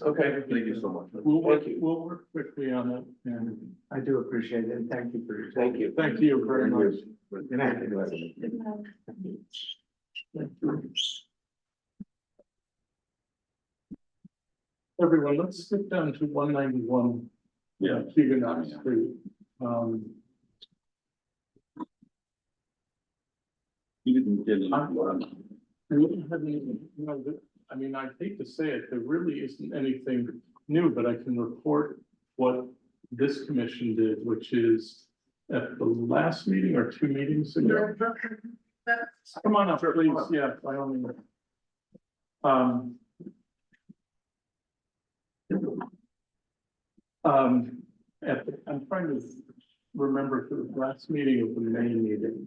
Okay, thank you so much. We'll work quickly on it, and I do appreciate it, and thank you for your. Thank you. thank you very much. Good night. Everyone, let's skip down to 191. Huguenot Street. You didn't get any. We don't have any, I mean, I hate to say it, there really isn't anything new, but I can report what this commission did, which is at the last meeting or 2 meetings ago. Come on up, please, yeah, by all means. I'm trying to remember if it was last meeting or the main meeting.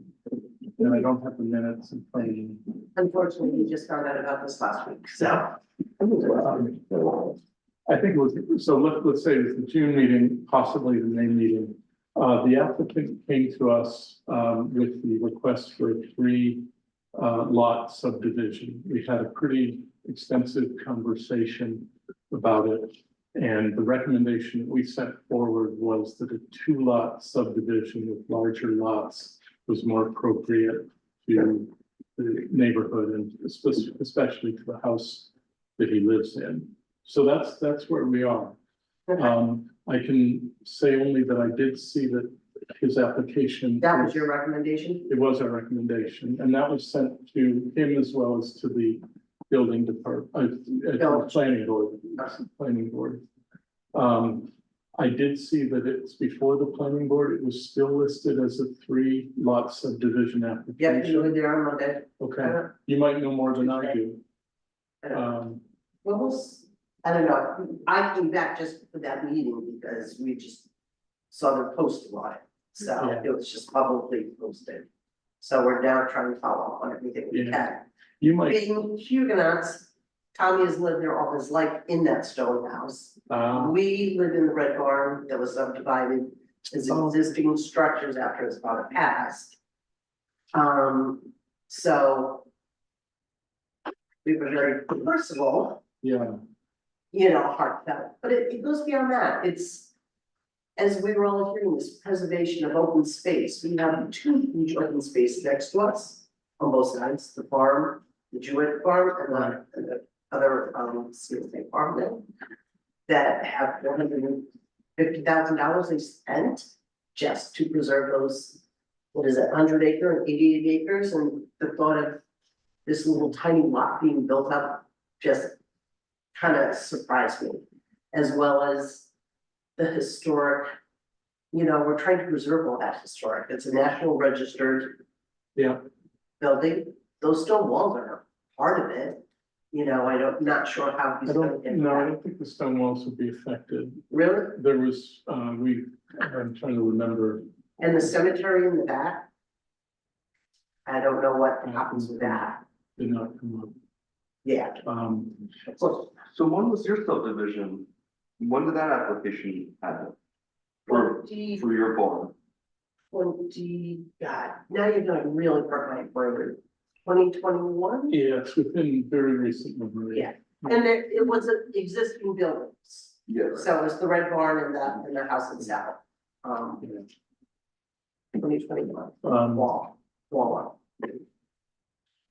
And I don't have the minutes in front of me. Unfortunately, we just found out about this last week, so. I think it was, so let's say it was the June meeting, possibly the May meeting. The applicant came to us with the request for a 3 lot subdivision. We had a pretty extensive conversation about it. And the recommendation that we set forward was that a 2 lot subdivision with larger lots was more appropriate to the neighborhood and especially to the house that he lives in. So that's where we are. I can say only that I did see that his application. That was your recommendation? It was our recommendation, and that was sent to him as well as to the building department, planning board. I did see that it's before the planning board, it was still listed as a 3 lot subdivision application. Yeah, you were there on Monday. Okay, you might know more than I do. Well, I don't know, I came back just for that meeting because we just saw the post on it. So it was just publicly posted. So we're now trying to follow up on everything we can. You might. Being Huguenots, Tommy has lived there all his life in that stone house. We live in the Red Barn that was subdivided as existing structures after his father passed. So we were very personal. Yeah. You know, heartfelt, but it goes beyond that. It's, as we were all hearing, this preservation of open space. We have 2 huge open spaces next to us on both sides, the farm, the Jewett farm and the other, Seal State farm there. That have $450,000 they spent just to preserve those, what is it, 100 acre and 88 acres, and the thought of this little tiny lot being built up just kind of surprised me, as well as the historic, you know, we're trying to preserve all that historic. It's a national registered building. Those stone walls are part of it. You know, not sure how he's gonna get No, I that. don't think the stone walls would be affected. Really? There was, I'm trying to remember. And the cemetery in the back? I don't know what happens with that. Did not come up. Yeah. So when was your subdivision? When did that application happen? For your barn? 20, God, now you're gonna really hurt my brain. 2021? Yeah, it's within very recent memory. Yeah, and it was existing buildings. Yeah. So it's the Red Barn and the house itself. 2021, wall.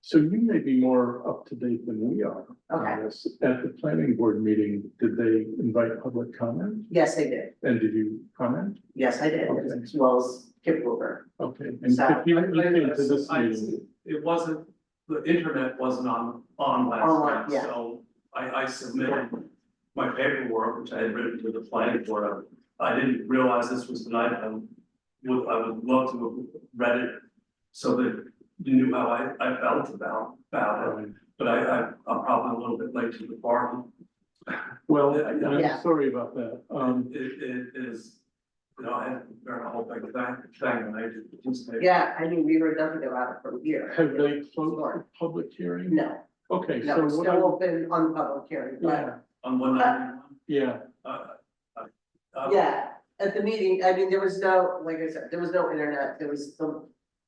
So you may be more up to date than we are. Okay. At the planning board meeting, did they invite public comment? Yes, they did. And did you comment? Yes, I did, Okay. as well as Kip Wilbur. Okay, and So- if you came to this meeting, It wasn't, the internet wasn't on last Online, night, yeah. so I submitted my paperwork, which I had written to the planning board, I didn't realize this was tonight, I would love to have read it. So that you knew how I felt about it, but I'm probably a little bit late to the party. Well, Yeah. I'm sorry about that. It is, you know, I had to prepare a whole big thing, and I just. Yeah, I mean, we were nothing about it from here. Have they closed the public hearing? No, Okay, no, so it's what still I, open on public hearing, but, On 191. yeah, yeah, at the meeting, I mean, there was no, like I said, there was no internet, there was, the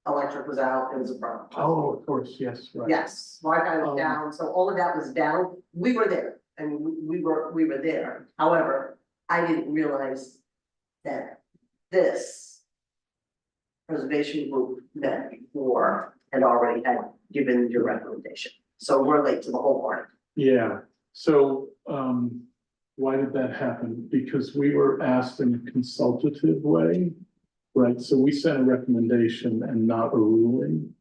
electric was out, it was a problem. oh, of course, yes, right. Yes, Wi-Fi was down, so all of that was down, we were there, I mean, we were there, however, I didn't realize that this preservation group met before and already had given your recommendation, so we're late to the whole party. Yeah, so, why did that happen? Because we were asked in a consultative way, right? So we sent a recommendation and not a ruling.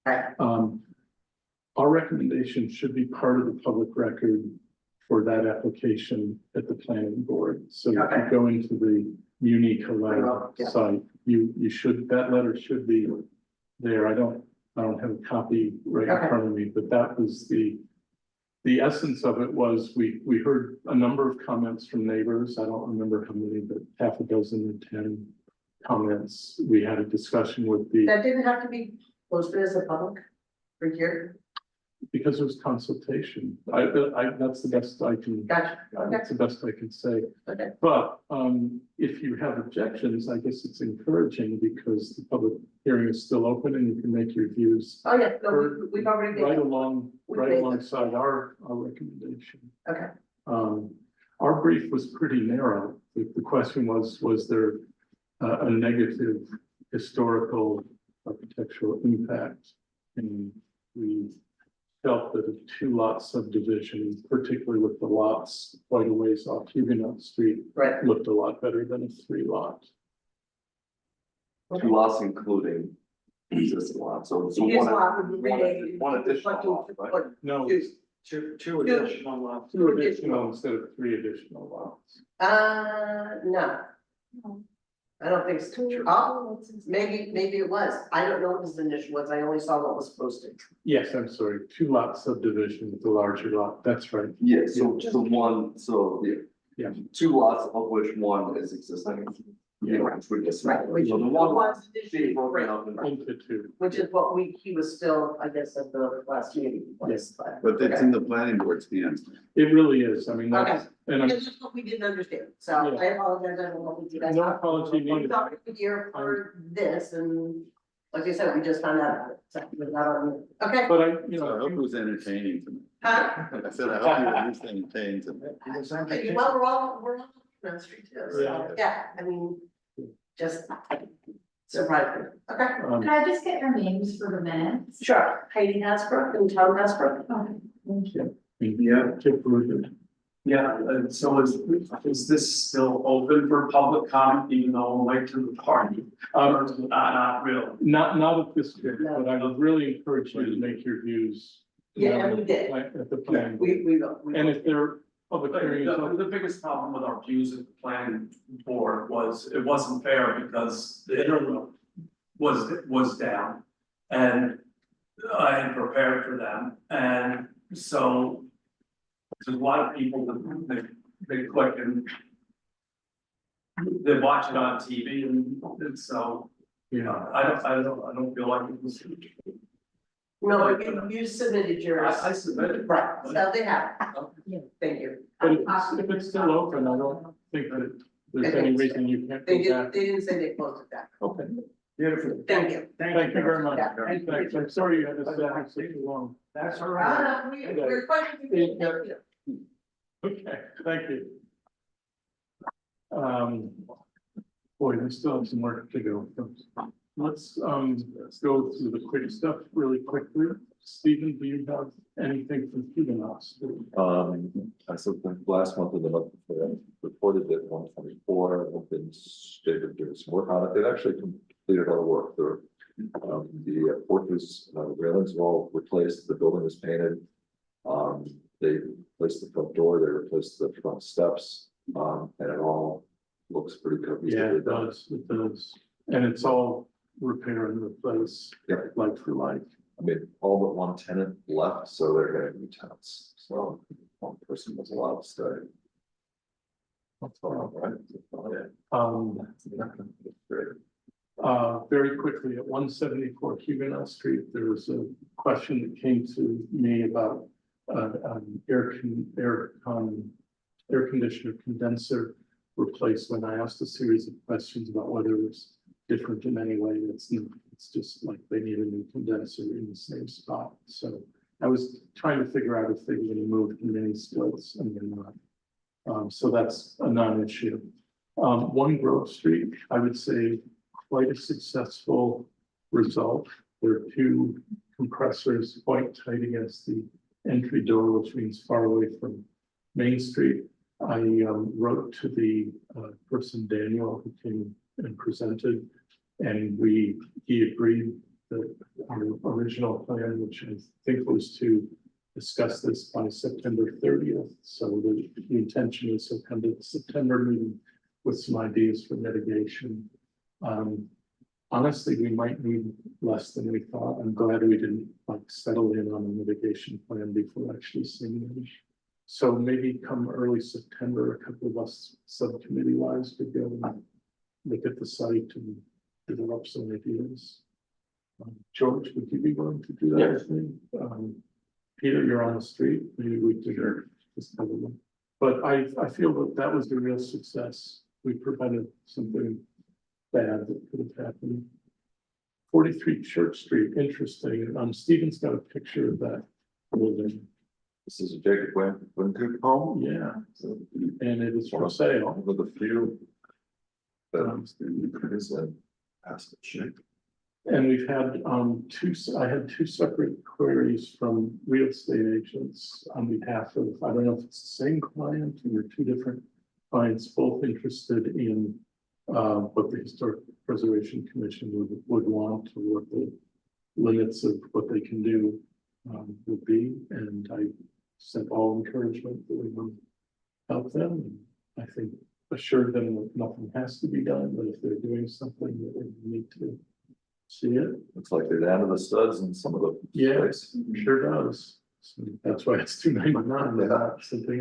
Right. Our recommendation should be part of the public record for that application at the planning board. So if you go into the unique allowed site, you should, that letter should be there. I don't have a copy right in front of me, but that was the essence of it was we heard a number of comments from neighbors. I don't remember how many, but half a dozen or 10 comments. We had a discussion with That didn't have to be posted as a public for here. because it was consultation. That's the best I can. Gotcha. That's the best I can say. Okay. But, if you have objections, I guess it's encouraging because the public hearing is still open and you can make your views Oh, yeah, no, heard we've already. right did it. right made them. alongside our recommendation. Okay. Our brief was pretty narrow. The question was there a negative historical architectural impact? And we felt that a 2-lot subdivision, particularly with the lots quite a ways off Huguenot Street, looked a lot better than a 3-lot. 2 lots including existing lots, so This lot would be one additional lot, right? No, Two additional lots. 2 additional instead of 3 additional lots. No. I don't think so. Oh, maybe it was. I don't know what was the initial ones. I only saw what was posted. Yes, I'm sorry, 2-lot subdivision with the larger lot. That's right. Yeah, so one, so Yeah. 2 lots of which one is existing. You know, which would just. Right, which So the was one initially being broken up in. Into 2. Which is what he was still, I guess, at the last meeting. Yes. But it's in the planning board's hands. It really is. I mean, that's, and I'm, Because that's what we didn't understand, so I apologize, I don't know what you guys. no apology We needed. thought we were here for this, and like I said, we just found out, about it, so it was not on, okay. But I I hope it was entertaining to me. Huh? I said, I hope you were at least entertained to me. Well, we're all on the street too, so, Yeah. yeah, I mean, just surprising, okay. Can I just get your names for the minutes? Sure, Heidi Hasbrook and Tom Hasbrook. Okay, thank you. Yeah. Chip Rubin. Yeah, and so is this still open for public comment, even though I'm late to the party? Or is it not really? Not at this point, but I would really encourage you to make your views. Yeah, we did. At the plan. We. And if there public hearings. The biggest problem with our views at the planning board was it wasn't fair because the internet was down. And I had prepared for them, and so there's a lot of people that they click and they watch it on TV and so, you know, I don't feel like it was. No, but you submitted yours. I submitted. Right, so they have, thank you. But if it's still open, I don't think that there's any reason you can't They go didn't, back. they didn't say they closed it down. Okay, Beautiful. Thank you. thank you very much. Yeah. Thanks. I'm sorry you had to sit here so long. That's all right. We're quite. Okay, thank you. Boy, we still have some work to go. Let's go through the quick stuff really quickly. Stephen, do you have anything from Huguenots? I said last month or the month before, I reported that 124 have been stated doing some work on it. They've actually completed all the work. The fortress railings are all replaced. The building was painted. They replaced the front door, they replaced the front steps, and it all looks pretty good. Yeah, it does, and it's all repair and replace, Yeah. like for like. I mean, all but one tenant left, so they're getting new tenants, so one person was allowed to stay. That's all right. Great. Very quickly, at 174 Huguenot Street, there was a question that came to me about air conditioner condenser replacement. I asked a series of questions about whether it was different in any way. It's just like they need a new condenser in the same spot. So I was trying to figure out if they were going to move the mini splits, and they're not. So that's a non-issue. 1 Grove Street, I would say quite a successful result. There are 2 compressors quite tight against the entry door, which means far away from Main Street. I wrote to the person, Daniel, who came and presented, and he agreed that our original plan, which I think was to discuss this by September 30th. So the intention is to come to the September meeting with some ideas for mitigation. Honestly, we might need less than we thought. I'm glad we didn't settle in on a mitigation plan before actually seeing it. So maybe come early September, a couple of us subcommittee wise could go and look at the site and develop some ideas. George, would you be willing to do that with me? Peter, you're on the street, maybe we could just have a look. But I feel that was a real success. We prevented something bad that could have happened. 43 Church Street, interesting. Stephen's got a picture of that building. This is a Jacob Winthrop home? Yeah, and it is for sale. With a few. That is a asset shape. And we've had I had 2 separate queries from real estate agents on behalf of, I don't know if it's the same client or 2 different clients, both interested in what the Historic Preservation Commission would want, or what the limits of what they can do would be. And I sent all encouragement that we would help them. And I think assured them that nothing has to be done, but if they're doing something, that they need to see it. Looks like they're down to the studs in some of the. Yes, sure does. So that's why it's $299, not something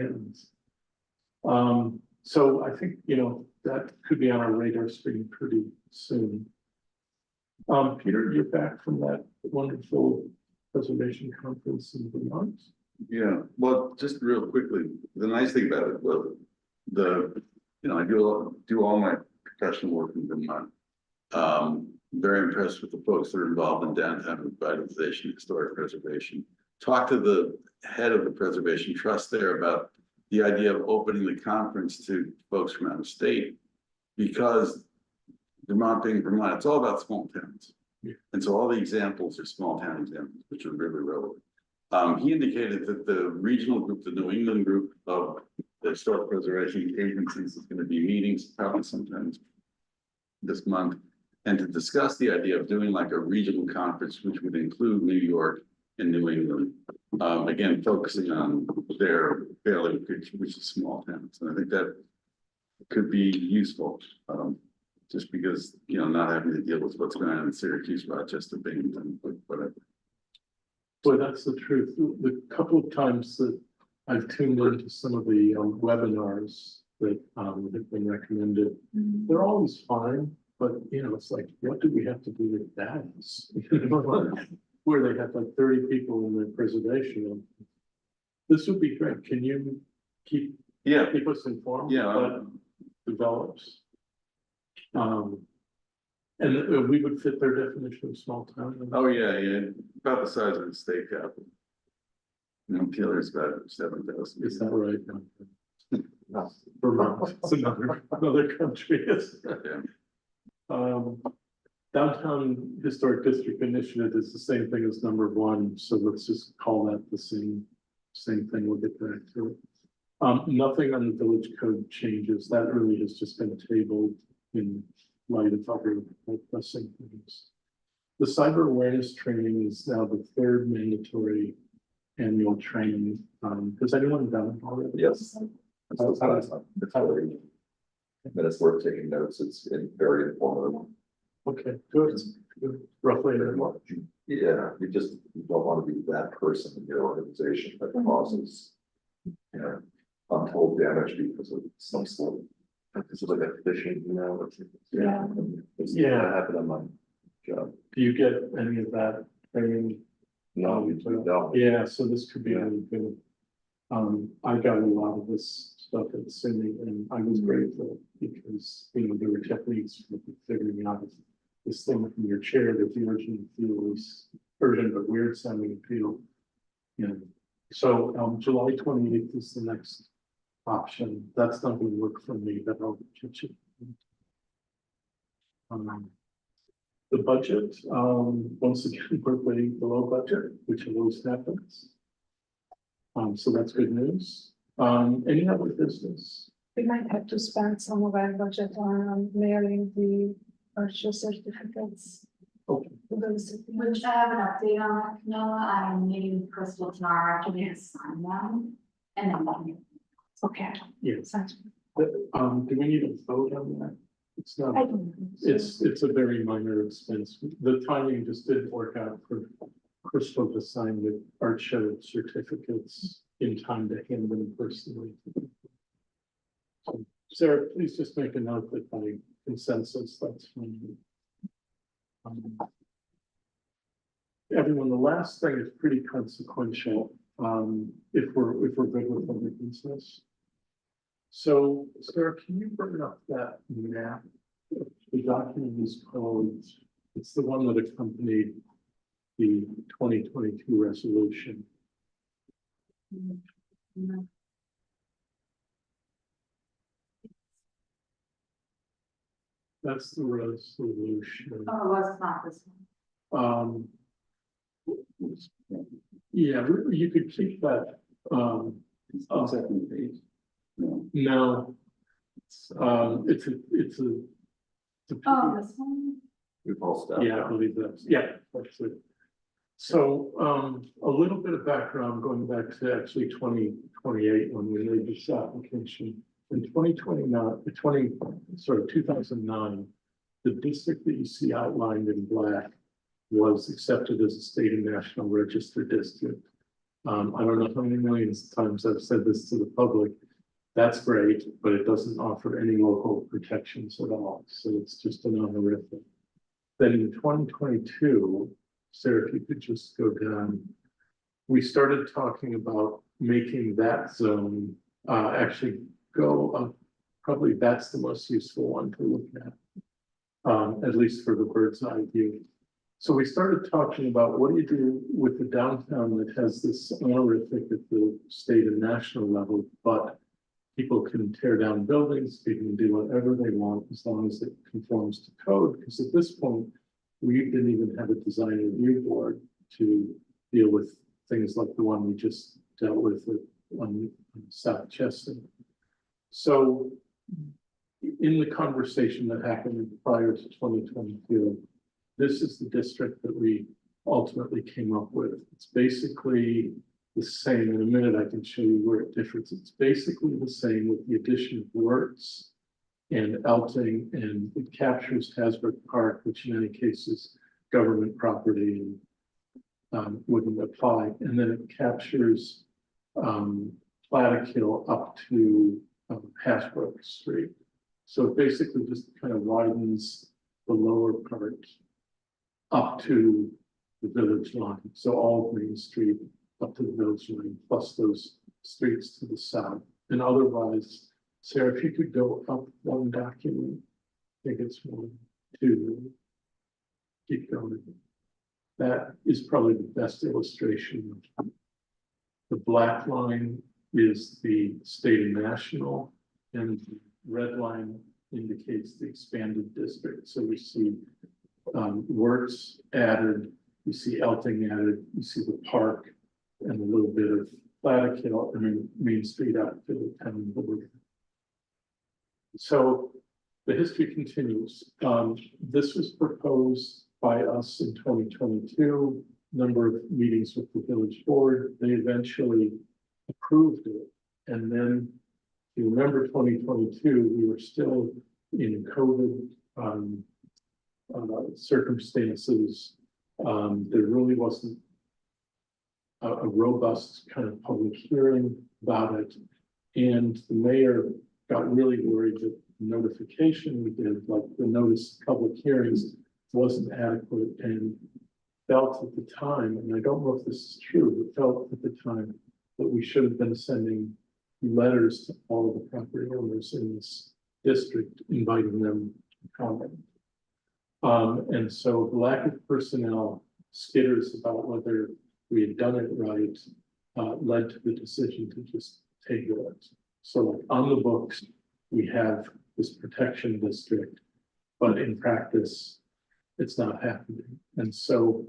else. So I think, that could be on our radar screen pretty soon. Peter, you're back from that wonderful preservation conference in Vermont. Yeah, well, just real quickly, the nice thing about it, well, I do all my professional work in Vermont. Very impressed with the folks that are involved in downtown revitalization, historic preservation. Talked to the head of the Preservation Trust there about the idea of opening the conference to folks from out of state, because Vermont being Vermont, it's all about small towns. And so all the examples are small town examples, which are really relevant. He indicated that the regional group, the New England group of the historic preservation agencies, is going to be meeting probably sometimes this month, and to discuss the idea of doing like a regional conference, which would include New York and New England. Again, focusing on their fairly, which is small towns. And I think that could be useful, just because, not having to deal with what's going on in Syracuse, Rochester, Binghamton, whatever. Boy, that's the truth. The couple of times that I've tuned into some of the webinars that have been recommended, they're always fine, but it's like, what do we have to do with that? Where they have like 30 people in the preservation. This would be great. Can you keep us informed? Yeah. That develops. And we would fit their definition of small town. Oh, yeah, about the size of the state capital. Taylor's about 7,000. Is that right? No. Vermont, it's another country. Downtown Historic District Initiative is the same thing as number 1, so let's just call that the same thing. We'll get back to it. Nothing on the village code changes. That really has just been tabled in light of other pressing things. The cyber awareness training is now the 3rd mandatory annual training, has anyone done it already? Yes. But it's worth taking notes, it's very informative. Okay, good, roughly. Yeah, you don't want to be that person in your organization that causes, you know, untold damage because of some sort. This is like a fishing, you know. Yeah. It's Yeah. gonna happen on my job. Do you get any of that training? No, we don't. Yeah, so this could be really good. I got a lot of this stuff at Cindy and I was grateful because, you know, there were techniques for figuring out this thing from your chair that the original feel is urgent but weird sounding feel. You know, so, July 28th is the next option. That's not gonna work for me, but I'll catch it. The budget, once again, we're way below budget, which always happens. So that's good news. Any other business? We might have to spend some of our budget on mailing the purchase certificates. Okay. to the recipients. Which I have an update on that, Camilla. I'm meeting with Crystal tomorrow to sign them. And then. Okay. Yes. Sounds Do we need a vote on that? It's not, I don't know. it's a very minor expense. The timing just didn't work out for Crystal to sign the art show certificates in time to hand them personally. So, Sarah, please just make a note that by consensus, that's fine. Everyone, the last thing is pretty consequential, if we're good with other business. So, Sarah, can you bring up that map? The document is called, it's the one that accompanied the 2022 resolution. That's the resolution. Oh, it was not this one. Yeah, you could keep that, second page. No. It's a Oh, this one? We've all stopped. yeah, I believe that's, yeah, that's it. So, a little bit of background going back to actually 2028 when we made this application. In 2009, the district that you see outlined in black was accepted as a state and national register district. I don't know how many millions of times I've said this to the public. That's great, but it doesn't offer any local protections at all. So it's just an honorific. Then in 2022, Sarah, if you could just go down, we started talking about making that zone actually go up. Probably that's the most useful one to look at least for the bird's eye view. So we started talking about what do you do with the downtown that has this honorific at the state and national level, but people can tear down buildings, people can do whatever they want as long as it conforms to code. Because at this point, we didn't even have a design review board to deal with things like the one we just dealt with on South Chestnut. So in the conversation that happened prior to 2022, this is the district that we ultimately came up with. It's basically the same. In a minute, I can show you where it differs. It's basically the same with the addition of Wertz and Elting, and it captures Hasbrook Park, which in many cases, government property wouldn't apply. And then it captures Plattekill up to Hasbrook Street. So it basically just kind of widens the lower part up to the village line. So all of Main Street up to the village line, plus those streets to the south. And otherwise, Sarah, if you could go up one document, I think it's 1, 2, keep going. That is probably the best illustration. The black line is the state and national, and the red line indicates the expanded district. So we see Wertz added, you see Elting added, you see the park, and a little bit of Plattekill, and then Main Street out to the town border. So the history continues. This was proposed by us in 2022. number of meetings with the village board. They eventually approved it. And then, if you remember 2022, we were still in COVID circumstances. There really wasn't a robust kind of public hearing about it. And the mayor got really worried that the notification we did, like the notice of public hearings, wasn't adequate, and felt at the time, and I don't know if this is true, but felt at the time that we should have been sending letters to all of the property owners in this district, inviting them to comment. And so the lack of personnel skitters about whether we had done it right, led to the decision to just table it. So like on the books, we have this protection district, but in practice, it's not happening. And so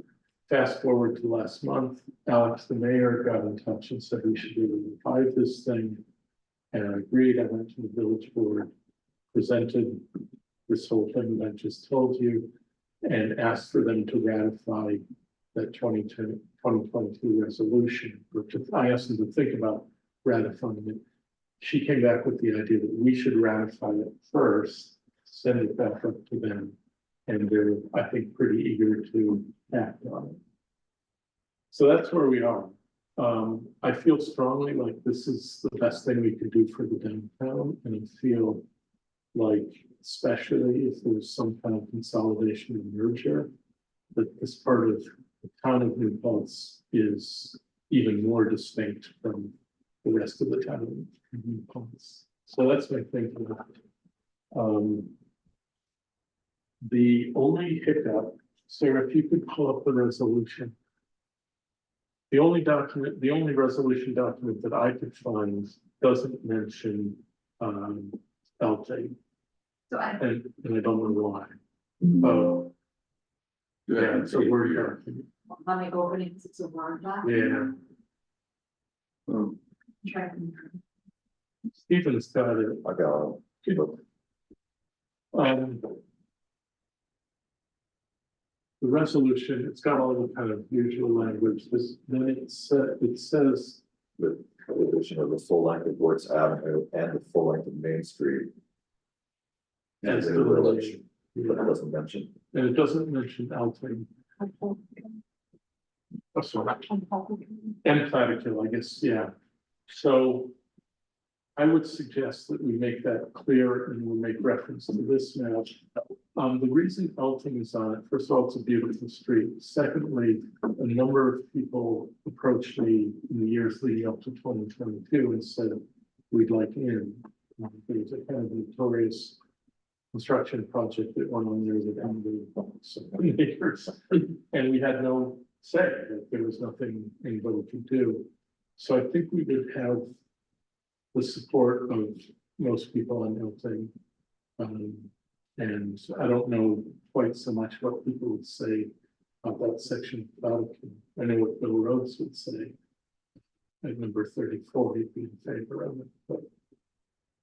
fast forward to last month, Alex, the mayor, got in touch and said we should really revive this thing. And I agreed. I went to the village board, presented this whole thing that I just told you, and asked for them to ratify that 2022 resolution. I asked them to think about ratifying it. She came back with the idea that we should ratify it first, send it back up to them, and they're, I think, pretty eager to act on it. So that's where we are. I feel strongly like this is the best thing we could do for the downtown, and I feel like, especially if there's some kind of consolidation and merger, that this part of the town of New Paltz is even more distinct from the rest of the town of New Paltz. So that's my thinking. The only hiccup, Sarah, if you could pull up the resolution. The only document, the only resolution document that I could find doesn't mention LT. So I, And I don't know why. Yeah, it's a word document. let me go over it, it's a word doc. Yeah. Try. Stephen's got it. I got it. The resolution, it's got all the kind of usual language, then it says. The prohibition of the full length of Worts Avenue and the full length of Main Street. And As the the village, but it doesn't mention. And it doesn't mention Alton. Oh, sorry. And Plattekill, I guess, yeah. So I would suggest that we make that clear and we'll make reference to this now. The reason Elton is on it, first of all, it's a beautiful street. Secondly, a number of people approached me in the years leading up to 2022 and said, we'd like in. There's a kind of notorious construction project that went on there that ended some acres. And we had no say, that there was nothing anybody could do. So I think we would have the support of most people on Elton. And I don't know quite so much what people would say about that section about it. I know what Bill Rhodes would say. At number 34, he'd be in favor of it, but.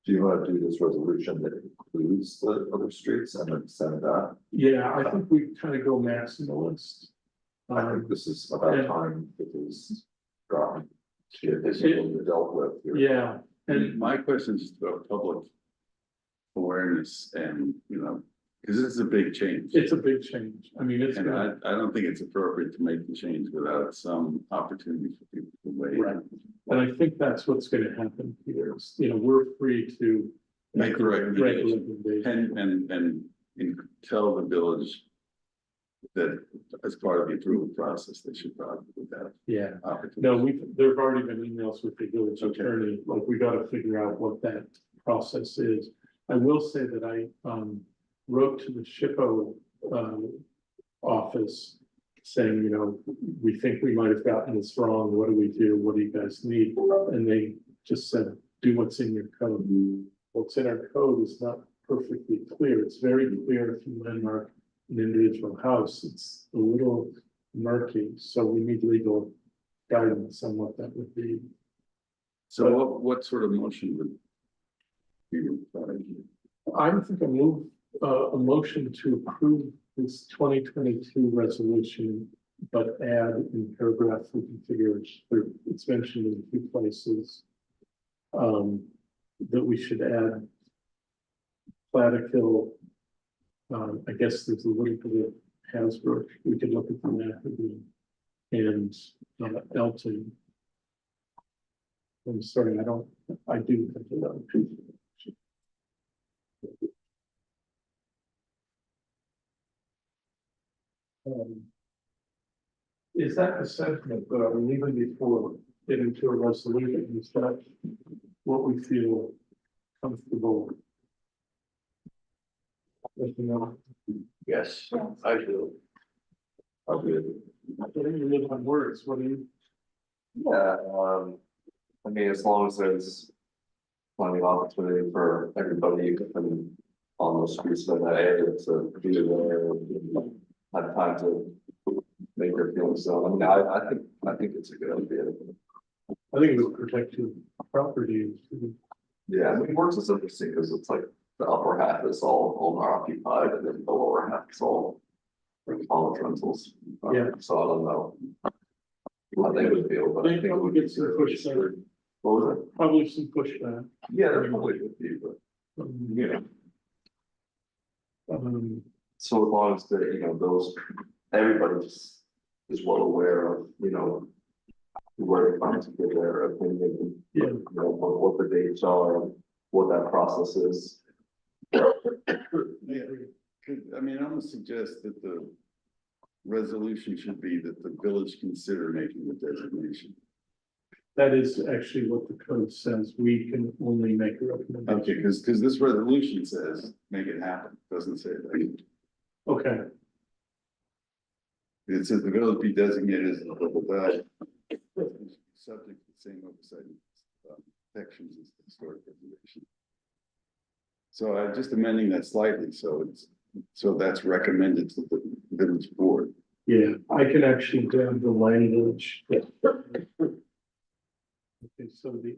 Do you want to do this resolution that includes the other streets and then send it out? Yeah, I think we kind of go maximalist. I think this is about time that is gotten. This is dealt with here. Yeah, And my question is about public awareness and, because this is a big change. it's a big change. I mean, it's. And I don't think it's appropriate to make the change without some opportunity for people to weigh in. Right. And I think that's what's gonna happen here is, we're free to. Make the recommendation recommendation. and tell the village that as part of the approval process, they should probably do that. Yeah, Opportunity. no, there've already been emails with the village attorney, like we gotta figure out what that process is. I will say that I wrote to the SHPO office saying, we think we might have gotten this wrong. What do we do? What do you guys need? And they just said, do what's in your code. What's in our code is not perfectly clear. It's very clear if you landmark an individual house. It's a little murky, so we need legal guidance on what that would be. So what sort of motion would be required? I think I move a motion to approve this 2022 resolution but add in paragraph 54, there, it's mentioned in 2 places. That we should add Plattekill. I guess there's a little bit of Hasbrook, we could look at the map again. And Elton. I'm sorry, I do think about it. Is that the sentiment, but I mean, even before getting to a resolution, is that what we feel comfortable with? Yes, I do. I think you live on words, what do you? Yeah, I mean, as long as there's plenty of opportunity for everybody and on those streets in that area to be there and have time to make their feelings known. I mean, I think it's a good idea. I think it would protect your property. Yeah, I mean, it works as interesting because it's like the upper half is all owner occupied and then the lower half is all college rentals. Yeah. So I don't know. How they would feel, but I think it would get some pushback. What was it? Probably some pushback. Yeah, there probably would be, but you know. So as long as those, everybody is well aware of, where to find to get their opinion, Yeah. What the dates are, what that process is. Yeah, I mean, I'm gonna suggest that the resolution should be that the village consider making the designation. That is actually what the code says, we can only make a recommendation. Okay, because this resolution says, make it happen, doesn't say that. Okay, It says the village be designated as blah, blah, blah, subject to the same oversight protections as the historic preservation. So I'm just amending that slightly, so that's recommended to the village board. yeah, I can actually grab the language. Okay, so the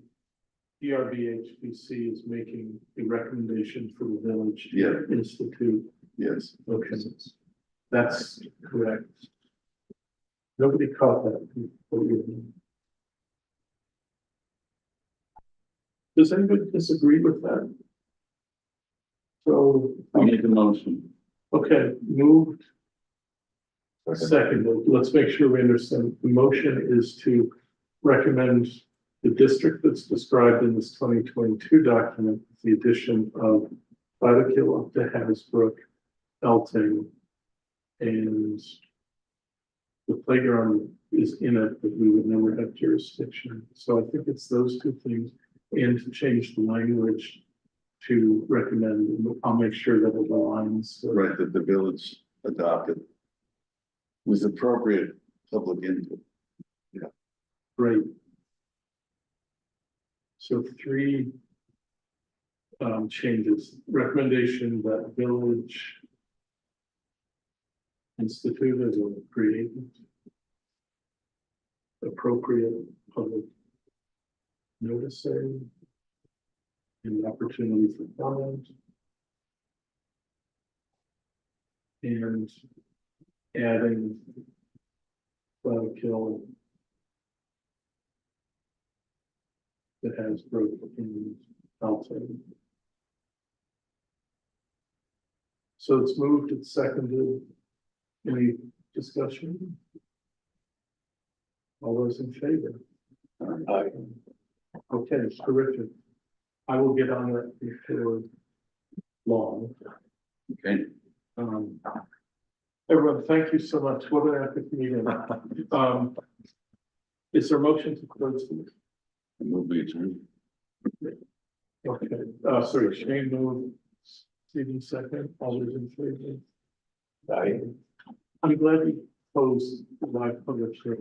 PRBHPC is making a recommendation for the village. Yeah. Institute. Yes. Okay, that's correct. Nobody caught that. Does anybody disagree with that? So. I make a motion. Okay, moved. Seconded, let's make sure we understand. The motion is to recommend the district that's described in this 2022 document, the addition of Plattekill up to Hasbrook, Elton, and the playground is in it, but we would never have jurisdiction. So I think it's those 2 things, and to change the language to recommend, I'll make sure that it aligns. Right, that the village adopted with appropriate public input. Yeah. Great. So 3 changes, recommendation that village instituted or created appropriate public noticing and opportunity for comment, and adding Plattekill that has growth in Alton. So it's moved, it's seconded. Any discussion? All those in favor? Aye. Okay, terrific. I will get on that before long. Okay. Everyone, thank you so much. What an epic meeting. Is there a motion to close the meeting? Move the adjourn. Okay, sorry, Shane moved, Stephen second, all those in favor? Aye. I'm glad you posed the live public hearing.